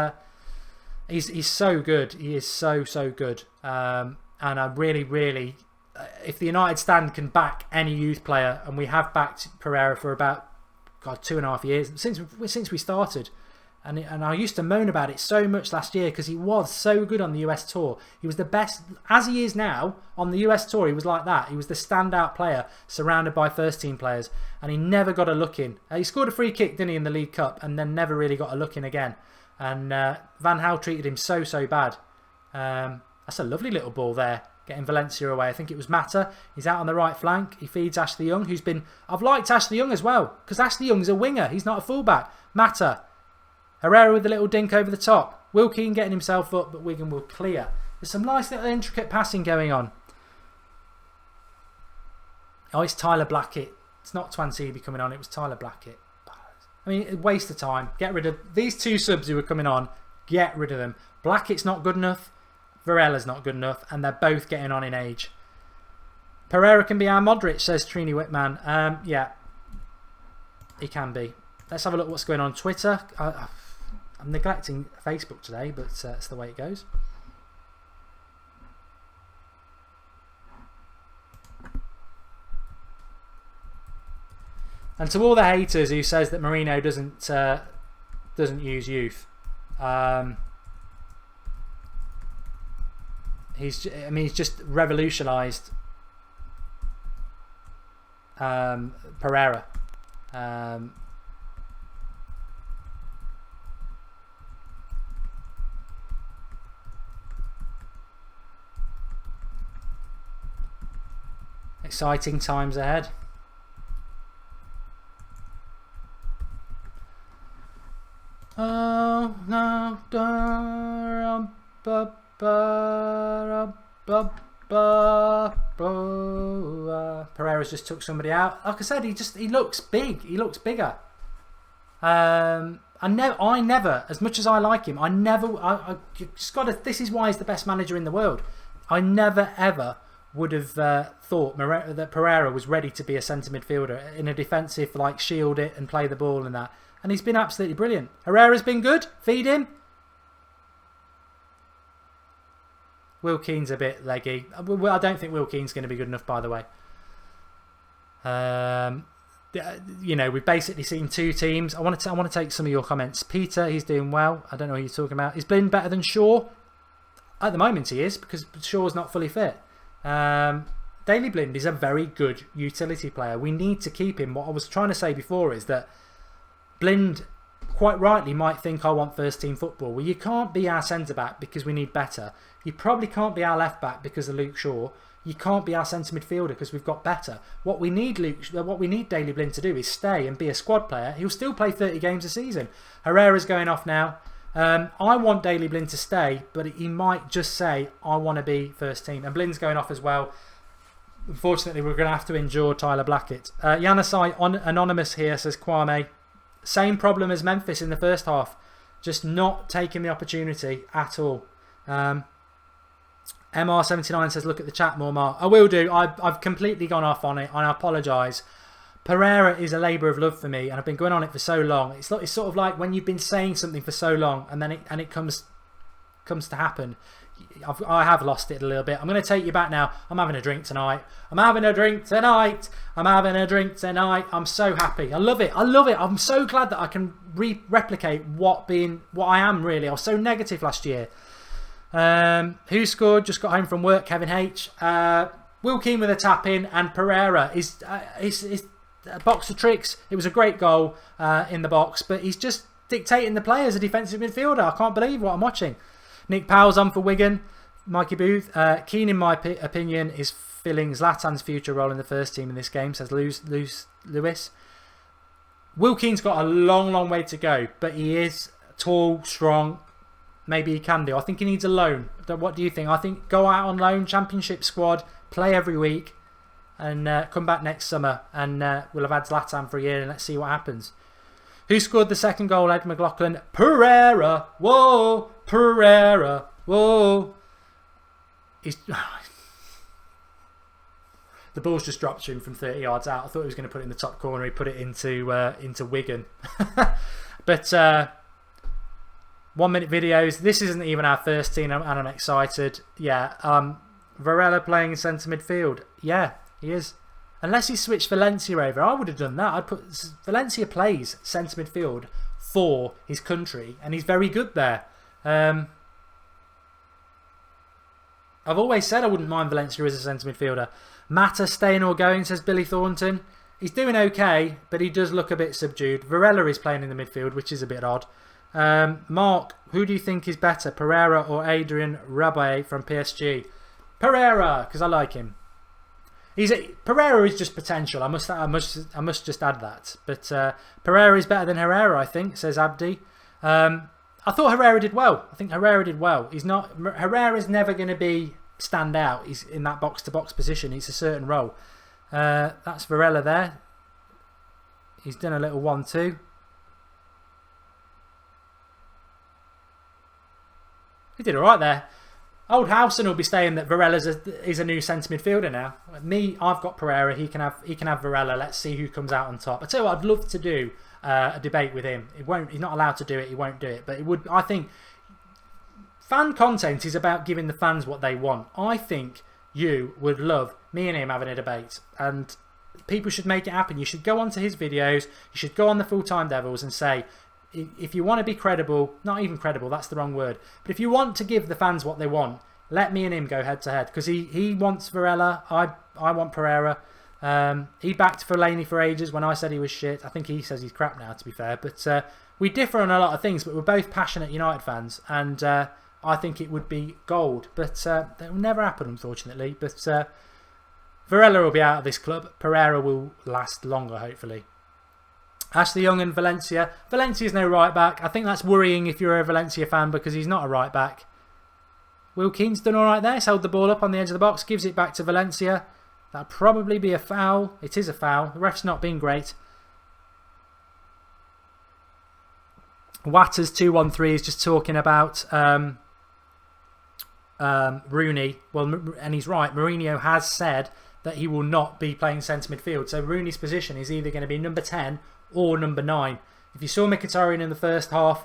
he's so good. He is so good. And I really, if the United stand can back any youth player, and we have backed Pereira for about 2.5 years since we started. And I used to moan about it so much last year because he was so good on the US tour. He was the best, as he is now, on the US tour. He was like that. He was the standout player surrounded by first team players. And he never got a look in. He scored a free kick, didn't he, in the League Cup, and then never really got a look in again. And Van Gaal treated him so bad. That's a lovely little ball there, getting Valencia away. I think it was Mata. He's out on the right flank. He feeds Ashley Young, who's been... I've liked Ashley Young as well, because Ashley Young's a winger. He's not a fullback. Mata. Herrera with the little dink over the top. Will Keane getting himself up, but Wigan will clear. There's some nice little intricate passing going on. Oh, it's Tyler Blackett. It's not Twansibi coming on, it was Tyler Blackett. I mean, waste of time. Get rid of these two subs who are coming on. Get rid of them. Blackett's not good enough. Varela's not good enough. And they're both getting on in age. Pereira can be our Modric, says Trini Whitman. Yeah, he can be. Let's have a look what's going on Twitter. I'm neglecting Facebook today, but that's the way it goes. And to all the haters who says that Mourinho doesn't use youth, he's just revolutionised Pereira. Exciting times ahead. Oh no! Pereira's just took somebody out. Like I said, he looks big. He looks bigger. I never, as much as I like him, I just got to. This is why he's the best manager in the world. I never ever would have thought that Pereira was ready to be a centre midfielder in a defensive, like shield it and play the ball and that. And he's been absolutely brilliant. Herrera's been good. Feed him. Will Keane's a bit leggy. I don't think Will Keane's going to be good enough, by the way. You know, we've basically seen two teams. I want to take some of your comments. Peter, he's doing well. I don't know what you're talking about. He's been better than Shaw. At the moment he is, because Shaw's not fully fit. Daley Blind is a very good utility player. We need to keep him. What I was trying to say before is that Blind quite rightly might think I want first team football. Well, you can't be our centre back because we need better. You probably can't be our left back because of Luke Shaw. You can't be our centre midfielder because we've got better. What we need Daley Blind to do is stay and be a squad player. He'll still play 30 games a season. Herrera's going off now. I want Daley Blind to stay, but he might just say, I want to be first team. And Blind's going off as well. Unfortunately, we're going to have to endure Tyler Blackett. Yanasai Anonymous here says, Kwame, same problem as Memphis in the first half. Just not taking the opportunity at all. MR79 says, look at the chat more, Mark. I will do. I've completely gone off on it, and I apologise. Pereira is a labour of love for me, and I've been going on it for so long. It's sort of like when you've been saying something for so long, and then it comes to happen. I have lost it a little bit. I'm going to take you back now. I'm having a drink tonight. I'm having a drink tonight. I'm having a drink tonight. I'm so happy. I love it. I love it. I'm so glad that I can replicate what I am really. I was so negative last year. Who scored? Just got home from work. Kevin H. Will Keane with a tap in, and Pereira is a box of tricks. It was a great goal in the box, but he's just dictating the play as a defensive midfielder. I can't believe what I'm watching. Nick Powell's on for Wigan. Mikey Booth. Keane, in my opinion, is filling Zlatan's future role in the first team in this game, says Lewis. Will Keane's got a long way to go, but he is tall, strong. Maybe he can do. I think he needs a loan. What do you think? I think go out on loan, championship squad, play every week, and come back next summer, and we'll have had Zlatan for a year, and let's see what happens. Who scored the second goal? Ed McLaughlin. Pereira. Whoa. Pereira. Whoa. The ball's just dropped to him from 30 yards out. I thought he was going to put it in the top corner. He put it into Wigan. But 1 minute videos. This isn't even our first team, and I'm excited. Yeah. Varela playing in centre midfield. Yeah, he is. Unless he switched Valencia over, I would have done that. I'd put Valencia plays centre midfield for his country, and he's very good there. I've always said I wouldn't mind Valencia as a centre midfielder. Mata staying or going, says Billy Thornton. He's doing okay, but he does look a bit subdued. Varela is playing in the midfield, which is a bit odd. Mark, who do you think is better, Pereira or Adrian Rabiot from PSG? Pereira, because I like him. Pereira is just potential. I must just add that. But Pereira is better than Herrera, I think, says Abdi. I thought Herrera did well. I think Herrera did well. Herrera's never going to be stand out. He's in that box-to-box position. It's a certain role. That's Varela there. He's done a little 1-2. He did alright there. Old Howson will be saying that Varela is a new centre midfielder now. Me, I've got Pereira. He can have Varela. Let's see who comes out on top. I tell you what, I'd love to do a debate with him. He's not allowed to do it. He won't do it. But it would. I think fan content is about giving the fans what they want. I think you would love me and him having a debate, and people should make it happen. You should go onto his videos. You should go on the Full Time Devils and say, if you want to be credible, not even credible, that's the wrong word, but if you want to give the fans what they want, let me and him go head to head, because he wants Varela, I want Pereira. He backed Fellaini for ages when I said he was shit. I think he says he's crap now, to be fair, but we differ on a lot of things, but we're both passionate United fans, and I think it would be gold, but that will never happen, unfortunately. But Varela will be out of this club. Pereira will last longer, hopefully. Ashley Young and Valencia. Valencia's no right back. I think that's worrying if you're a Valencia fan, because he's not a right back. Will Keane's done alright there. He's held the ball up on the edge of the box. Gives it back to Valencia. That'd probably be a foul. It is a foul. The ref's not been great. Watters 213 is just talking about Rooney. Well, and he's right. Mourinho has said that he will not be playing centre midfield. So Rooney's position is either going to be number 10 or number 9. If you saw Mkhitaryan in the first half,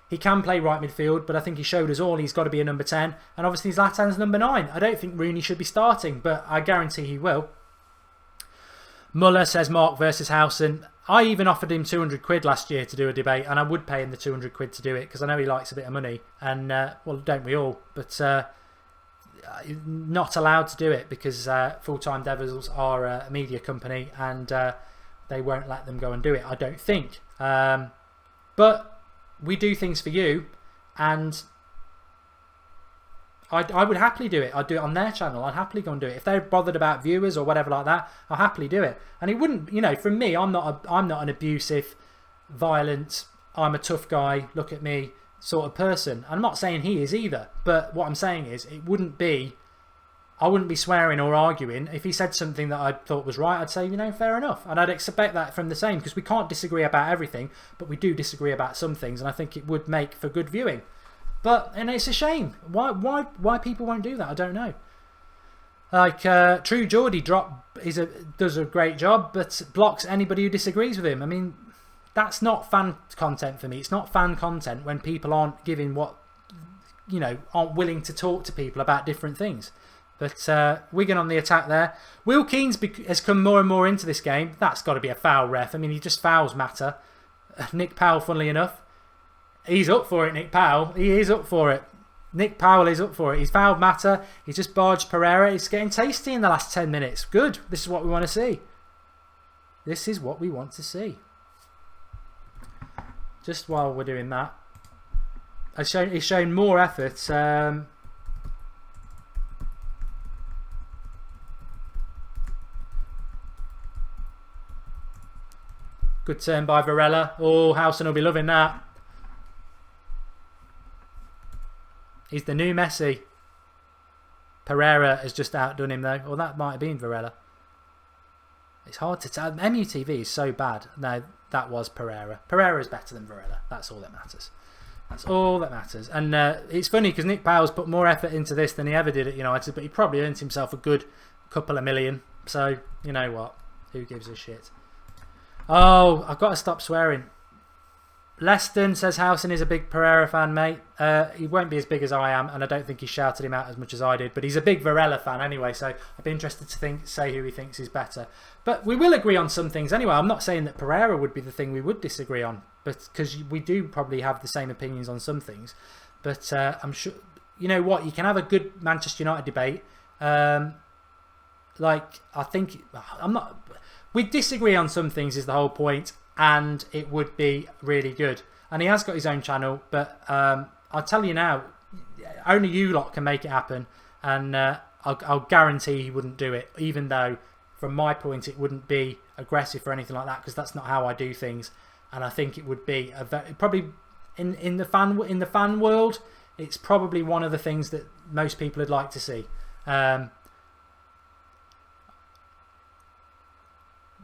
he can play right midfield, but I think he showed us all he's got to be a number 10. And obviously Zlatan's number 9. I don't think Rooney should be starting, but I guarantee he will. Muller says Mark versus Howson. I even offered him 200 quid last year to do a debate, and I would pay him the 200 quid to do it, because I know he likes a bit of money. And, well, don't we all? But not allowed to do it, because Full Time Devils are a media company, and they won't let them go and do it, I don't think. But we do things for you, and I would happily do it. I'd do it on their channel. I'd happily go and do it. If they're bothered about viewers or whatever like that, I'll happily do it. And it wouldn't, you know, from me, I'm not an abusive, violent, I'm a tough guy, look at me sort of person. I'm not saying he is either, but what I'm saying is I wouldn't be swearing or arguing. If he said something that I thought was right, I'd say, you know, fair enough. And I'd expect that from the same, because we can't disagree about everything, but we do disagree about some things, and I think it would make for good viewing. And it's a shame. Why people won't do that, I don't know. Like, True Geordie does a great job, but blocks anybody who disagrees with him. I mean, that's not fan content for me. It's not fan content when people aren't giving aren't willing to talk to people about different things. But Wigan on the attack there. Will Keane has come more and more into this game. That's got to be a foul, ref. I mean, he just fouls Mata. Nick Powell, funnily enough. He's up for it, Nick Powell. He is up for it. Nick Powell is up for it. He's fouled Mata. He's just barged Pereira. It's getting tasty in the last 10 minutes. Good. This is what we want to see. This is what we want to see. Just while we're doing that, he's shown more effort. Good turn by Varela. Oh, Howson will be loving that. He's the new Messi. Pereira has just outdone him though. Or that might have been Varela. It's hard to tell. MUTV is so bad. No, that was Pereira. Pereira is better than Varela. That's all that matters. That's all that matters. And it's funny because Nick Powell's put more effort into this than he ever did at United, but he probably earned himself a good couple of million. So, you know what? Who gives a shit? Oh, I've got to stop swearing. Leston says Howson is a big Pereira fan, mate. He won't be as big as I am, and I don't think he shouted him out as much as I did. But he's a big Varela fan anyway, so I'd be interested to say who he thinks is better. But we will agree on some things anyway. I'm not saying that Pereira would be the thing we would disagree on, but because we do probably have the same opinions on some things. But I'm sure, you know what, you can have a good Manchester United debate. Like, I think we disagree on some things is the whole point. And it would be really good. And he has got his own channel, but I'll tell you now, only you lot can make it happen. And I'll guarantee he wouldn't do it, even though, from my point, it wouldn't be aggressive or anything like that, because that's not how I do things. And I think it would be probably in the fan world, it's probably one of the things that most people would like to see.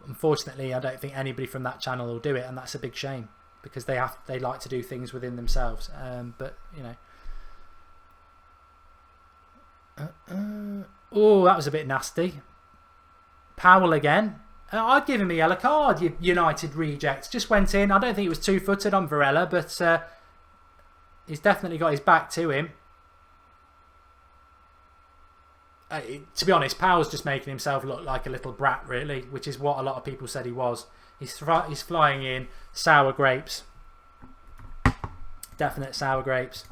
Unfortunately, I don't think anybody from that channel will do it, and that's a big shame because they like to do things within themselves. But you know, oh, that was a bit nasty. Powell again. I'd give him a yellow card. You United reject. Just went in. I don't think it was 2-footed on Varela, but he's definitely got his back to him. To be honest, Powell's just making himself look like a little brat, really, which is what a lot of people said he was. He's flying in sour grapes. Definite sour grapes.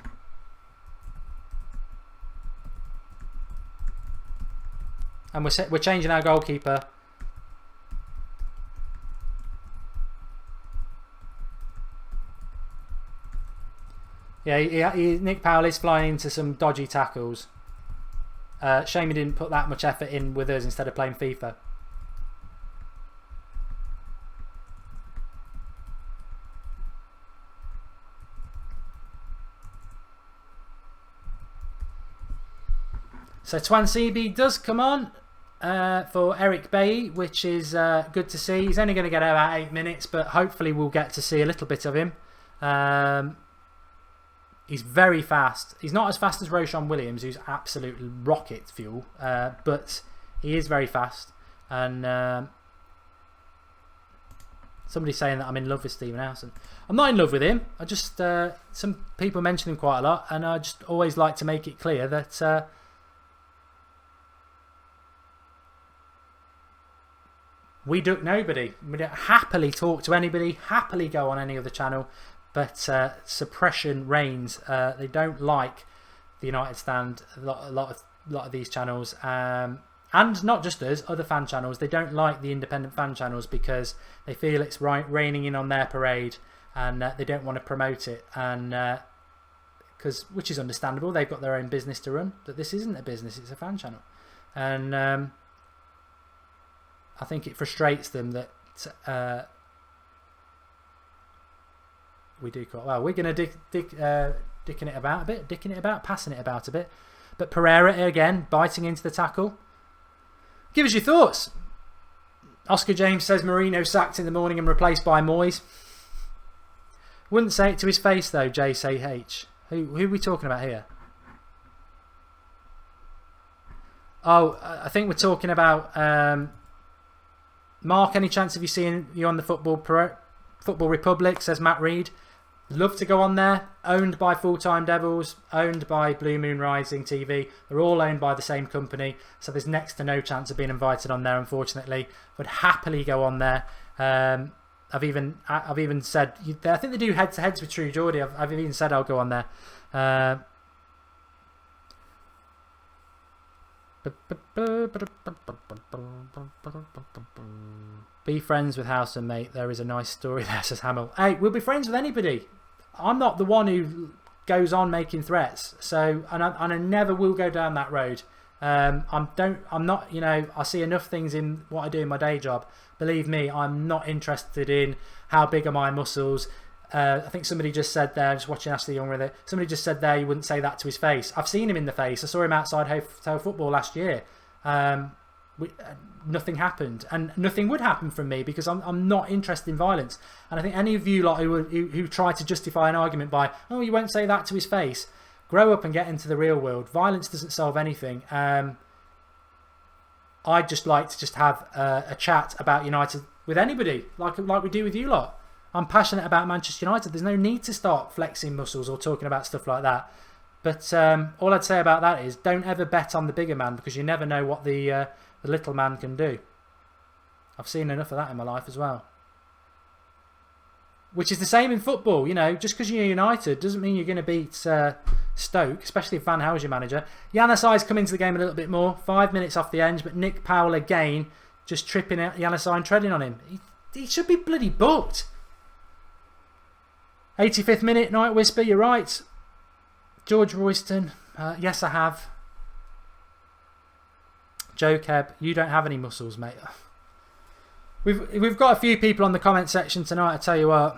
And we're changing our goalkeeper. Yeah, Nick Powell is flying into some dodgy tackles. Shame he didn't put that much effort in with us instead of playing FIFA. So Twansibi does come on for Eric Bailly, which is good to see. He's only going to get about 8 minutes, but hopefully we'll get to see a little bit of him. He's very fast. He's not as fast as Roshan Williams, who's absolute rocket fuel, but he is very fast. And somebody's saying that I'm in love with Stephen Howson. I'm not in love with him. I just some people mention him quite a lot, and I just always like to make it clear that we duck nobody. We don't happily talk to anybody, happily go on any other channel. But suppression reigns. They don't like the United Stand. A lot of these channels, and not just us, other fan channels. They don't like the independent fan channels because they feel it's raining in on their parade, and they don't want to promote it. And which is understandable. They've got their own business to run. But this isn't a business; it's a fan channel, and I think it frustrates them that. We do quite well. We're going to dicking it about a bit, passing it about a bit. But Pereira again, biting into the tackle. Give us your thoughts. Oscar James says Mourinho sacked in the morning and replaced by Moyes. Wouldn't say it to his face though, JCH. Who are we talking about here? Oh, I think we're talking about Mark. Any chance of you on the Football Republic? Says Matt Reed. Love to go on there. Owned by Full Time Devils, owned by Blue Moon Rising TV. They're all owned by the same company, so there's next to no chance of being invited on there, unfortunately. Would happily go on there. I've even said, I think they do head to heads with True Geordie. I've even said I'll go on there. Be friends with Howson, mate. There is a nice story there, says Hamill. Hey, we'll be friends with anybody. I'm not the one who goes on making threats, so and I never will go down that road. I'm not, you know, I see enough things in what I do in my day job. Believe me, I'm not interested in how big are my muscles. I think somebody just said there, just watching Ashley Young with it, somebody just said there you wouldn't say that to his face. I've seen him in the face. I saw him outside Hotel Football last year. Nothing happened, and nothing would happen from me because I'm not interested in violence. And I think any of you lot who try to justify an argument by, oh, you won't say that to his face, grow up and get into the real world. Violence doesn't solve anything. I'd just like to just have a chat about United with anybody, like we do with you lot. I'm passionate about Manchester United. There's no need to start flexing muscles or talking about stuff like that. But all I'd say about that is don't ever bet on the bigger man because you never know what the little man can do. I've seen enough of that in my life as well. Which is the same in football, you know. Just because you're United doesn't mean you're going to beat Stoke, especially if Van Gaal's your manager. Januzaj's come into the game a little bit more. 5 minutes off the edge, but Nick Powell again just tripping out Januzaj and treading on him. He should be bloody booked. 85th minute, Night Whisper, you're right. George Royston, yes I have. Joe Keb, you don't have any muscles, mate. We've got a few people on the comment section tonight, I tell you what.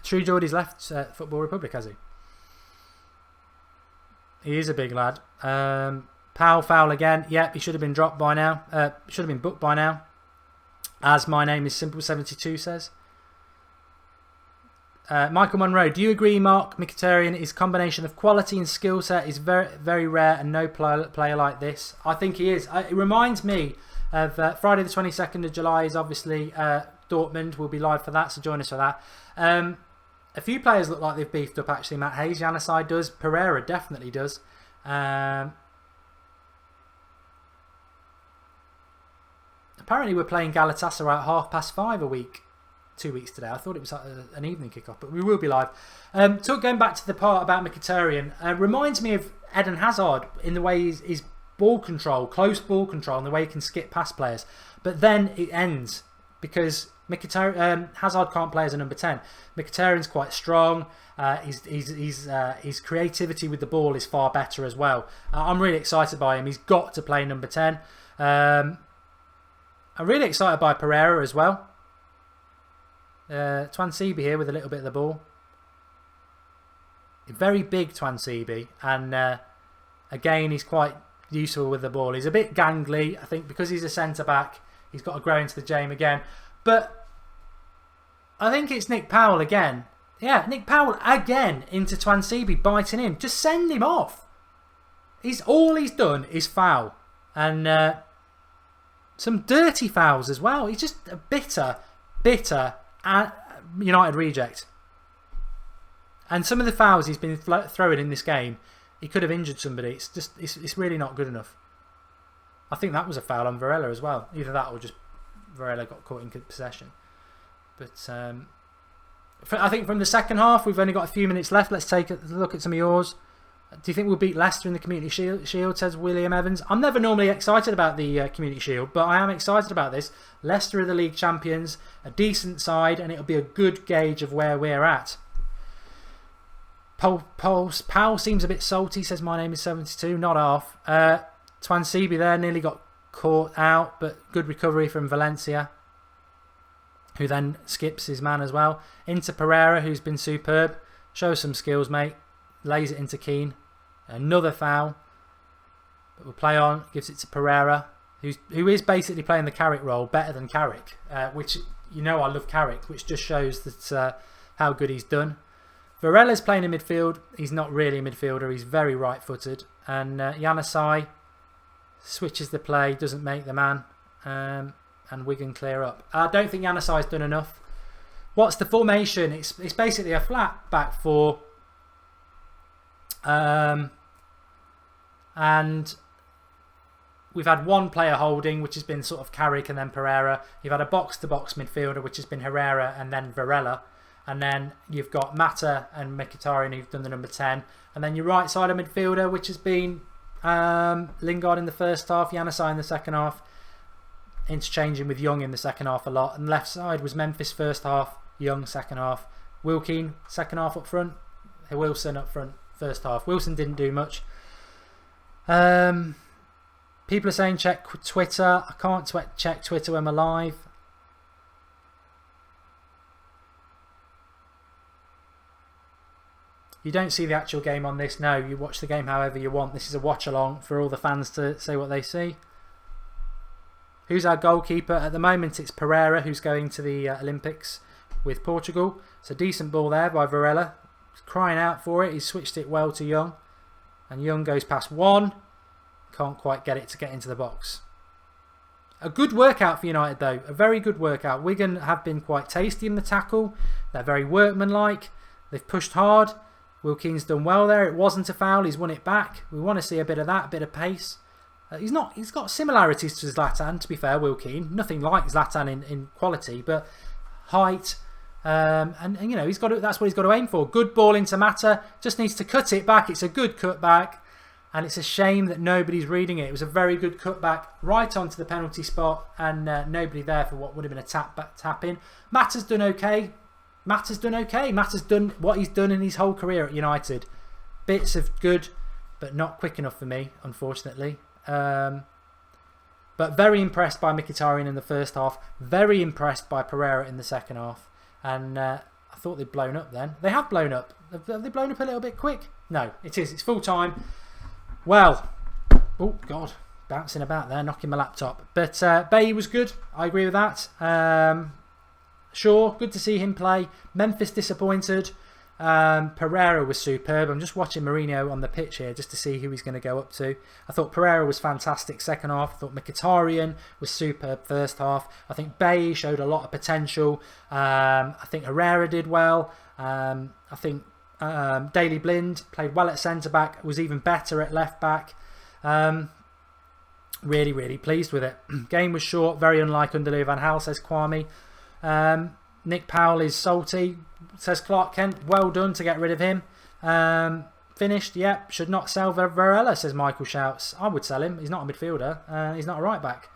True Geordie's left Football Republic, has he? He is a big lad. Powell foul again. Yep, he should have been dropped by now. Should have been booked by now. As my name is Simple72 says. Michael Monroe, do you agree, Mark Mkhitaryan? His combination of quality and skill set is very, very rare and no player like this. I think he is. It reminds me of Friday the 22nd of July is obviously Dortmund. We'll be live for that, so join us for that. A few players look like they've beefed up actually. Matt Hayes, Januzaj does. Pereira definitely does. Apparently we're playing Galatasaray at 5:30 2 weeks today. I thought it was an evening kickoff, but we will be live. Going back to the part about Mkhitaryan, reminds me of Eden Hazard in the way his ball control, close ball control, and the way he can skip past players. But then it ends because Hazard can't play as a number 10. Mkhitaryan's quite strong. His creativity with the ball is far better as well. I'm really excited by him. He's got to play number 10. I'm really excited by Pereira as well. Twansibi here with a little bit of the ball. Very big Twansibi, and again he's quite useful with the ball. He's a bit gangly, I think, because he's a centre back. He's got to grow into the game again. But I think it's Nick Powell again. Yeah, Nick Powell again into Twansibi, biting him. Just send him off. All he's done is foul, and some dirty fouls as well. He's just a bitter United reject. And some of the fouls he's been throwing in this game, he could have injured somebody. It's really not good enough. I think that was a foul on Varela as well. Either that or just Varela got caught in possession. But I think from the second half, we've only got a few minutes left. Let's take a look at some of yours. Do you think we'll beat Leicester in the Community Shield, says William Evans. I'm never normally excited about the Community Shield, but I am excited about this. Leicester are the league champions, a decent side, and it'll be a good gauge of where we're at. Powell seems a bit salty, says my name is 72, not half. Twansibi there nearly got caught out, but good recovery from Valencia, who then skips his man as well. Into Pereira, who's been superb. Shows some skills, mate. Lays it into Keane. Another foul. But we'll play on. Gives it to Pereira, who is basically playing the Carrick role better than Carrick. Which, you know I love Carrick, which just shows that how good he's done. Varela's playing in midfield. He's not really a midfielder. He's very right-footed. And Januzaj switches the play, doesn't make the man. And Wigan clear up. I don't think Januzaj's done enough. What's the formation? It's basically a flat back four. And we've had one player holding, which has been sort of Carrick and then Pereira. You've had a box-to-box midfielder, which has been Herrera and then Varela. And then you've got Mata and Mkhitaryan who've done the number 10. And then your right side of midfielder, which has been Lingard in the first half, Januzaj in the second half, interchanging with Young in the second half a lot. And left side was Memphis first half, Young second half, Wilkeen second half up front, Wilson up front first half. Wilson didn't do much. People are saying check Twitter. I can't check Twitter when we're live. You don't see the actual game on this. No, you watch the game however you want. This is a watch along for all the fans to say what they see. Who's our goalkeeper? At the moment it's Pereira, who's going to the Olympics with Portugal. It's a decent ball there by Varela. He's crying out for it. He's switched it well to Young. And Young goes past one. Can't quite get it to get into the box. A good workout for United though. A very good workout. Wigan have been quite tasty in the tackle. They're very workmanlike. They've pushed hard. Wilkeen's done well there. It wasn't a foul. He's won it back. We want to see a bit of that, a bit of pace. He's got similarities to Zlatan, to be fair, Wilkeen. Nothing like Zlatan in quality, but height. And you know, that's what he's got to aim for. Good ball into Mata. Just needs to cut it back. It's a good cut back. And it's a shame that nobody's reading it. It was a very good cutback right onto the penalty spot, and nobody there for what would have been a tap in. Mata's done okay. Mata's done what he's done in his whole career at United. Bits of good, but not quick enough for me, unfortunately. But very impressed by Mkhitaryan in the first half. Very impressed by Pereira in the second half. And I thought they'd blown up then. They have blown up. Have they blown up a little bit quick? No, it is. It's full time. Well, oh God, bouncing about there, knocking my laptop. But Bailly was good. I agree with that. Sure, good to see him play. Memphis disappointed. Pereira was superb. I'm just watching Mourinho on the pitch here just to see who he's going to go up to. I thought Pereira was fantastic second half. I thought Mkhitaryan was superb first half. I think Bailly showed a lot of potential. I think Herrera did well. I think Daley Blind played well at centre-back, was even better at left-back. Really, really pleased with it. Game was short, very unlike under Louis van Gaal, says Kwame. Nick Powell is salty, says Clark Kent. Well done to get rid of him. Finished, yep. Should not sell Varela, says Michael Shouts. I would sell him. He's not a midfielder. He's not a right-back.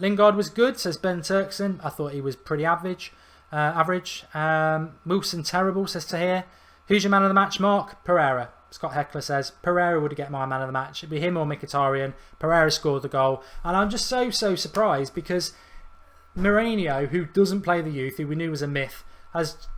Lingard was good, says Ben Turkson. I thought he was pretty average. Wilson terrible, says Tahir. Who's your man of the match, Mark? Pereira. Scott Heckler says Pereira would get my man of the match. It'd be him or Mkhitaryan. Pereira scored the goal. And I'm just so surprised because Mourinho, who doesn't play the youth, who we knew was a myth, has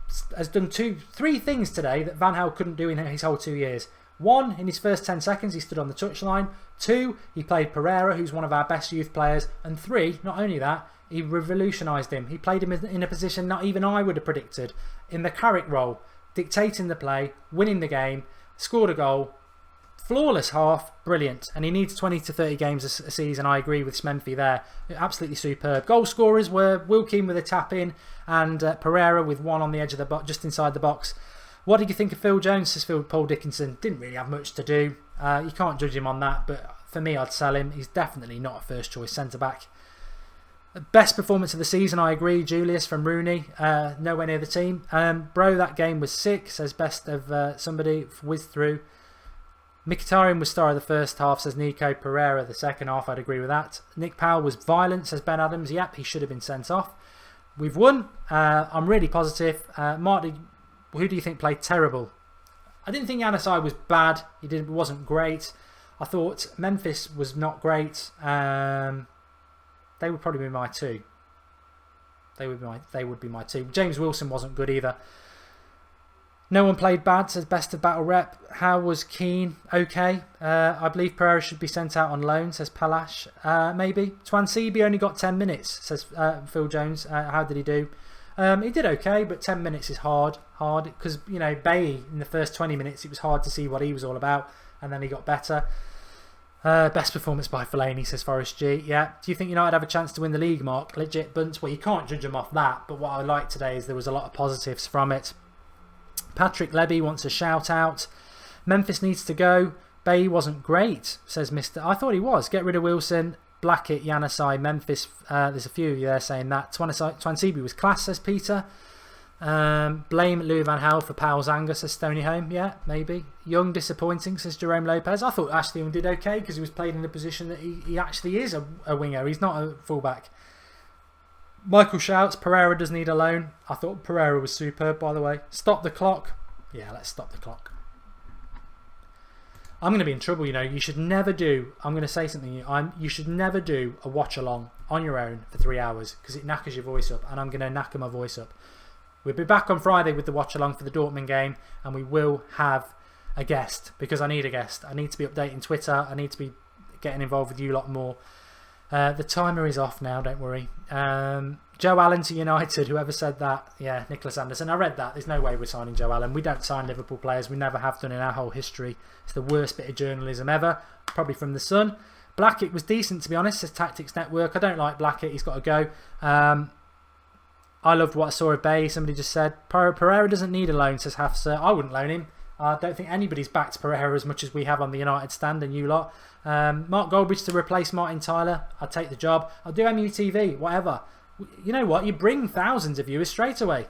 done three things today that Van Gaal couldn't do in his whole 2 years. One, in his first 10 seconds, he stood on the touchline. Two, he played Pereira, who's one of our best youth players. And three, not only that, he revolutionised him. He played him in a position not even I would have predicted. In the Carrick role, dictating the play, winning the game, scored a goal, flawless half, brilliant. And he needs 20 to 30 games a season. I agree with Smenfi there. Absolutely superb. Goal scorers were Wilkeen with a tap in and Pereira with one on the edge of the box, just inside the box. What did you think of Phil Jones? Says Paul Dickinson. Didn't really have much to do. You can't judge him on that, but for me, I'd sell him. He's definitely not a first choice centre back. Best performance of the season, I agree. Julius from Rooney, nowhere near the team. Bro, that game was sick, says best of somebody whizzed through. Mkhitaryan was star of the first half, says Nico. Pereira the second half, I'd agree with that. Nick Powell was violent, says Ben Adams. Yep, he should have been sent off. We've won. I'm really positive. Mark, who do you think played terrible? I didn't think Januzaj was bad. He wasn't great. I thought Memphis was not great. They would probably be my two. They would be my two. James Wilson wasn't good either. No one played bad, says best of battle rep. How was Keane? Okay. I believe Pereira should be sent out on loan, says Palash. Maybe. Twansibi only got 10 minutes, says Phil Jones. How did he do? He did okay, but 10 minutes is hard. Because, you know, Bailly, in the first 20 minutes, it was hard to see what he was all about. And then he got better. Best performance by Fellaini, says Forrest G. Yeah. Do you think United have a chance to win the league, Mark? Legit bunts. Well, you can't judge them off that. But what I like today is there was a lot of positives from it. Patrick Levy wants a shout out. Memphis needs to go. Bailly wasn't great, says Mr. I thought he was. Get rid of Wilson, Blackett, Januzaj, Memphis. There's a few of you there saying that. Twansibi was class, says Peter. Blame Louis van Gaal for Powell's anger, says Stony Home. Yeah, maybe. Young disappointing, says Jerome Lopez. I thought Ashley Young did okay because he was played in the position that he actually is a winger. He's not a fullback. Michael shouts, Pereira does need a loan. I thought Pereira was superb, by the way. Stop the clock. Yeah, let's stop the clock. I'm going to be in trouble, you know. You should never do, I'm going to say something, you should never do a watch along on your own for 3 hours because it knackers your voice up, and I'm going to knacker my voice up. We'll be back on Friday with the watch along for the Dortmund game, and we will have a guest because I need a guest. I need to be updating Twitter. I need to be getting involved with you a lot more. The timer is off now, don't worry. Joe Allen to United, whoever said that. Yeah, Nicholas Anderson. I read that. There's no way we're signing Joe Allen. We don't sign Liverpool players. We never have done in our whole history. It's the worst bit of journalism ever. Probably from The Sun. Blackett was decent, to be honest, says Tactics Network. I don't like Blackett. He's got to go. I loved what I saw of Bay. Somebody just said, Pereira doesn't need a loan, says Hafsa. I wouldn't loan him. I don't think anybody's backed Pereira as much as we have on the United stand, and you lot. Mark Goldbridge to replace Martin Tyler. I'd take the job. I'll do MUTV, whatever. You know what? You bring thousands of viewers straight away.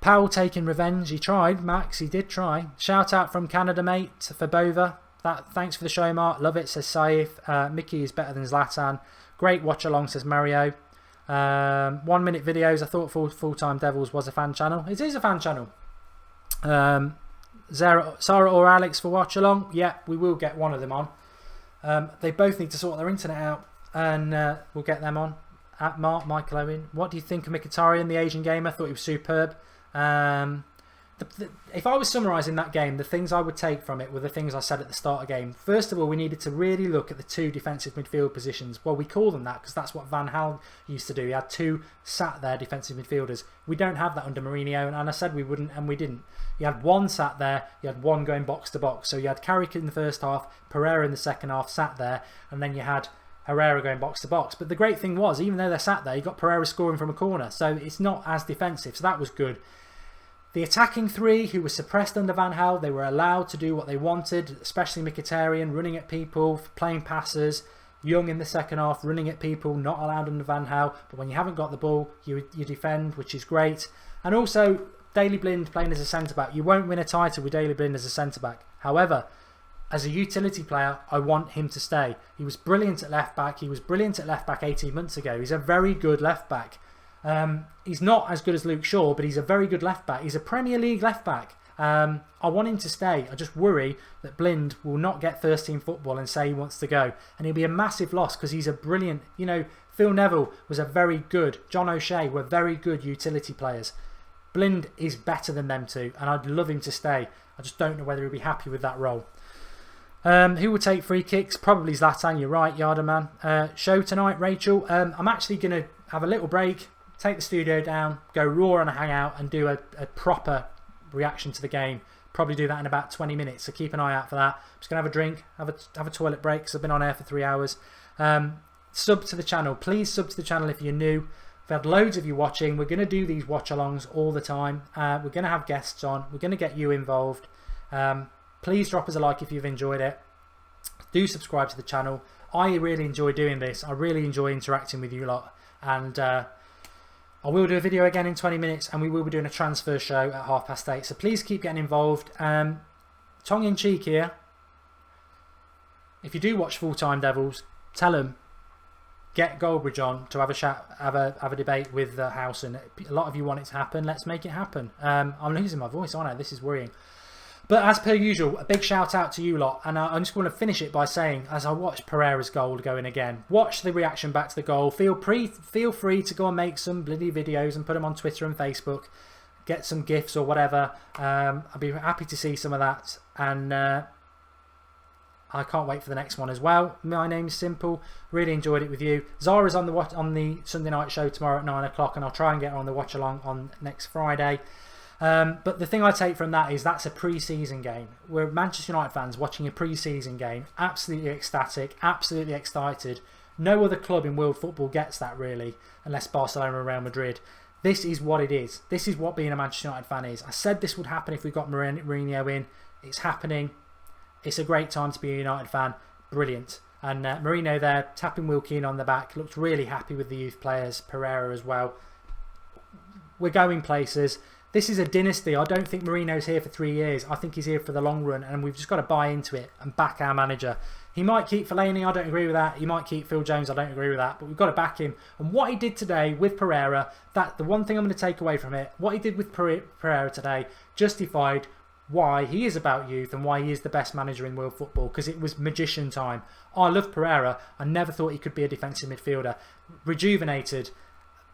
Powell taking revenge. He tried, Max. He did try. Shout out from Canada, mate, for Bova. Thanks for the show, Mark. Love it, says Saif. Mickey is better than Zlatan. Great watch along, says Mario. 1 minute videos. I thought Full-Time Devils was a fan channel. It is a fan channel. Sarah or Alex for watch along. Yeah, we will get one of them on. They both need to sort their internet out, and we'll get them on. At Michael Owen. What do you think of Mkhitaryan, the Asian gamer? I thought he was superb. If I was summarising that game, the things I would take from it were the things I said at the start of the game. First of all, we needed to really look at the two defensive midfield positions. Well, we call them that because that's what Van Gaal used to do. He had two sat there defensive midfielders. We don't have that under Mourinho, and I said we wouldn't, and we didn't. You had one sat there, you had one going box to box. So you had Carrick in the first half, Pereira in the second half sat there, and then you had Herrera going box to box. But the great thing was, even though they're sat there, you got Pereira scoring from a corner. So it's not as defensive. So that was good. The attacking three, who were suppressed under Van Gaal, they were allowed to do what they wanted, especially Mkhitaryan, running at people, playing passes. Young in the second half, running at people, not allowed under Van Gaal. But when you haven't got the ball, you defend, which is great. And also, Daley Blind playing as a centre-back. You won't win a title with Daley Blind as a centre-back. However, as a utility player, I want him to stay. He was brilliant at left-back. He was brilliant at left-back 18 months ago. He's a very good left-back. He's not as good as Luke Shaw, but he's a very good left-back. He's a Premier League left-back. I want him to stay. I just worry that Blind will not get first-team football and say he wants to go. And he'll be a massive loss because he's a brilliant... You know, Phil Neville was a very good... John O'Shea were very good utility players. Blind is better than them two, and I'd love him to stay. I just don't know whether he'll be happy with that role. Who will take free kicks? Probably Zlatan, you're right, Yarderman. Show tonight, Rachel. I'm actually going to have a little break, take the studio down, go raw and a hangout, and do a proper reaction to the game. Probably do that in about 20 minutes, so keep an eye out for that. I'm just going to have a drink, have a toilet break, because I've been on air for 3 hours. Sub to the channel. Please sub to the channel if you're new. We've had loads of you watching. We're going to do these watch-alongs all the time. We're going to have guests on. We're going to get you involved. Please drop us a like if you've enjoyed it. Do subscribe to the channel. I really enjoy doing this. I really enjoy interacting with you lot. And I will do a video again in 20 minutes, and we will be doing a transfer show at 8:30. So please keep getting involved. Tongue in cheek here. If you do watch Full-Time Devils, tell them, get Goldbridge on to have a chat, have a debate with Howson. A lot of you want it to happen. Let's make it happen. I'm losing my voice, aren't I? This is worrying. But as per usual, a big shout out to you lot. And I just want to finish it by saying, as I watch Pereira's goal go in again, watch the reaction back to the goal. Feel free to go and make some bloody videos and put them on Twitter and Facebook. Get some GIFs or whatever. I'd be happy to see some of that. And I can't wait for the next one as well. My name's Simple. Really enjoyed it with you. Zara's on the Sunday night show tomorrow at 9 o'clock, and I'll try and get her on the watch along on next Friday. But the thing I take from that is that's a pre-season game. We're Manchester United fans watching a pre-season game, absolutely ecstatic, absolutely excited. No other club in world football gets that really, unless Barcelona or Real Madrid. This is what it is. This is what being a Manchester United fan is. I said this would happen if we got Mourinho in. It's happening. It's a great time to be a United fan. Brilliant. And Mourinho there, tapping Wilkie on the back, looked really happy with the youth players. Pereira as well. we're going places. This is a dynasty. I don't think Mourinho's here for 3 years. I think he's here for the long run, and we've just got to buy into it and back our manager. He might keep Fellaini, I don't agree with that. He might keep Phil Jones, I don't agree with that. But we've got to back him. And what he did today with Pereira, that the one thing I'm going to take away from it, what he did with Pereira today justified why he is about youth and why he is the best manager in world football, because it was magician time. I love Pereira. I never thought he could be a defensive midfielder. Rejuvenated,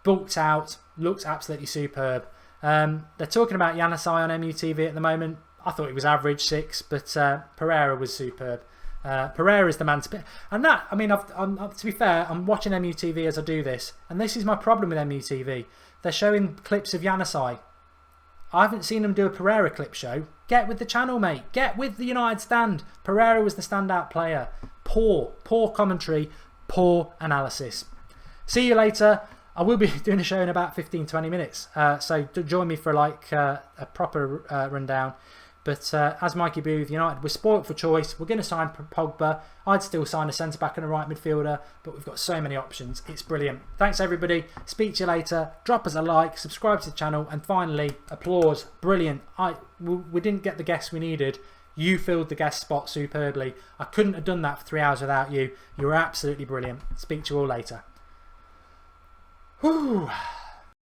bulked out, looked absolutely superb. They're talking about Janusaj on MUTV at the moment. I thought he was average 6, but Pereira was superb. Pereira is the man to be. And that, I mean, to be fair, I'm watching MUTV as I do this, and this is my problem with MUTV. They're showing clips of Janusaj. I haven't seen them do a Pereira clip show. Get with the channel, mate. Get with the United stand. Pereira was the standout player. Poor commentary, poor analysis. See you later. I will be doing a show in about 15-20 minutes, so join me for like a proper rundown. But as Mikey Booth, United, we're spoilt for choice. We're going to sign Pogba. I'd still sign a centre-back and a right midfielder, but we've got so many options. It's brilliant. Thanks, everybody. Speak to you later. Drop us a like, subscribe to the channel, and finally, applause. Brilliant. We didn't get the guests we needed. You filled the guest spot superbly. I couldn't have done that for 3 hours without you. You were absolutely brilliant. Speak to you all later. Whew.